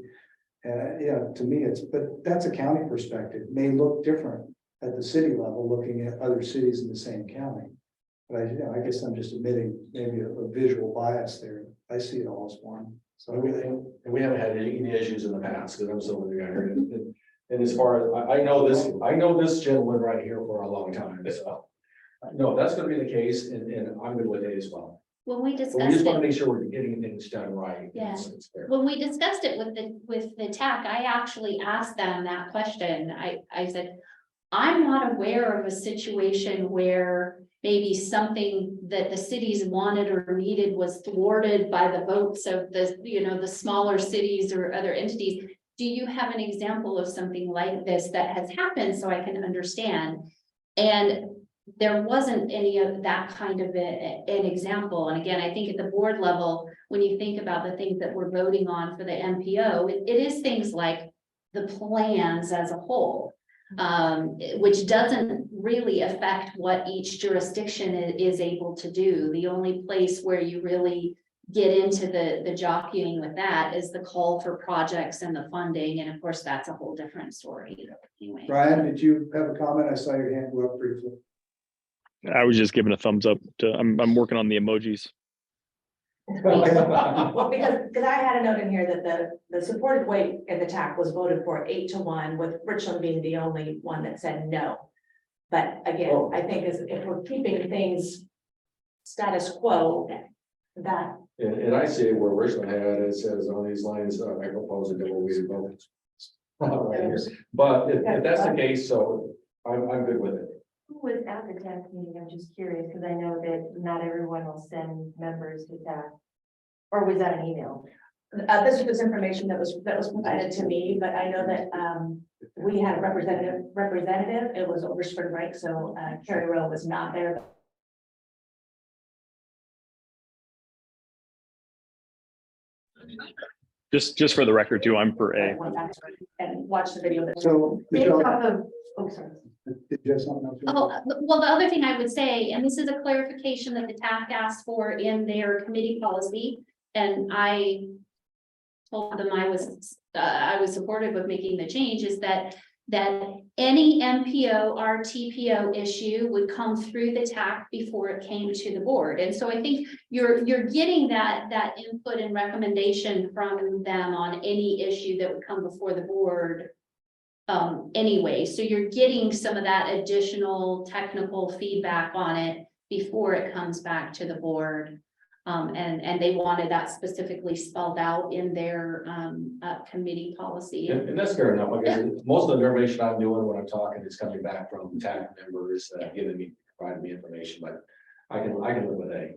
Yeah, to me, but that's a county perspective. It may look different at the city level, looking at other cities in the same county. But I guess I'm just admitting maybe a visual bias there. I see it all as one. So we haven't had any issues in the past, because I'm still with the guy. And as far as I know this gentleman right here for a long time. So no, that's gonna be the case, and I'm good with it as well. When we But discussed we just want it, to make sure we're getting things done right. Yeah. It's fair. when we discussed it with the TAC, I actually asked them that question. I said, I'm not aware of a situation where maybe something that the cities wanted or needed was thwarted by the votes of the, you know, the smaller cities or other entities. do you have an example of something like this that has happened so I can understand? And there wasn't any of that kind of an example. And again, I think at the board level, when you think about the things that we're voting on for the MPO, it is things like the plans as a whole, which doesn't really affect what each jurisdiction is able to do. The only place where you really get into the jockeying with that is the call for projects and the funding. And of course, that's a whole different story anyway. Brian, did you have a comment? I saw your hand go up briefly. I was just giving a thumbs up to, I'm working on the emojis. Well, because I had a note in here that the supported weight in the TAC was voted for 8-1, with Richland being the only one that said no. But again, I think if we're keeping things status quo, that. And I see where Richland had it, says on these lines, I propose a double weighted vote. Right here. But if that's the case, so I'm good with it. Who was at the TAC meeting? I'm just curious, because I know that not everyone will send members to TAC. Or was that an email? This was information that was provided to me, but I know that we had a representative. It was over spring break, so Carrie Rowe was not there. Just for the record too, I'm for A. And watch the video. So, Based Michelle, off of, oh, sorry. did you have something else? Oh, well, the other thing I would say, and this is a clarification that the TAC asked for in their committee policy, and I told them I was supportive of making the change, is that any MPO or TPO issue would come through the TAC before it came to the board. And so I think you're getting that input and recommendation from them on any issue that would come before the board anyway. So you're getting some of that additional technical feedback on it before it comes back to the board. And they wanted that specifically spelled out in their committee policy. And that's fair enough, because most of the information I'm doing when I'm talking is coming back from TAC members, providing me information, but I can live with A.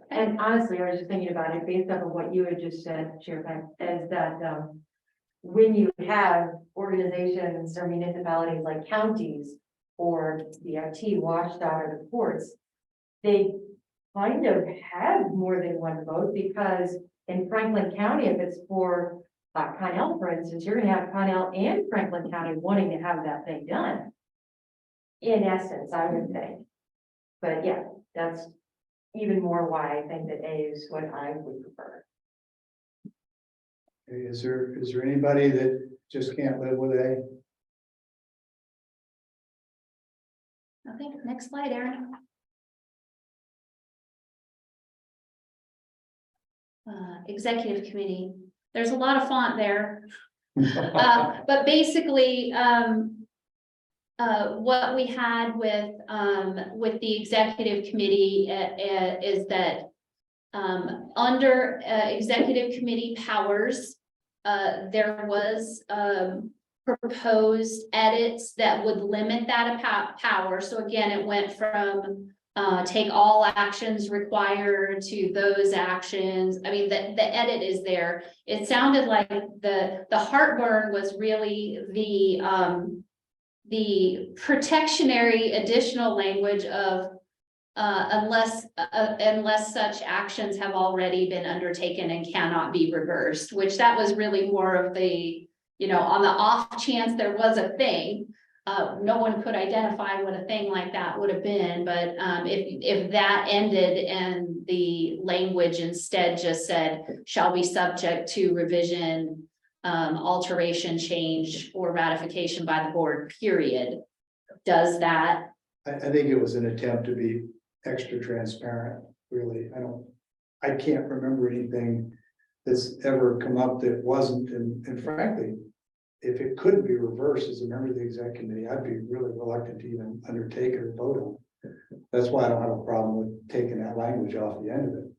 And honestly, I was just thinking about it based off of what you had just said, Chair Pine, is that when you have organizations or municipalities like counties or BFT, WashDOT, or the courts, they kind of have more than one vote, because in Franklin County, if it's for Connell, for instance, you're gonna have Connell and Franklin County wanting to have that thing done. In essence, I would think. But yeah, that's even more why I think that A is what I would prefer. Is there anybody that just can't live with A? Okay, next slide, Aaron. Executive committee. There's a lot of font there. But basically, what we had with the executive committee is that under executive committee powers, there was proposed edits that would limit that power. So again, it went from take all actions required to those actions. I mean, the edit is there. It sounded like the heartburn was really the protectionary additional language of unless such actions have already been undertaken and cannot be reversed, which that was really more of the, on the off chance there was a thing. No one could identify what a thing like that would have been, but if that ended and the language instead just said, shall be subject to revision, alteration, change, or ratification by the board, period. Does that? I think it was an attempt to be extra transparent, really. I can't remember anything that's ever come up that wasn't, and frankly, if it couldn't be reversed as a member of the exec committee, I'd be really reluctant to even undertake it or vote on it. That's why I don't have a problem with taking that language off the end of it.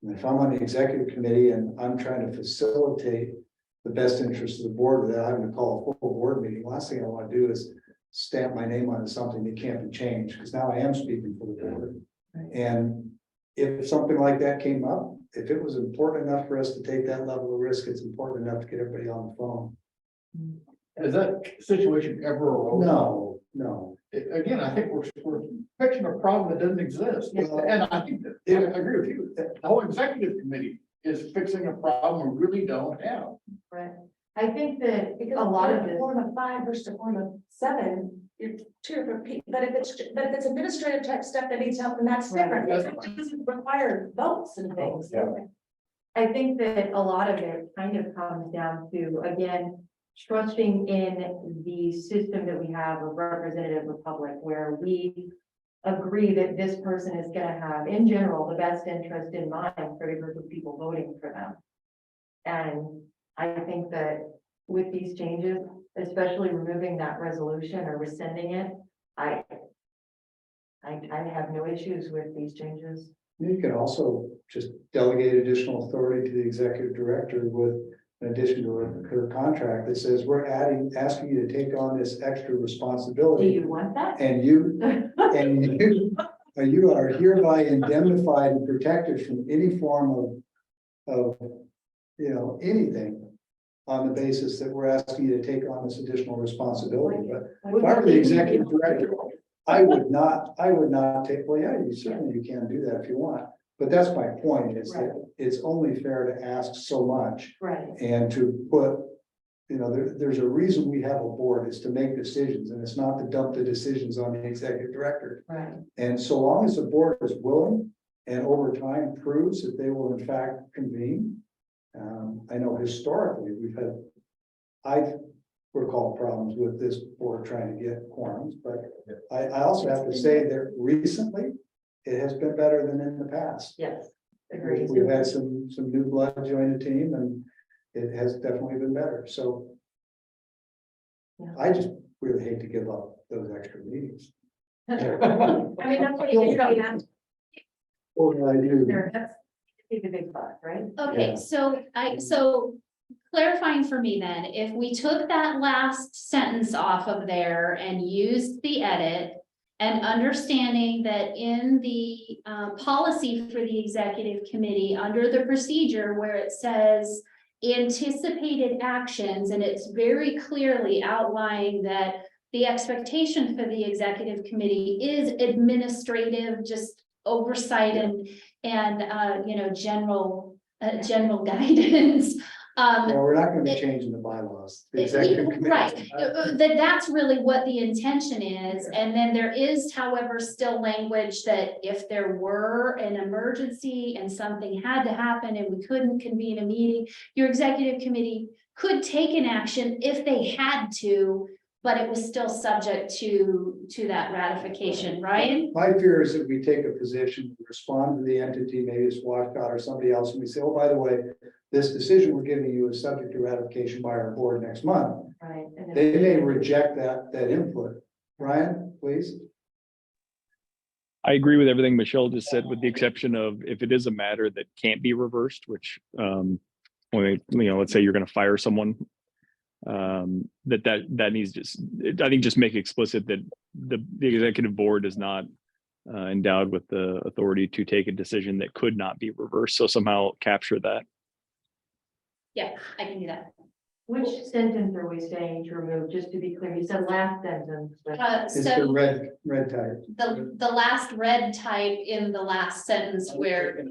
And if I'm on the executive committee and I'm trying to facilitate the best interest of the board without having to call a full board meeting, last thing I want to do is stamp my name on something that can't be changed, because now I am speaking for the board. And if something like that came up, if it was important enough for us to take that level of risk, it's important enough to get everybody on the phone. Has that situation ever arose? No. Again, I think we're fixing a problem that doesn't exist. And I think that, I agree with you, that the whole executive committee is fixing a problem we really don't have. Right. I think that Because a lot of a this. form of 5 versus a form of 7, you're two different people, but if it's administrative type stuff that needs help, then that's Right. different. That's It doesn't require votes and things. Yeah. I think that a lot of it kind of comes down to, again, trusting in the system that we have of representative republic, where we agree that this person is gonna have, in general, the best interest in mind for the group of people voting for them. And I think that with these changes, especially removing that resolution or rescinding it, I have no issues with these changes. You can also just delegate additional authority to the executive director with, in addition to her contract that says, we're asking you to take on this extra Do responsibility. you want that? And you are hereby indemnified and protected from any form of, anything on the basis that we're asking you to take on this additional responsibility. But if I were the executive director, I would not take, well, yeah, you certainly can do that if you want. But that's my point, is that it's only fair to ask so much Right. and to put, there's a reason we have a board, is to make decisions, and it's not to dump the decisions on the executive director. Right. And so long as the board is willing and over time proves that they will in fact convene. I know historically I've recalled problems with this board trying to get quorums, but I also have to say that recently it has been better than in the past. Yes. Agreed. We've had some new blood join the team, and it has definitely been better. So I just really hate to give up those extra meetings. I mean, that's what you have. Well, I do. That's the big buck, right? Okay, Yeah. so clarifying for me then, if we took that last sentence off of there and used the edit, and understanding that in the policy for the executive committee, under the procedure where it says anticipated actions, and it's very clearly outlining that the expectation for the executive committee is administrative, just oversight and general guidance. Well, we're not gonna be changing the bylaws. The executive committee. Right, that's really what the intention is, and then there is, however, still language that if there were an emergency and something had to happen and we couldn't convene a meeting, your executive committee could take an action if they had to, but it was still subject to that ratification, Ryan? My fear is that we take a position, respond to the entity, maybe it's Washcott or somebody else, and we say, oh, by the way, this decision we're giving you is subject to ratification by our board next month. Right. And They may reject that input. Ryan, please. I agree with everything Michelle just said, with the exception of if it is a matter that can't be reversed, which, let's say you're going to fire someone, that needs just make explicit that the executive board is not endowed with the authority to take a decision that could not be reversed. So somehow capture that. Yeah, I can do that. which sentence are we saying to remove? Just to be clear, you said last sentence. but- It's the So red type. the last red type in the last sentence where,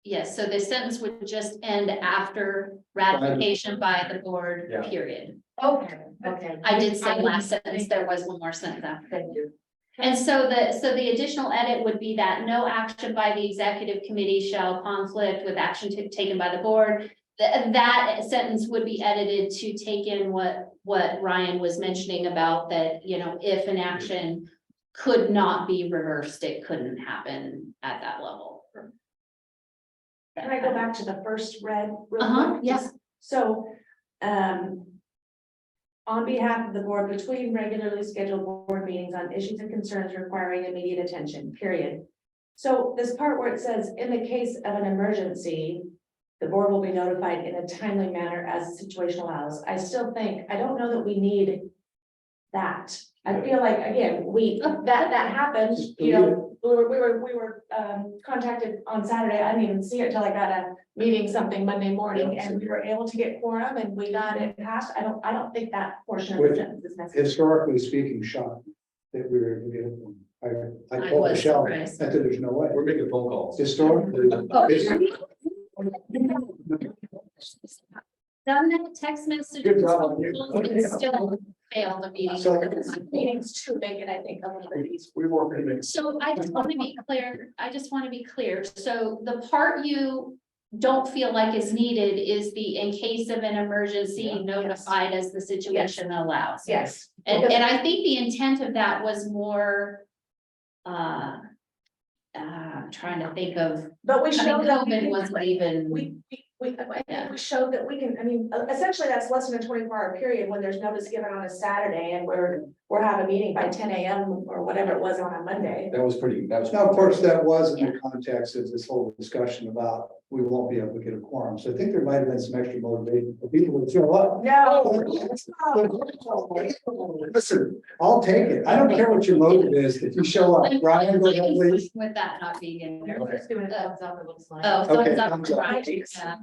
yes, so the sentence would just end after ratification by the board, Yeah. period. Okay. I did say last sentence, there was one more sentence after. Thank you. And so the additional edit would be that no action by the executive committee shall conflict with action taken by the board. That sentence would be edited to take in what Ryan was mentioning about that, if an action could not be reversed, it couldn't happen at that level. Can I go back to the first red? real quick? Yes. So, on behalf of the board, between regularly scheduled board meetings on issues and concerns requiring immediate attention, period. So this part where it says, in the case of an emergency, the board will be notified in a timely manner as the situation allows. I still think, I don't know that we need that. I feel like, again, that happened, you know, we were contacted on Saturday. I didn't even see it till I got a meeting something Monday morning, and we were able to get quorum and we got it passed. I don't think that portion of the sentence is necessary. Historically speaking, shocked that we were able to get it. I told was Michelle, I surprised. said, there's no way. We're making phone calls. Historically. Oh. it's- Done that text message. Good job on you. And still failed the meeting. So- Meetings too big, and I think a little bit easy. We were going to So I just want to be clear, So the part you don't feel like is needed is the in case of an emergency notified as the situation allows. Yes. And I think the intent of that was more, I'm trying to think of, But we I mean, showed that COVID wasn't even. I think we showed that we can, I mean, essentially that's less than a 24-hour period when there's notice given on a Saturday and we're having a meeting by 10 a.m. or whatever it was on a Monday. That was pretty, that was. Now, of course, that was in the context of this whole discussion about we won't be able to get a quorum. So I think there might have been some extra motivation for people to show up. No. Listen, I'll take it. I don't care what your motive is. If you show up, Brian, go ahead, please. With that not being in there. Okay. Just doing a thumbs up, it looks like. Oh, Okay, thumbs up, thumbs up. right, yeah.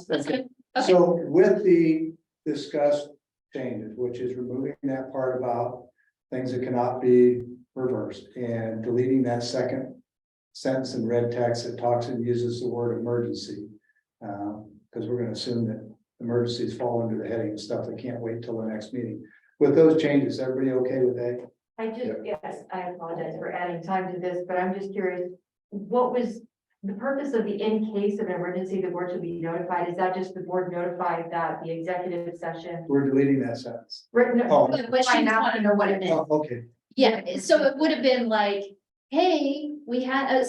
That's Okay. good. Okay. So with the discussed changes, which is removing that part about things that cannot be reversed and deleting that second sentence in red text that talks and uses the word emergency. Because we're going to assume that emergencies fall under the heading of stuff that can't wait till the next meeting. With those changes, everybody okay with that? I just, yes, I apologize for adding time to this, but I'm just curious, what was the purpose of the in case of an emergency, the board should be notified? Is that just the board notified that the executive session? We're deleting that sentence. Right, no, Oh. But she just wanted to know what it meant. Oh, okay. Yeah, so it would have been like, hey, we had,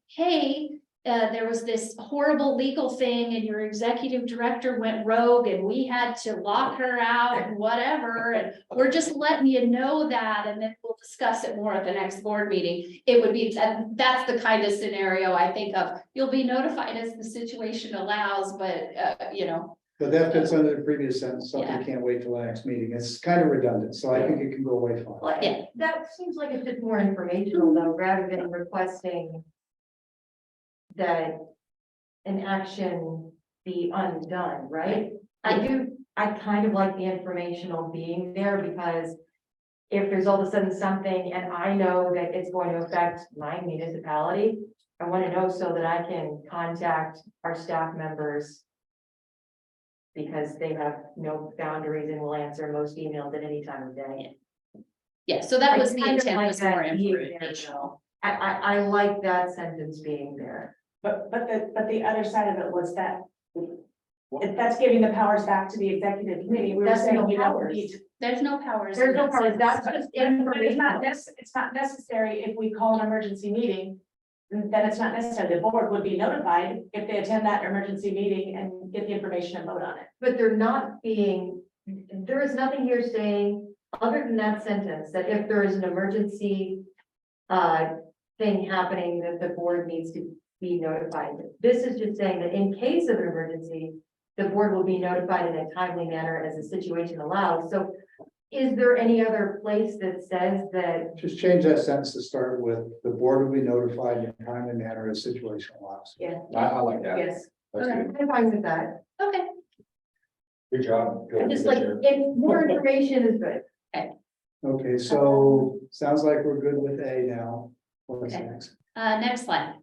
hey, there was this horrible legal thing and your executive director went rogue and we had to lock her out and whatever. And we're just letting you know that, and then we'll discuss it more at the next board meeting. It would be, that's the kind of scenario I think of. You'll be notified as the situation allows, but, you know. But that fits under the previous sentence, something Yeah. can't wait till the next meeting. It's kind of redundant, so I think it can go away fine. Well, Yeah. that seems like it's just more informational though, rather than requesting that an action be undone, right? I kind of like the informational being there because if there's all of a sudden something and I know that it's going to affect my municipality, I want to know so that I can contact our staff members because they have no boundaries and will answer most emails at any time of day. Yeah, so that I was the kind of intent, like was that more being there, informational. I like that sentence being there. But the other side of it was that if that's giving the powers back to the executive committee. We were That's saying no we don't powers. need. There's no powers. There's in no that powers, sentence. that's just It's not necessary if we call an emergency meeting, then it's not necessary. The board would be notified if they attend that emergency meeting and get the information and vote on it. But they're not being, there is nothing here saying, other than that sentence, that if there is an emergency thing happening, that the board needs to be notified. This is just saying that in case of an emergency, the board will be notified in a timely manner as the situation allows. So is there any other place that says that? Just change that sentence to start with, the board will be notified in a timely manner as situation allows. Yeah. I like that. Yes. That's Okay, good. I'm fine with that. Okay. Good job. I'm just like, if more information is good. Okay, so sounds like we're good with A now. What's Okay. next? Next slide.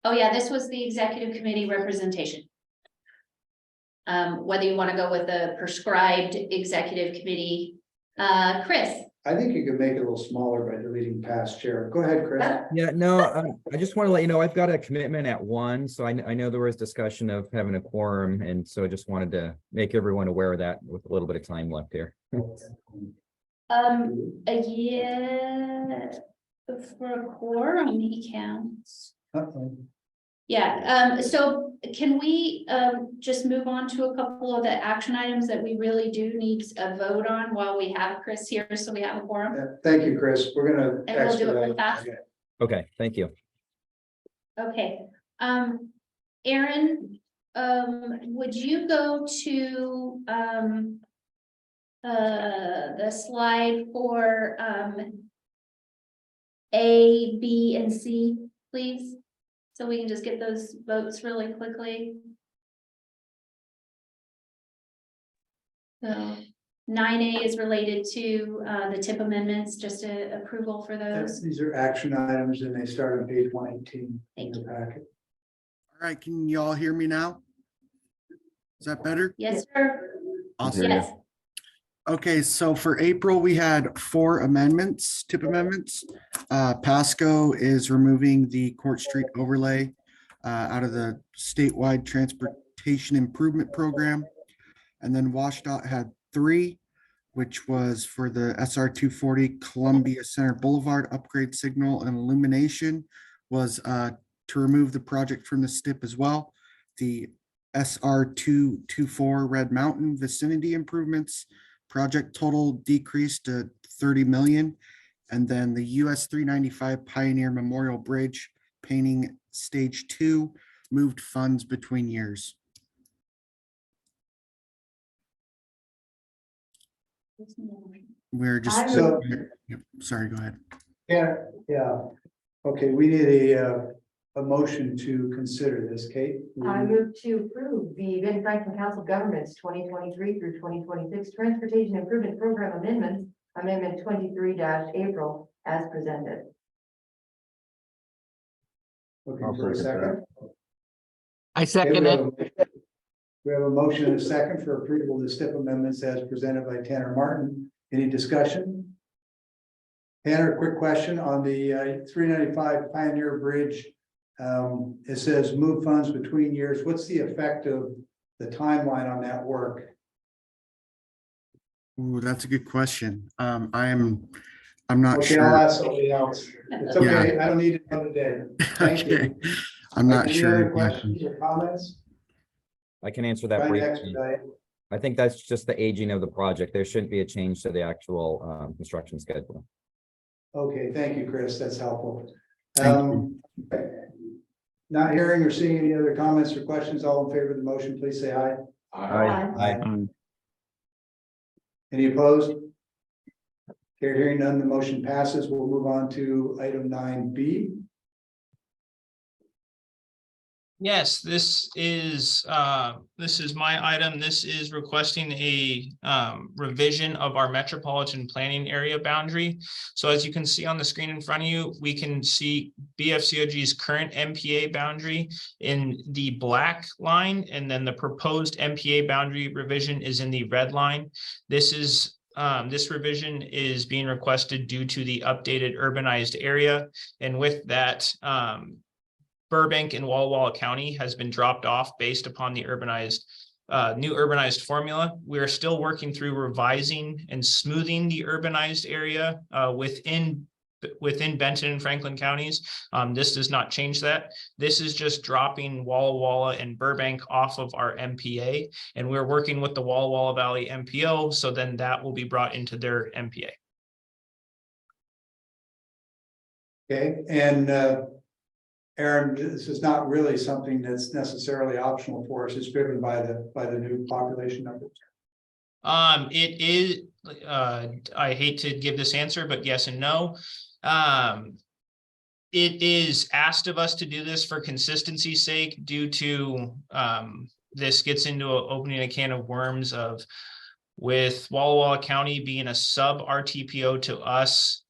Oh, yeah, this was the executive committee representation. Whether you want to go with the prescribed executive committee, Chris. I think you could make it a little smaller by deleting past chair. Go ahead, Chris. Yeah, no, I just want to let you know, I've got a commitment at 1, so I know there was discussion of having a quorum, and so I just wanted to make everyone aware of that with a little bit of time left here. Yeah, for a quorum, he counts. Uh-oh. Yeah, so can we just move on to a couple of the action items that we really do need a vote on while we have Chris here, so we have a quorum? Yeah, thank you, Chris. We're gonna. And we'll do it real expedite. fast. Okay. Okay, thank you. Okay, Aaron, would you go to The slide for, A, B, and C, please. So we can just get those votes really quickly. So 9A is related to the tip amendments, just a approval for those. These are action items and they start on page 118 in the packet. All right, can you all hear me now? Is that better? Yes, sir. Awesome. Yes. Okay, so for April, we had 4 amendments, tip amendments. Pasco is removing the Court Street overlay out of the statewide transportation improvement program. And then WashDOT had 3, which was for the SR 240 Columbia Center Boulevard upgrade signal and illumination was to remove the project from the STIP as well. The SR 224 Red Mountain vicinity improvements project total decreased to 30 million. And then the US 395 Pioneer Memorial Bridge painting stage 2 moved funds between years. We're just, So- yep, sorry, go ahead. Yeah. Okay, we need a motion to consider this, Kate. I move to approve the Benton-Franklin Council of Governments 2023 through 2026 Transportation Improvement Program Amendments, Amendment 23-April as presented. Looking for a second. I Okay, second it. We have a motion and a second for approval of the STIP amendments as presented by Tanner Martin. Any discussion? Tanner, quick question on the 395 Pioneer Bridge. It says move funds between years. What's the effect of the timeline on that work? Ooh, that's a good question. I'm not Okay, sure. I'll ask somebody else. It's okay. I don't need it another day. Thank Okay, you. I'm not Any sure. other questions or comments? I can answer that Trying to briefly. expedite. I think that's just the aging of the project. There shouldn't be a change to the actual construction schedule. Okay, thank you, Chris. That's helpful. Thank Not hearing or seeing any other comments or questions, all in favor of the motion, please say aye. Aye. Any opposed? Hearing none, the motion passes. We'll move on to item 9B. Yes, this is my item. This is requesting a revision of our metropolitan planning area boundary. So as you can see on the screen in front of you, we can see BFCOG's current MPA boundary in the black line, and then the proposed MPA boundary revision is in the red line. This revision is being requested due to the updated urbanized area, and with that, Burbank and Walla Walla County has been dropped off based upon the new urbanized formula. We are still working through revising and smoothing the urbanized area within Benton and Franklin counties. This does not change that. This is just dropping Walla Walla and Burbank off of our MPA, and we're working with the Walla Walla Valley MPO, so then that will be brought into their MPA. Okay, and Aaron, this is not really something that's necessarily optional for us. It's driven by the new population numbers. It is, I hate to give this answer, but yes and no. It is asked of us to do this for consistency's sake due to, this gets into opening a can of worms of, with Walla Walla County being a sub RTPO to us.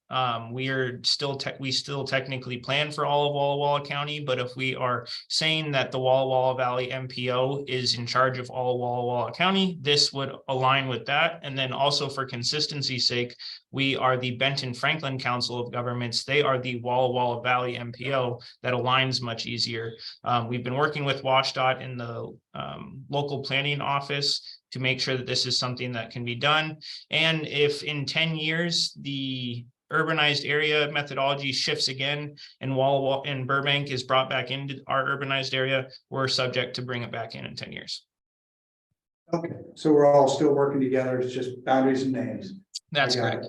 We still technically plan for all of Walla Walla County, but if we are saying that the Walla Walla Valley MPO is in charge of all Walla Walla County, this would align with that. And then also for consistency's sake, we are the Benton-Franklin Council of Governments. They are the Walla Walla Valley MPO. That aligns much easier. We've been working with WashDOT in the local planning office to make sure that this is something that can be done. And if in 10 years, the urbanized area methodology shifts again and Walla Walla and Burbank is brought back into our urbanized area, we're subject to bring it back in 10 years. Okay, so we're all still working together. It's just boundaries and names. That's correct.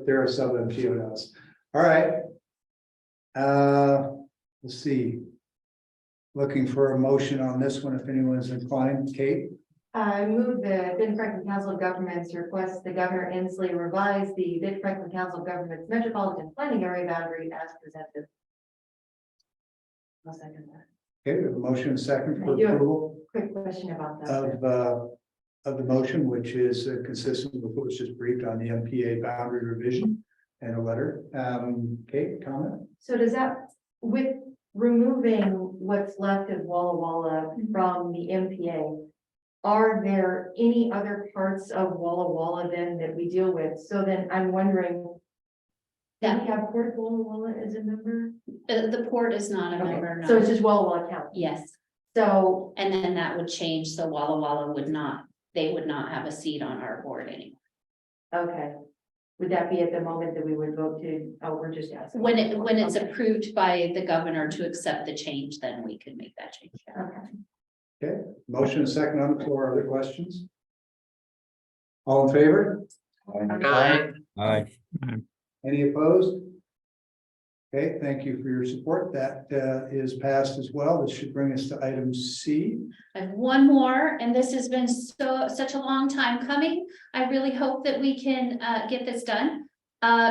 There are some MPO to us. All right. Let's see. Looking for a motion on this one if anyone's inclined. Kate? I move the Benton-Franklin Council of Governments request the Governor Inslee revise the Benton-Franklin Council of Governments Metropolitan Planning Area boundary as presented. I'll second that. Okay, we have a motion and a second for I do have a approval quick question about that. of the motion, which is consistent with what was just briefed on the MPA boundary revision and a letter. Kate, comment? So does that, with removing what's left of Walla Walla from the MPA, are there any other parts of Walla Walla then that we deal with? So then I'm wondering, do we have Port of Walla Walla as a member? The port is not a Okay, member, no. so it's just Walla Walla County. Yes, So, and then that would change, so Walla Walla would not, they would not have a seat on our board anymore. okay. Would that be at the moment that we would vote to, oh, we're just asking. When it's Okay. approved by the governor to accept the change, then we can make that change. Okay. Okay, motion and second on the floor. Other questions? All in favor? Aye. Any opposed? Okay, thank you for your support. That is passed as well. This should bring us to item C. I have one more, and this has been such a long time coming. I really hope that we can get this done.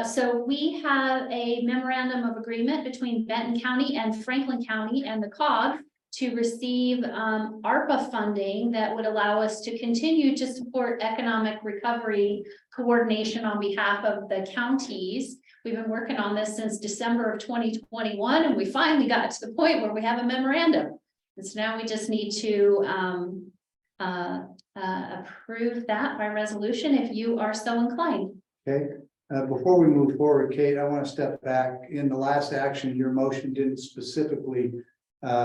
So we have a memorandum of agreement between Benton County and Franklin County and the COG to receive ARPA funding that would allow us to continue to support economic recovery coordination on behalf of the counties. We've been working on this since December of 2021, and we finally got to the point where we have a memorandum. And so now we just need to approve that by resolution if you are so inclined. Okay, before we move forward, Kate, I want to step back. In the last action, your motion didn't specifically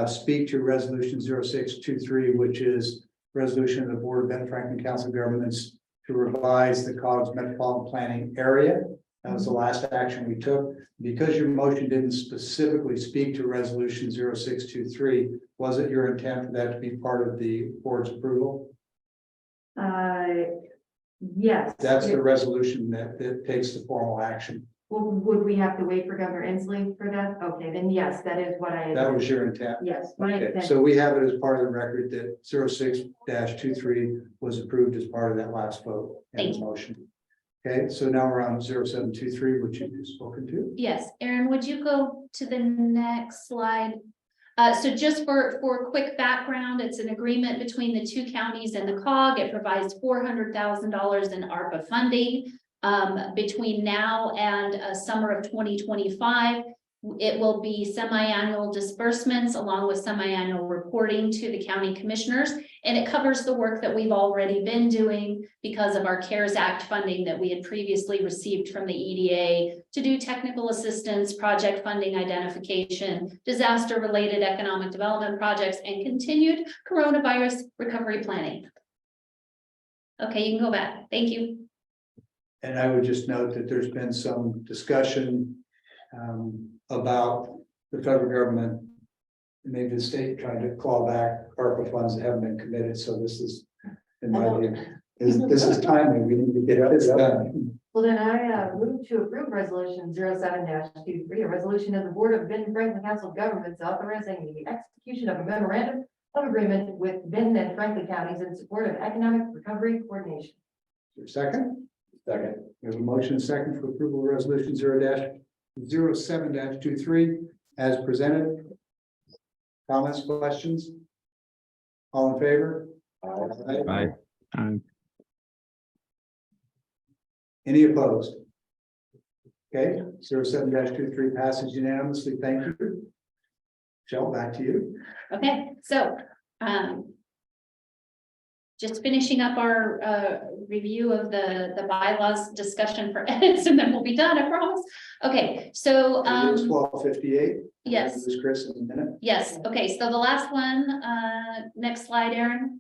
speak to resolution 0623, which is resolution of the Board of Benton-Franklin Council of Governments to revise the COG's metropolitan planning area. That was the last action we took. Because your motion didn't specifically speak to resolution 0623, was it your intent for that to be part of the board's approval? Yes. That's the resolution that takes the formal action. Would we have to wait for Governor Inslee for that? Okay, then yes, that is what I. That was your intent. Yes. My Okay, intent. so we have it as part of the record that 06-23 was approved as part of that last vote and Thank the you. motion. Okay, so now we're on 0723, which you've spoken to. Yes, Erin, would you go to the next slide? So just for quick background, it's an agreement between the two counties and the COG. It provides $400,000 in ARPA funding between now and summer of 2025. It will be semi-annual disbursements along with semi-annual reporting to the county commissioners. And it covers the work that we've already been doing because of our CARES Act funding that we had previously received from the EDA to do technical assistance, project funding identification, disaster-related economic development projects, and continued coronavirus recovery planning. Okay, you can go back. Thank you. And I would just note that there's been some discussion about the federal government, maybe the state trying to claw back ARPA funds that haven't been committed. So this is, in my view, this is timely. We need to get this done. Well, then I move to approve resolution 07-23, a resolution of the Board of Benton-Franklin Council of Governments authorizing the execution of a memorandum of agreement with Benton and Franklin counties in support of economic recovery coordination. Is there a second? Second. We have a motion and second for approval of resolution 07-23 as presented. Comments, questions? All in favor? Aye. Any opposed? Okay, 07-23 passes unanimously. Thank you. Michelle, back to you. Okay, so just finishing up our review of the bylaws discussion for edits, and then we'll be done, I promise. Okay, so It is 12:58. yes. This is Chris in a minute. Yes, okay, so the last one, next slide, Erin.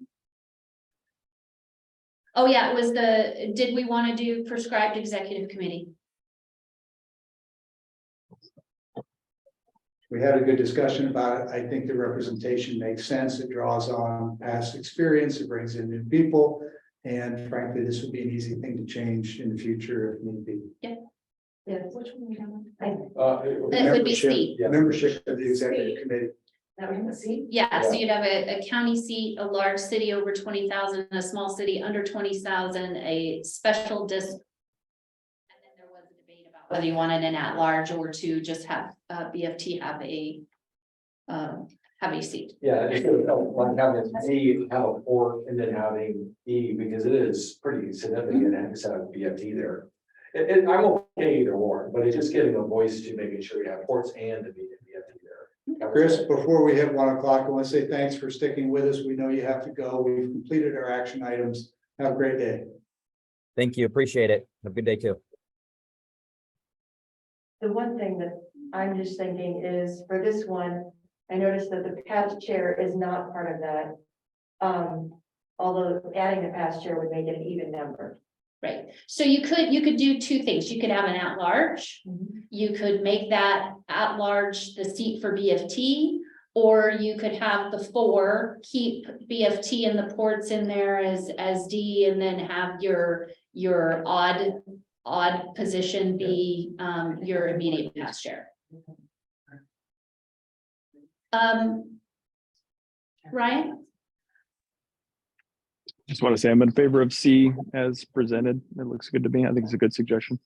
Oh, yeah, it was did we want to do prescribed executive committee? We had a good discussion about it. I think the representation makes sense. It draws on past experience. It brings in new people. And frankly, this would be an easy thing to change in the future if need be. Yep. Yes, which one? That would be C. Membership of the executive committee. That we can see. Yeah, so you'd have a county seat, a large city over 20,000, a small city under 20,000, a special district. And then there was a debate about whether you wanted an at-large or to just have BFT have a seat. Yeah, it's like having D have a port and then having E, because it is pretty significant to have BFT there. I'm okay either or, but it's just giving a voice to making sure you have ports and the BFT there. Chris, before we hit 1 o'clock, I want to say thanks for sticking with us. We know you have to go. We've completed our action items. Have a great day. Thank you. Appreciate it. Have a good day too. The one thing that I'm just thinking is for this one, I noticed that the past chair is not part of that. Although adding the past chair would make it an even number. Right, so you could do two things. You could have an at-large. You could make that at-large the seat for BFT, or you could have the 4, keep BFT and the ports in there as D, and then have your odd position be your immediate past chair. Ryan? Just want to say I'm in favor of C as presented. It looks good to me. I think it's a good suggestion.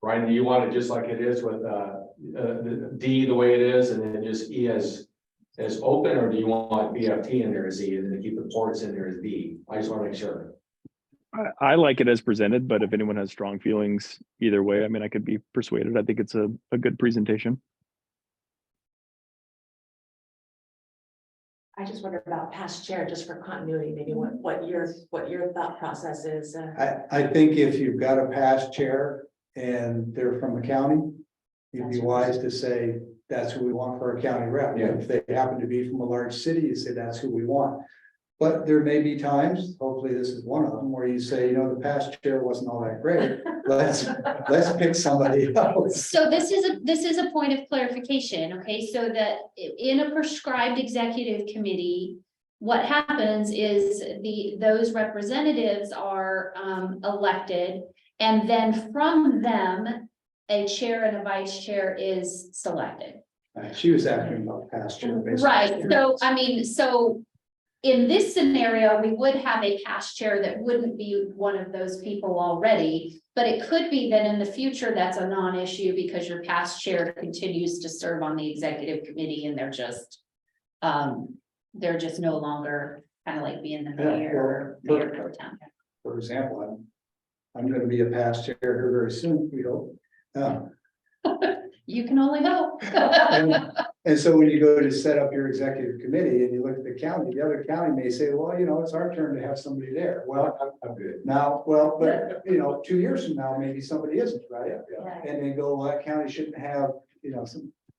Ryan, do you want it just like it is with the D the way it is, and then just E as open, or do you want BFT in there as E and then keep the ports in there as B? I just want to make sure. I like it as presented, but if anyone has strong feelings either way, I mean, I could be persuaded. I think it's a good presentation. I just wonder about past chair, just for continuity, maybe what your thought process is. I think if you've got a past chair and they're from the county, you'd be wise to say, that's who we want for our county rep. Yeah. If they happen to be from a large city, you say, that's who we want. But there may be times, hopefully this is one of them, where you say, the past chair wasn't all that great. Let's pick somebody else. So this is a point of clarification, okay? So that in a prescribed executive committee, what happens is those representatives are elected, and then from them, a chair and a vice chair is selected. She was asking about past chair. basically. Right, so I mean, so in this scenario, we would have a past chair that wouldn't be one of those people already, but it could be that in the future, that's a non-issue because your past chair continues to serve on the executive committee and they're just no longer kind of like being the mayor or mayor pro tem. For example, I'm going to be a past chair here very soon, we hope. You can only hope. And so when you go to set up your executive committee and you look at the county, the other county may say, well, it's our turn to have somebody there. Well, I'm good. now, but 2 years from now, maybe somebody isn't, right? And they go, well, that county shouldn't have,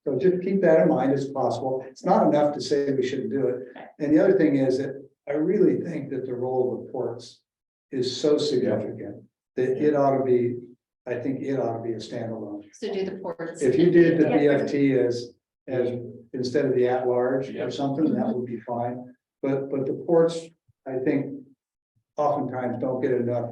so just keep that in mind as possible. It's not enough to say we shouldn't do it. And the other thing is that I really think that the role of the ports is so significant that it ought to be, I think it ought to be a standalone. So do the ports. If you did the BFT as instead of the at-large or something, that would be fine. But the ports, I think, oftentimes don't get enough,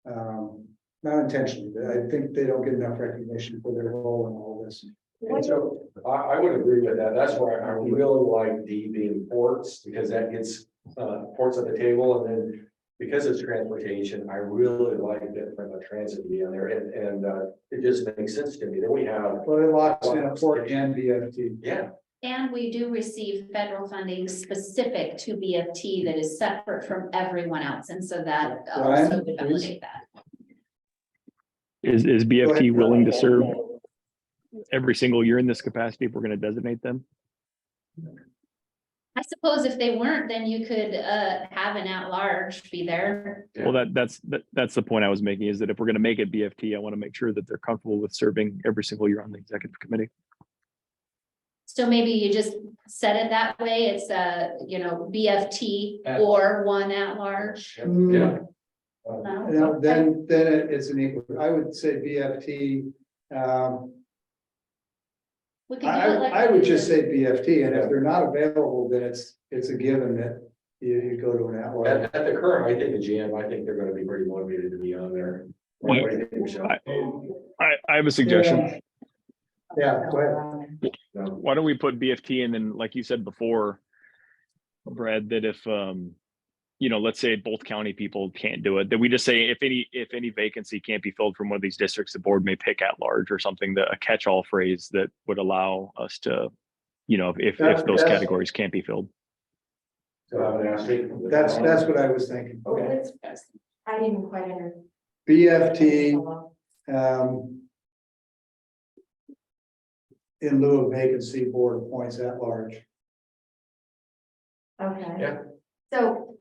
not intentionally, but I think they don't get enough recognition for their role in all this. And so I would agree with that. That's why I really like D being ports, because that gets ports at the table, and then because it's transportation, I really like that from a transit to be on there, and it just makes sense to me. Then we have. Well, it locks in a port and BFT. Yeah. And we do receive federal funding specific to BFT that is separate from everyone else. And so that also would validate that. Is BFT willing to serve every single year in this capacity if we're going to designate them? I suppose if they weren't, then you could have an at-large be there. Well, that's the point I was making, is that if we're going to make it BFT, I want to make sure that they're comfortable with serving every single year on the executive committee. So maybe you just set it that way. It's BFT or one at-large. Yeah. Then it's an equal. I would say BFT. We could do it like I would just say BFT, and if they're not available, then it's a given that you go to an at-large. At the current, I think the GM, I think they're going to be pretty motivated to be on there. What do you think, Michelle? I have a suggestion. Yeah, go ahead. Why don't we put BFT and then, like you said before, Brad, that if, let's say both county people can't do it, that we just say if any vacancy can't be filled from one of these districts, the board may pick at large or something, a catch-all phrase that would allow us to, if those categories can't be filled. That's what I was thinking. Okay. I didn't quite understand. BFT, in lieu of vacancy, board appoints at large. Okay. Yeah. So.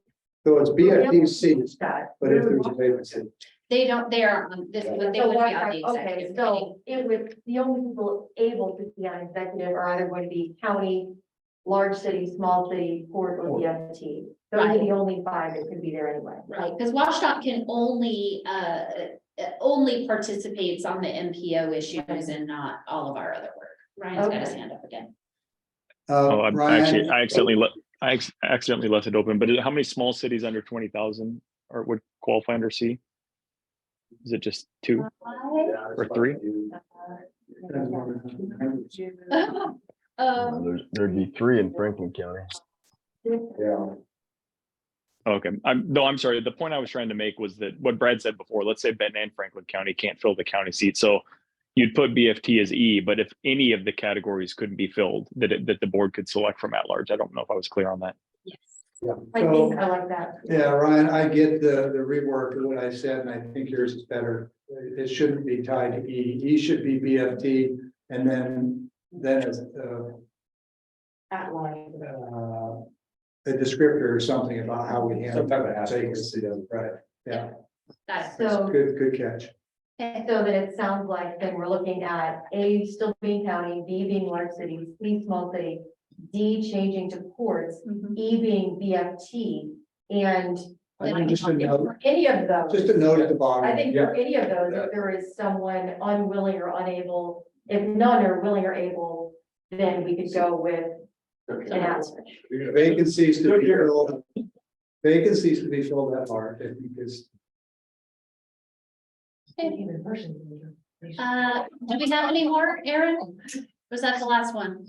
So it's BFT seats, but if there's a vacancy. They are on this, but they So would be why- on the okay, executive committee. so it would, the only people able to be on executive are either going to be county, large city, small city, port, or BFT. Those are the only 5 that could be there anyway. Right, because Washtenaw can only participates on the MPO issues and not all of our other work. Ryan's got his Okay. hand up again. I accidentally left it open, but how many small cities under 20,000 or would qualify under C? Is it just 2 or 3? There'd be 3 in Franklin County. Yeah. Okay, I'm sorry. The point I was trying to make was that what Brad said before, let's say Benton and Franklin County can't fill the county seat. So you'd put BFT as E, but if any of the categories couldn't be filled, that the board could select from at large. I don't know if I was clear on that. Yes. Yeah. I think I like that. Yeah, Ryan, I get the rework of what I said, and I think yours is better. It shouldn't be tied to E. E should be BFT, and then as At large. a descriptor or something about how we handle vacancy. Right, yeah. Got it. So. Good catch. And so that it sounds like then we're looking at A still being county, B being large city, C small city, D changing to ports, E being BFT, and. I think just a note, For any of those. just a note at the bottom. I think for any of those, if there is someone unwilling or unable, if none are willing or able, then we could go with an ask. Vacancies to be filled. Vacancies to be filled at large, I think is. Do we have any more, Aaron? Was that the last one?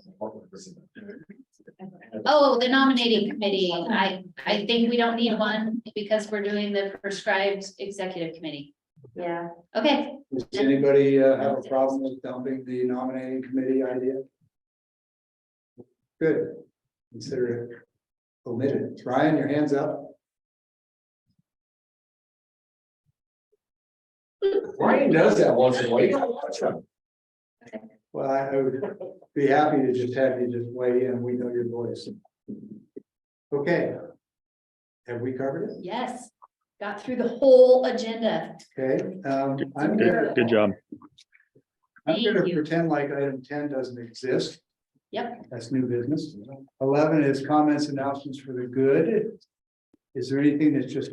Oh, the nominating committee. I think we don't need one because we're doing the prescribed executive committee. Yeah. Okay. Does anybody have a problem with dumping the nominating committee idea? Good. Consider it omitted. Ryan, your hands up. Ryan does that once in a while. You gotta watch him. Well, I would be happy to just have you just weigh in. We know your voice. Okay. Have we covered it? Yes. Got through the whole agenda. Okay. I'm Good job. gonna pretend like item 10 doesn't exist. Yep. That's new business. 11 is comments, announcements for the good. Is there anything that's just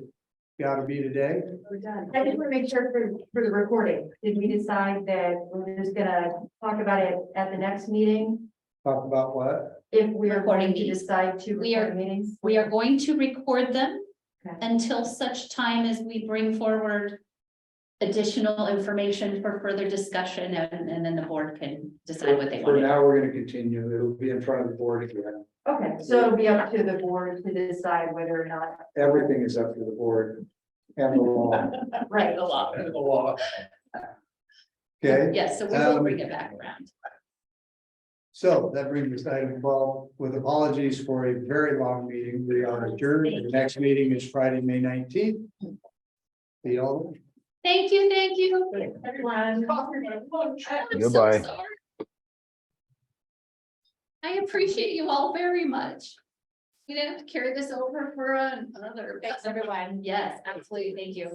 gotta be today? We're done. I just want to make sure for the recording, did we decide that we're just gonna talk about it at the next meeting? Talk about what? If we are Recording going to meetings. decide to We are- record meetings? We are going to record them Okay. until such time as we bring forward additional information for further discussion and then the board can decide what they For want. now, we're gonna continue. It'll be in front of the board again. Okay, so it'll be up to the board to decide whether or not. Everything is up to the board and the law. Right. The law. Okay. Yes, so we will bring it back around. So that brings us to item 12, with apologies for a very long meeting. We are adjourned. The next meeting is Friday, May 19th. See y'all. Thank you, everyone. I'm so Goodbye. sorry. I appreciate you all very much. We didn't have to carry this over for another. Thanks, everyone. Yes, absolutely. Thank you.